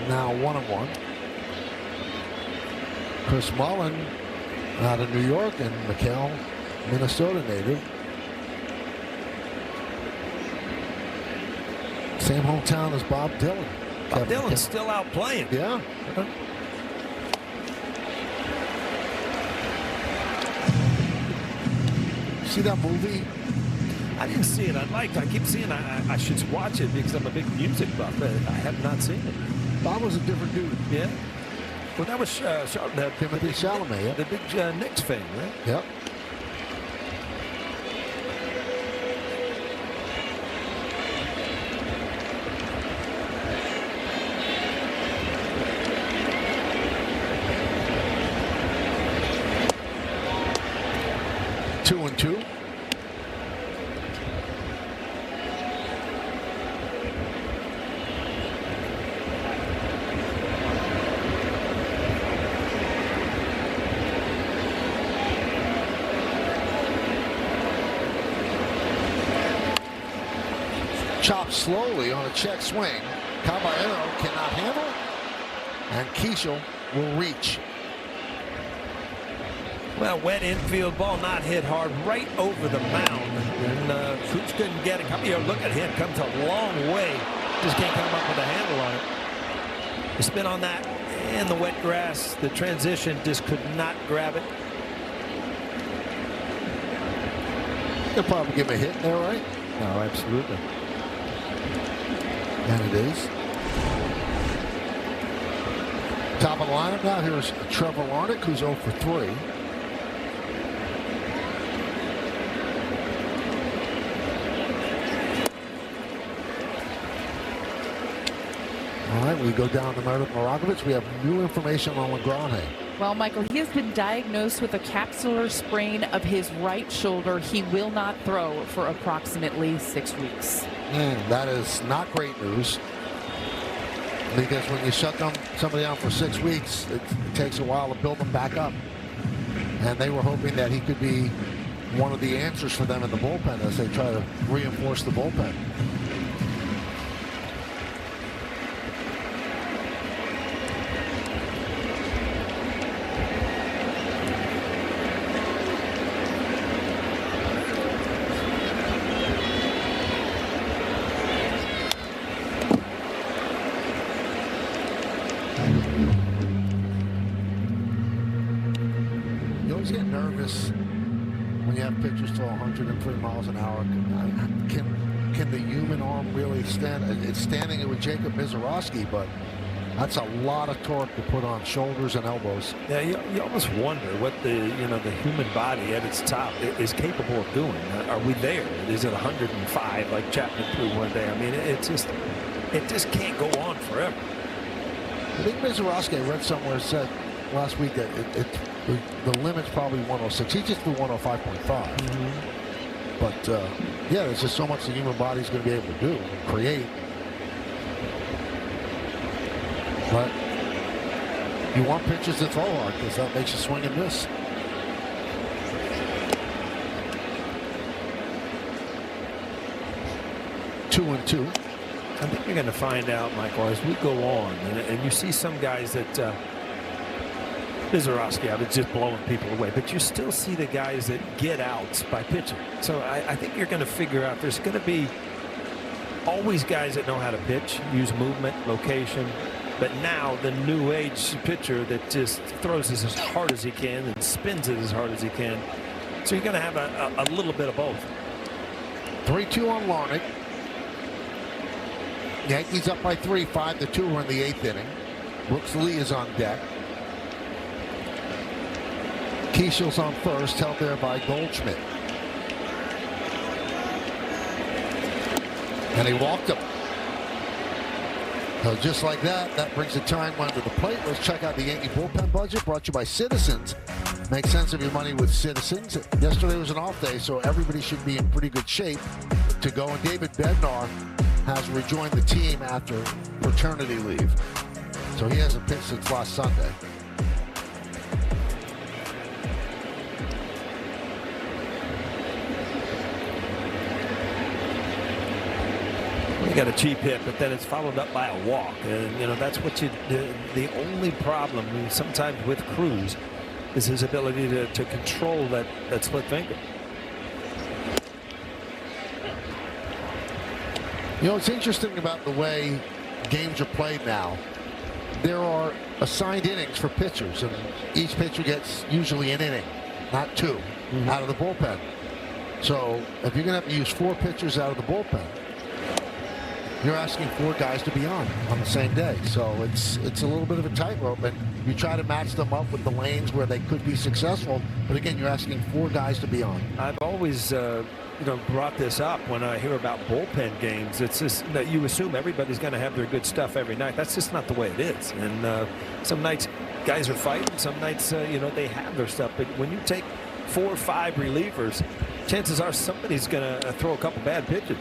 K: Now 1-1. Chris Mullen out of New York, and McHale, Minnesota native. Same hometown as Bob Dylan.
C: Bob Dylan's still out playing.
K: Yeah. See that movie?
C: I didn't see it. I keep seeing I should watch it because I'm a big music buff. I have not seen it.
K: Bob was a different dude.
C: Yeah. Well, that was
K: Timothy Chalamet, yeah.
C: The big Knicks fan, right?
K: Yep. Two and 2. up slowly on a check swing. Caballero cannot handle, and Keishel will reach.
C: Well, wet infield ball, not hit hard, right over the mound. And Cruz couldn't get it. Caballero, look at him, comes a long way. Just can't come up with a handle on it. The spin on that and the wet grass, the transition just could not grab it.
K: They'll probably give him a hit there, right?
C: No, absolutely.
K: And it is. Top of the lineup now, here's Trevor Larnach, who's 0 for 3. All right, we go down to Meredith Marakovich. We have new information on LaGrange.
D: Well, Michael, he has been diagnosed with a capsular sprain of his right shoulder. He will not throw for approximately 6 weeks.
K: That is not great news, because when you shut somebody down for 6 weeks, it takes a while to build them back up. And they were hoping that he could be one of the answers for them in the bullpen as they try to reinforce the bullpen. You always get nervous when you have pitchers throw 103 miles an hour. Can the human arm really stand? It's standing it with Jacob Mizorowski, but that's a lot of torque to put on shoulders and elbows.
C: Yeah, you almost wonder what the human body at its top is capable of doing. Are we there? Is it 105 like Chapman threw one day? I mean, it just can't go on forever.
K: I think Mizorowski, I read somewhere, said last week that the limit's probably 106. He just threw 105.5. But yeah, there's just so much the human body's going to be able to do and create. But you want pitches that throw hard because that makes you swing and miss. Two and two.
C: I think you're going to find out, Michael, as we go on, and you see some guys that Mizorowski, I was just blowing people away, but you still see the guys that get outs by pitching. So I think you're going to figure out there's going to be always guys that know how to pitch, use movement, location, but now the new age pitcher that just throws it as hard as he can and spins it as hard as he can. So you're going to have a little bit of both.
K: 3-2 on Larnach. Yankees up by 3, 5-2. We're in the 8th inning. Brooks Lee is on deck. Keishel's on first, held there by Goldschmidt. And he walked him. So just like that, that brings the time run to the plate. Let's check out the Yankee bullpen budget brought to you by Citizens. Make sense of your money with Citizens. Yesterday was an off day, so everybody should be in pretty good shape to go. And David Bednar has rejoined the team after paternity leave. So he hasn't pitched since last Sunday.
C: You got a cheap hit, but then it's followed up by a walk, and that's what the only problem sometimes with Cruz is his ability to control that split finger.
K: It's interesting about the way games are played now. There are assigned innings for pitchers, and each pitcher gets usually an inning, not 2, out of the bullpen. So if you're going to have to use 4 pitchers out of the bullpen, you're asking 4 guys to be on the same day. So it's a little bit of a tightrope, and you try to match them up with the lanes where they could be successful. But again, you're asking 4 guys to be on.
C: I've always brought this up when I hear about bullpen games. It's just that you assume everybody's going to have their good stuff every night. That's just not the way it is. And some nights guys are fighting. Some nights, they have their stuff. But when you take 4 or 5 relievers, chances are somebody's going to throw a couple bad pitches.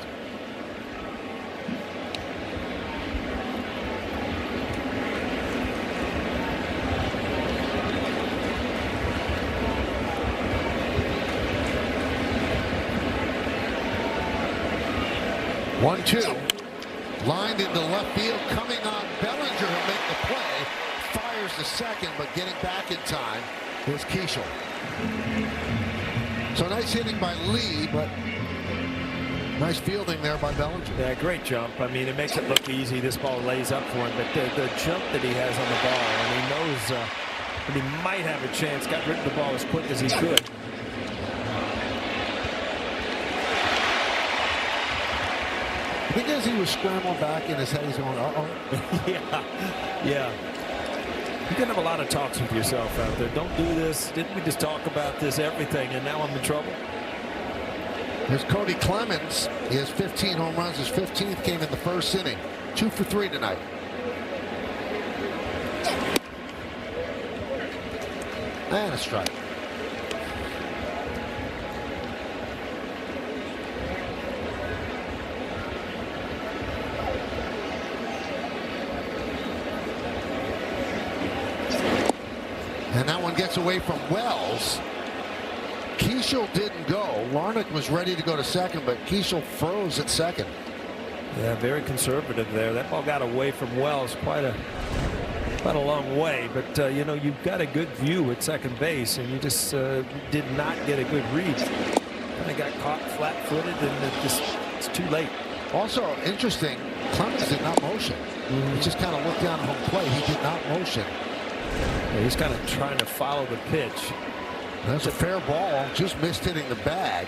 K: One, 2. lined into left field, coming on Bellinger will make the play. Fires the second, but getting back in time is Keishel. So nice hitting by Lee, but nice fielding there by Bellinger.
C: Yeah, great jump. I mean, it makes it look easy. This ball lays up for him, but the jump that he has on the ball, and he knows that he might have a chance, got rid of the ball as quick as he could.
K: I think as he was scrambling back in his head, he's going, uh-oh.
C: Yeah. You can have a lot of talks with yourself out there. Don't do this. Didn't we just talk about this, everything, and now I'm in trouble?
K: Here's Cody Clemens. He has 15 home runs. His 15th came in the first inning. 2 for 3 tonight. And a strike. And that one gets away from Wells. Keishel didn't go. Larnach was ready to go to second, but Keishel froze at second.
C: Yeah, very conservative there. That ball got away from Wells quite a long way, but you know, you've got a good view at second base, and you just did not get a good read. Kind of got caught flat-footed, and it's too late.
K: Also interesting, Clemens did not motion. He just kind of looked down at home plate. He did not motion.
C: Yeah, he's kind of trying to follow the pitch.
K: That's a fair ball. Just missed hitting the bag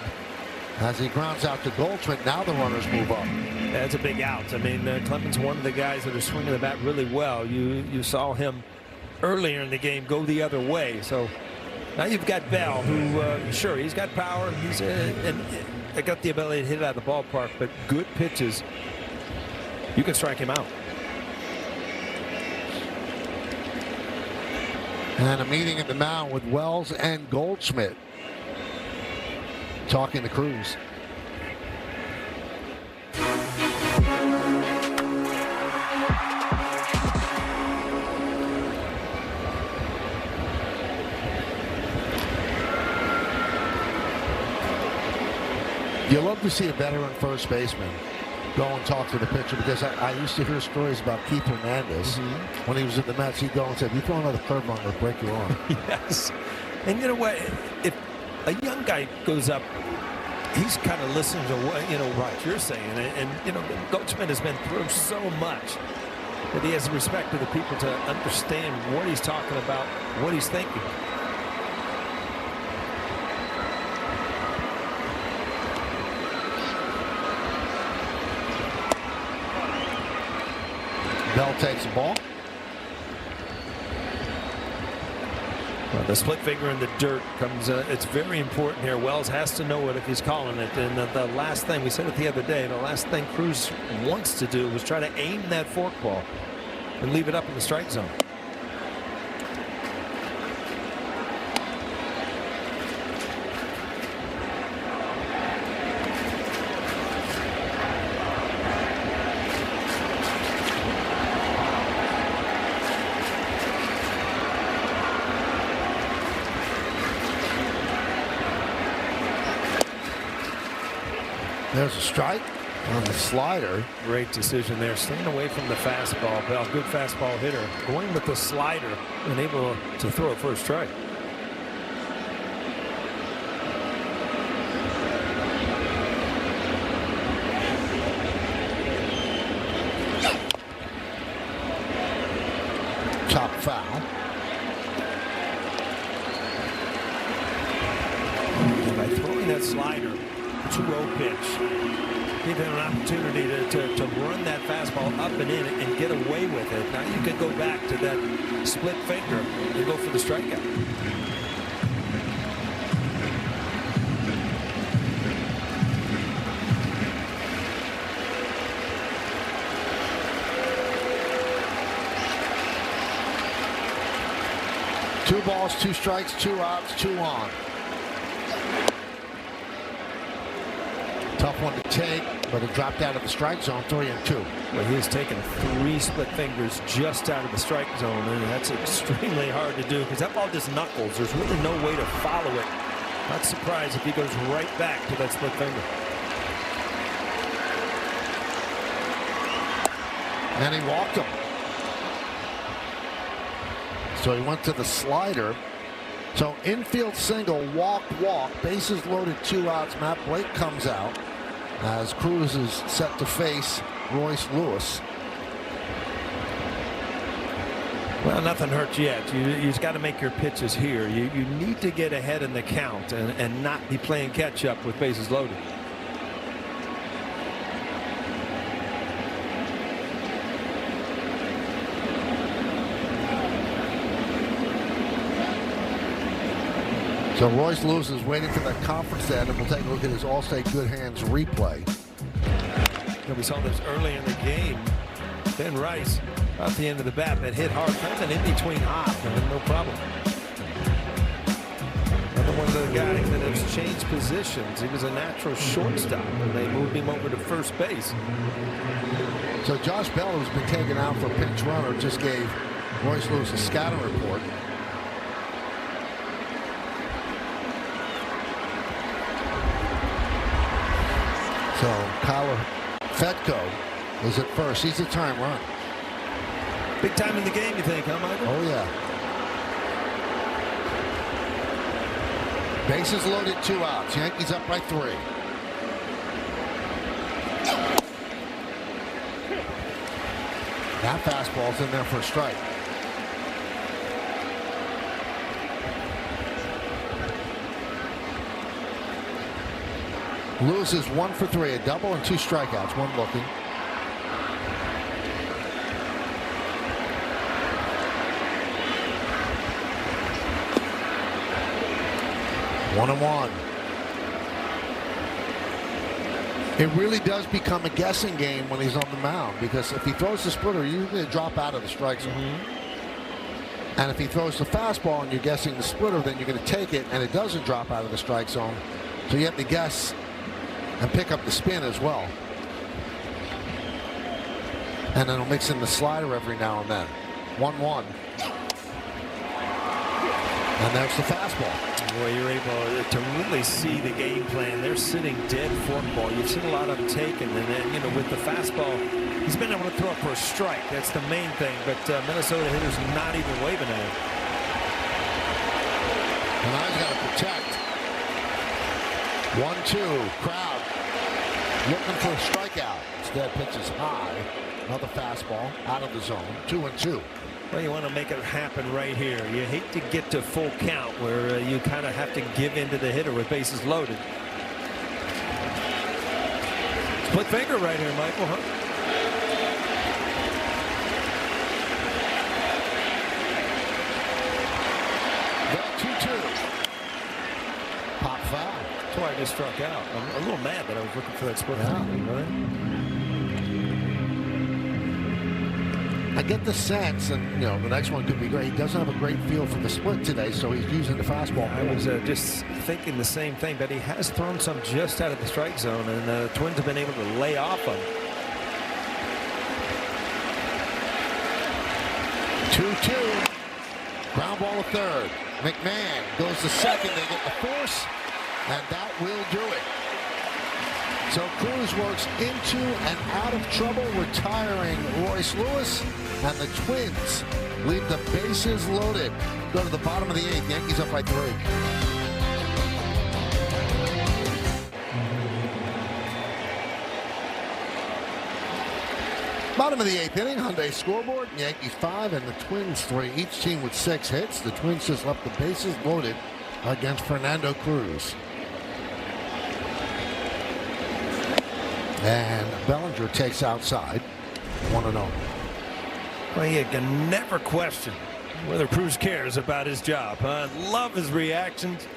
K: as he grounds out to Goldschmidt. Now the runners move up.
C: Yeah, it's a big out. I mean, Clemens, one of the guys that are swinging the bat really well. You saw him earlier in the game go the other way. So now you've got Bell, who sure, he's got power. He's and got the ability to hit it out of the ballpark, but good pitches, you can strike him out.
K: And a meeting at the mound with Wells and Goldschmidt. Talking to Cruz. You love to see a veteran first baseman go and talk to the pitcher, because I used to hear stories about Keith Hernandez. When he was at the Mets, he'd go and say, "You throw another curveball, it'll break your arm."
C: Yes. And you know what? If a young guy goes up, he's kind of listening to what you're saying. And you know, Goldschmidt has been through so much that he has respect to the people to understand what he's talking about, what he's thinking.
K: Bell takes the ball.
C: Well, the split finger in the dirt comes. It's very important here. Wells has to know it if he's calling it. And the last thing, we said it the other day, the last thing Cruz wants to do was try to aim that forkball and leave it up in the strike zone.
K: There's a strike on the slider.
C: Great decision there. Staying away from the fastball. Bell, good fastball hitter. Going with the slider and able to throw it for a strike.
K: Top foul.
C: By throwing that slider, 2-0 pitch, give him an opportunity to run that fastball up and in and get away with it. Now you can go back to that split finger and go for the strikeout.
K: Two balls, 2 strikes, 2 outs, 2 on. Tough one to take, but it dropped out of the strike zone, 3-2.
C: Well, he has taken 3 split fingers just out of the strike zone, and that's extremely hard to do because that ball just knuckles. There's really no way to follow it. Not surprised if he goes right back to that split finger.
K: And he walked him. So he went to the slider. So infield single, walk, bases loaded, 2 outs. Matt Blake comes out as Cruz is set to face Royce Lewis.
C: Well, nothing hurts yet. You just got to make your pitches here. You need to get ahead in the count and not be playing catch up with bases loaded.
K: So Royce Lewis is waiting for that conference to end, and we'll take a look at his Allstate Good Hands replay.
C: We saw this early in the game. Ben Rice, at the end of the bat, that hit hard, kind of in between hop, and no problem. Another one of the guys that has changed positions. He was a natural shortstop, and they moved him over to first base.
K: So Josh Bell, who's been taken out for pinch runner, just gave Royce Lewis a scouting report. So Kyler Fetko is at first. He's a time run.
C: Big time in the game, you think, huh, Michael?
K: Oh, yeah. Bases loaded, 2 outs. Yankees up by 3. That fastball's in there for a strike. Lewis is 1 for 3, a double and 2 strikeouts, 1 looking. One and one. It really does become a guessing game when he's on the mound, because if he throws the splitter, you're going to drop out of the strike zone. And if he throws the fastball and you're guessing the splitter, then you're going to take it, and it doesn't drop out of the strike zone. So you have to guess and pick up the spin as well. And then he'll mix in the slider every now and then. 1-1. And there's the fastball.
C: Boy, you're able to really see the game plan. They're sitting dead forkball. You've seen a lot of them taken, and then, you know, with the fastball, he's been able to throw it for a strike. That's the main thing, but Minnesota hitters not even waving at him.
K: And I've got to protect. 1-2, crowd looking for a strikeout. Instead, pitches high. Another fastball out of the zone. 2-2.
C: Well, you want to make it happen right here. You hate to get to full count where you kind of have to give in to the hitter with bases loaded. Split finger right here, Michael, huh?
K: The 2-2. Pop foul.
C: That's why I just struck out. I'm a little mad that I was looking for that split finger, right?
K: I get the sense, and you know, the next one could be great. He doesn't have a great feel for the split today, so he's using the fastball.
C: I was just thinking the same thing, but he has thrown some just out of the strike zone, and the Twins have been able to lay off him.
K: 2-2. Ground ball to third. McMahon goes to second. They get the force, and that will do it. So Cruz works into and out of trouble, retiring Royce Lewis, and the Twins leave the bases loaded. Go to the bottom of the 8th. Yankees up by 3. Bottom of the 8th inning, Hyundai scoreboard. Yankees 5 and the Twins 3. Each team with 6 hits. The Twins just left the bases loaded against Fernando Cruz. And Bellinger takes outside. 1-0.
C: Well, you can never question whether Cruz cares about his job. Love his reactions.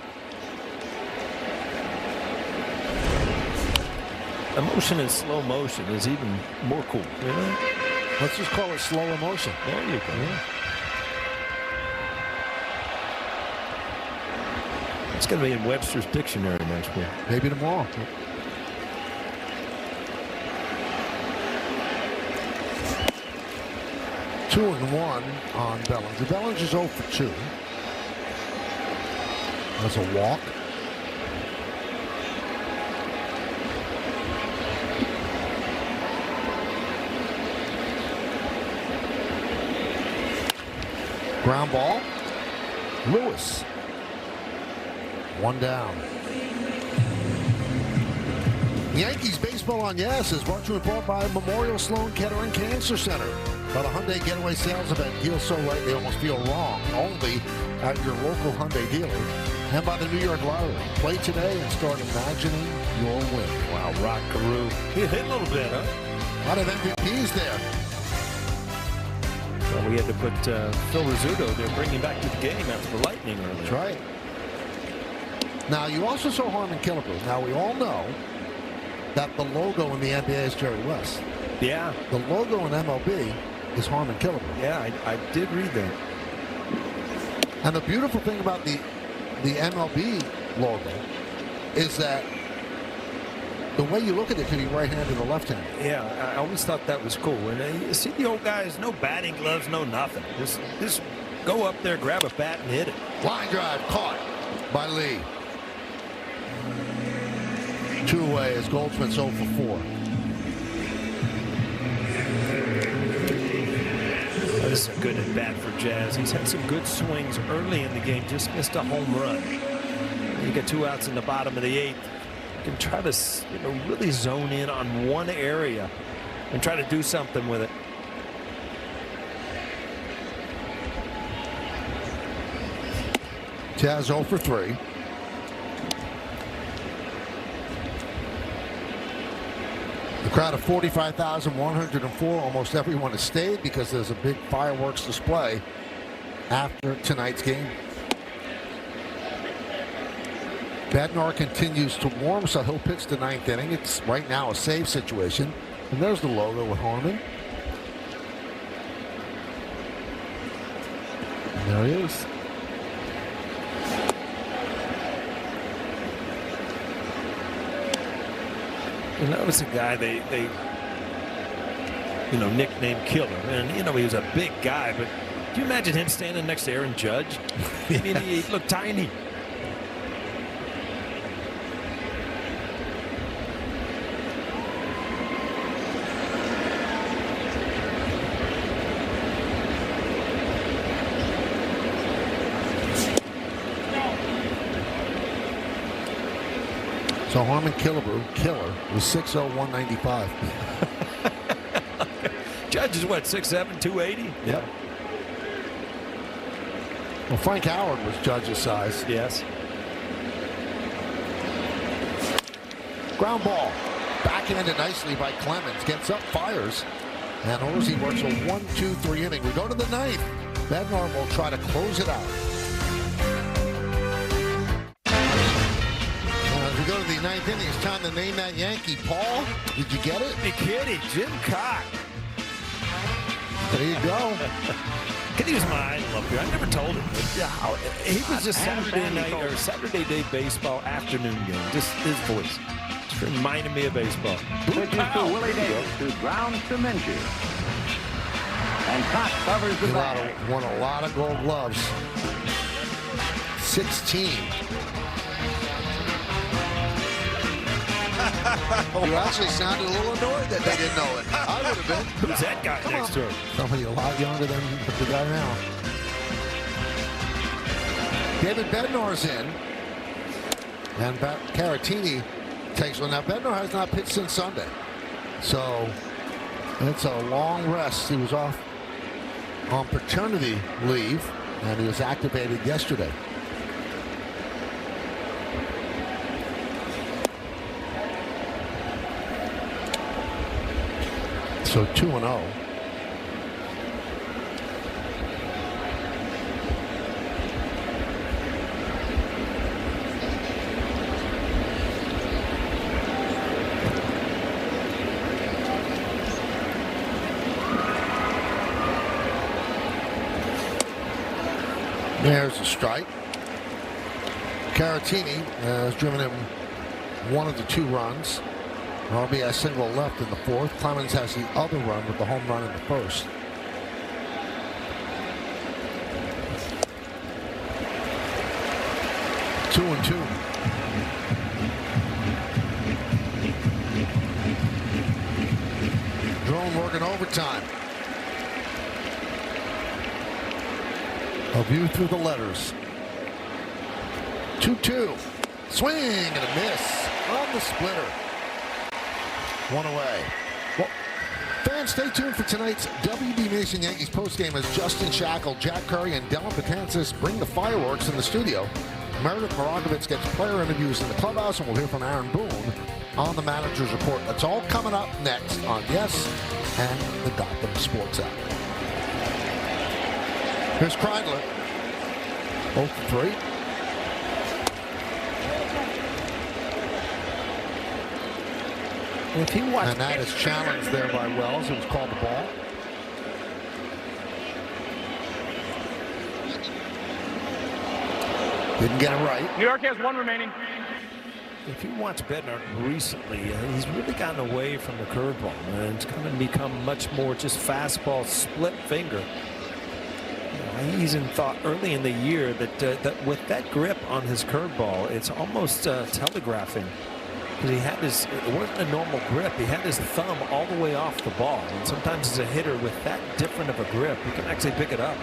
C: Emotion in slow motion is even more cool, you know?
K: Let's just call it slow emotion.
C: There you go. Yeah. It's going to be in Webster's dictionary next week.
K: Maybe tomorrow. Two and 1 on Bellinger. Bellinger's 0 for 2. That's a walk. Ground ball. Lewis. One down. Yankees baseball on Yes is brought to you in part by Memorial Sloan Kettering Cancer Center. By the Hyundai Getaway Sales Event, deals so right they almost feel wrong. Only at your local Hyundai dealer. And by the New York Lottery. Play today and start imagining your win.
C: Wow, Rock Carew. He hit a little bit, huh?
K: A lot of MVPs there.
C: Well, we had to put Phil Rizzuto there, bring him back to the game after the Lightning earlier.
K: That's right. Now, you also saw Harmon Killebrew. Now, we all know that the logo in the NBA is Jerry West.
C: Yeah.
K: The logo in MLB is Harmon Killebrew.
C: Yeah, I did read that.
K: And the beautiful thing about the MLB logo is that the way you look at it can be right-handed or left-handed.
C: Yeah, I always thought that was cool. And you see the old guys, no batting gloves, no nothing. Just go up there, grab a bat, and hit it.
K: Line drive caught by Lee. 2 away as Goldschmidt's 0 for 4.
C: This is a good at bat for Jazz. He's had some good swings early in the game, just missed a home run. You get 2 outs in the bottom of the 8th. You can try to really zone in on one area and try to do something with it.
K: Jazz 0 for 3. The crowd of 45,104, almost everyone has stayed because there's a big fireworks display after tonight's game. Bednar continues to warm, so he'll pitch the 9th inning. It's right now a save situation. And there's the logo with Harmon. And there he is.
C: And that was a guy they nicknamed Killer. And, he was a big guy, but do you imagine him standing next to Aaron Judge? I mean, he looked tiny.
K: So Harmon Killebrew, Killer, was 6'0", 195.
C: Judge is what, 6'7", 280?
K: Yep. Well, Frank Howard was Judge's size.
C: Yes.
K: Ground ball. Backhanded nicely by Clemens. Gets up, fires. And Orsi works a 1-2-3 inning. We go to the 9th. Bednar will try to close it out. As we go to the 9th inning, it's time to name that Yankee. Paul, did you get it?
C: Hey, kitty, Jim Cock.
K: There you go.
C: Kitty was my idol up here. I never told him. He was just Saturday night or Saturday day baseball afternoon game. Just his voice. Just reminded me of baseball.
N: Pitches to Willie Davis, who grounds to Minchie. And Cox covers the bag.
K: Won a lot of Gold Gloves. 16. You actually sounded a little annoyed that they didn't know it. I would have been.
C: Who's that guy next to him?
K: Somebody a lot younger than the guy now. David Bednar's in. And Caratini takes one. Now, Bednar has not pitched since Sunday. So, it's a long rest. He was off on paternity leave, and he was activated yesterday. So 2-0. There's a strike. Caratini has driven him 1 of the 2 runs. RBI single left in the 4th. Clemens has the other run with the home run in the 1st. Two and 2. Drone working overtime. A view through the letters. 2-2. Swing and a miss on the splitter. One away. Well, fans, stay tuned for tonight's WB Mason Yankees postgame as Justin Shackle, Jack Curry, and Dylan Betances bring the fireworks in the studio. Meredith Morakovitz gets player interviews in the clubhouse, and we'll hear from Aaron Boone on the manager's report. That's all coming up next on Yes and the Gotham Sports app. Here's Kreidler. 0-3.
C: If he watched,
K: and that is challenged there by Wells. It was called the ball. Didn't get it right.
F: New York has one remaining.
C: if you watch Bednar recently, he's really gotten away from the curveball, and it's kind of become much more just fastball, split finger. He's in thought early in the year that with that grip on his curveball, it's almost telegraphing. He had his, it wasn't a normal grip. He had his thumb all the way off the ball. And sometimes as a hitter with that different of a grip, you can actually pick it up.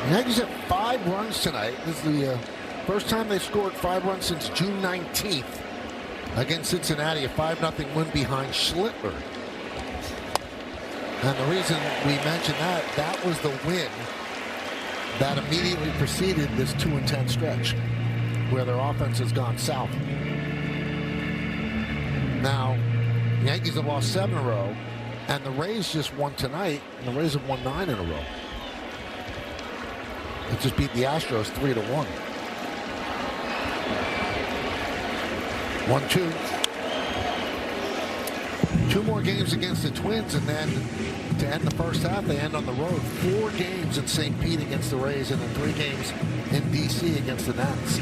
K: The Yankees have 5 runs tonight. This is the first time they've scored 5 runs since June 19th against Cincinnati, a 5-0 win behind Schlittler. And the reason we mentioned that was the win that immediately preceded this 2-10 stretch where their offense has gone south. Now, the Yankees have lost 7 in a row, and the Rays just won tonight, and the Rays have won 9 in a row. They just beat the Astros 3-1. 1-2. 2 more games against the Twins, and then to end the first half, they end on the road. 4 games in St. Pete against the Rays, and then 3 games in D.C. against the Nats.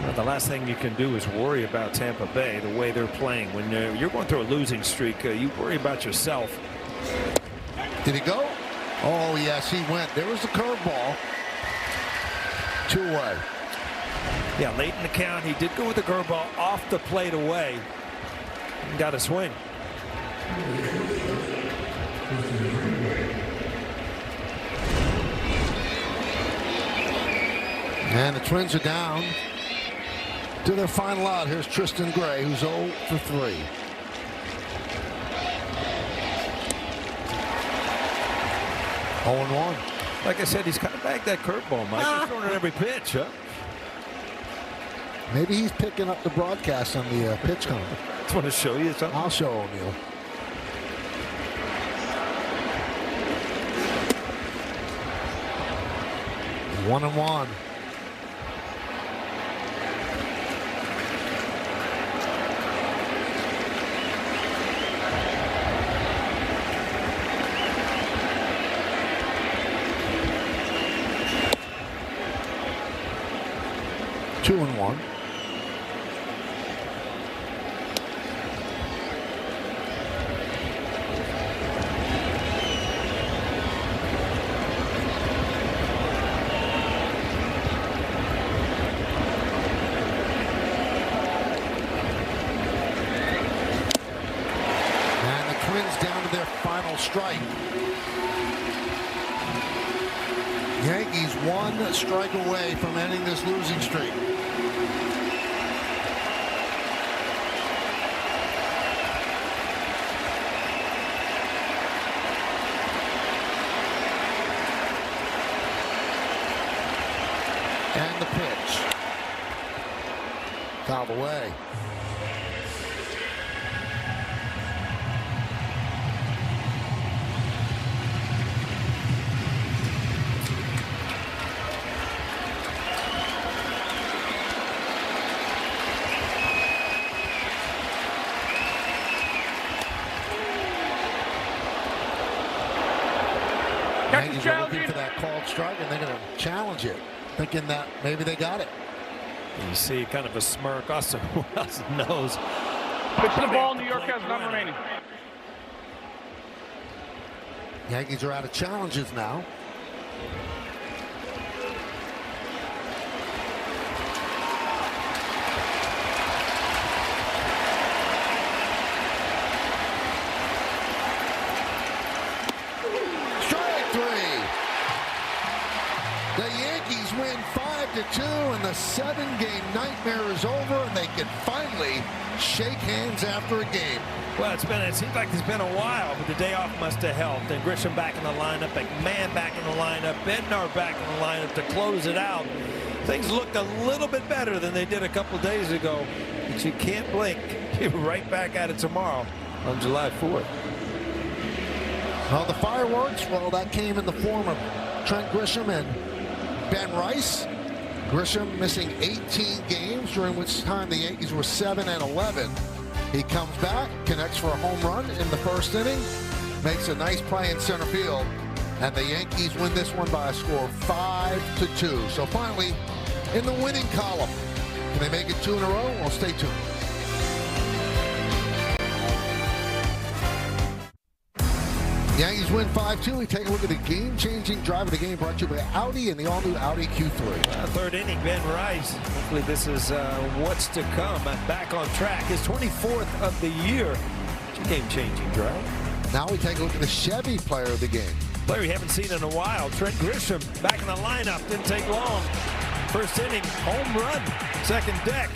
C: Well, the last thing you can do is worry about Tampa Bay, the way they're playing. When you're going through a losing streak, you worry about yourself.
K: Did he go? Oh, yes, he went. There was a curveball. 2 away.
C: Yeah, late in the count, he did go with the curveball off the plate away. And got a swing.
K: And the Twins are down to their final out. Here's Tristan Gray, who's 0 for 3. (0-1).
C: Like I said, he's kind of bagged that curveball, Mike. He's throwing it every pitch, huh?
K: Maybe he's picking up the broadcast on the pitch count.
C: Just want to show you something?
K: I'll show O'Neill. One and one. Two and one. Strike. Yankees 1 strike away from ending this losing streak. And the pitch. Fouled away. Yankees are looking for that called strike, and they're going to challenge it, thinking that maybe they got it.
C: You see kind of a smirk. Also, knows.
F: Pitch to the ball. New York has none remaining.
K: Yankees are out of challenges now. Strike 3. 5-2, and the 7-game nightmare is over, and they can finally shake hands after a game.
C: Well, it seems like it's been a while, but the day off must have helped. And Grisham back in the lineup, McMahon back in the lineup, Bednar back in the lineup to close it out. Things looked a little bit better than they did a couple days ago, but you can't blink. You're right back at it tomorrow on July 4th.
K: Well, the fireworks, well, that came in the form of Trent Grisham and Ben Rice. Grisham missing 18 games, during which time the Yankees were 7-11. He comes back, connects for a home run in the first inning, makes a nice play in center field, and the Yankees win this one by a score of 5-2. So finally, in the winning column, can they make it 2 in a row? Well, stay tuned. Yankees win 5-2. We take a look at the game-changing drive of the game brought to you by Audi and the all-new Audi Q3.
C: Third inning, Ben Rice. Hopefully this is what's to come. Back on track. His 24th of the year. It's a game-changing drive.
K: Now we take a look at the Chevy player of the game.
C: Player we haven't seen in a while. Trent Grisham back in the lineup. Didn't take long. First inning, home run. Second deck.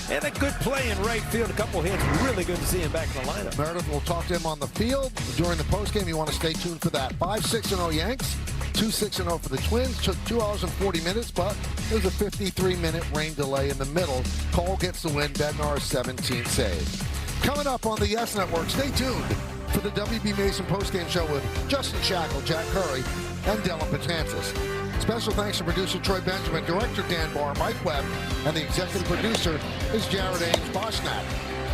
C: And a good play in right field. A couple hits. Really good to see him back in the lineup.
K: Meredith will talk to him on the field during the postgame. You want to stay tuned for that. 5-6-0 Yanks. 2-6-0 for the Twins. Took 2 hours and 40 minutes, but there's a 53-minute rain delay in the middle. Cole gets the win. Bednar 17 saves. Coming up on the Yes Network, stay tuned for the WB Mason postgame show with Justin Shackle, Jack Curry, and Dylan Patansis. Special thanks to producer Troy Benjamin, director Dan Barr, Mike Webb, and the executive producer is Jared Ames Boschnack.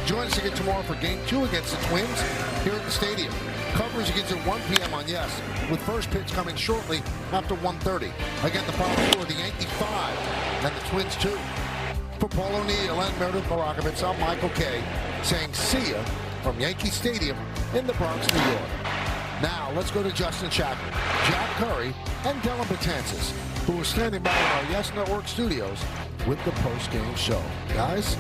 K: Join us again tomorrow for Game 2 against the Twins here at the stadium. Coverage begins at 1 p.m. on Yes, with first pitch coming shortly after 1:30. Again, the final score, the Yankees 5 and the Twins 2. For Paul O'Neill and Meredith Barakovitz, I'm Michael Kay, saying see ya from Yankee Stadium in the Bronx, New York. Now, let's go to Justin Shackle, Jack Curry, and Dylan Patansis, who are standing by in our Yes Network studios with the post-game show. Guys?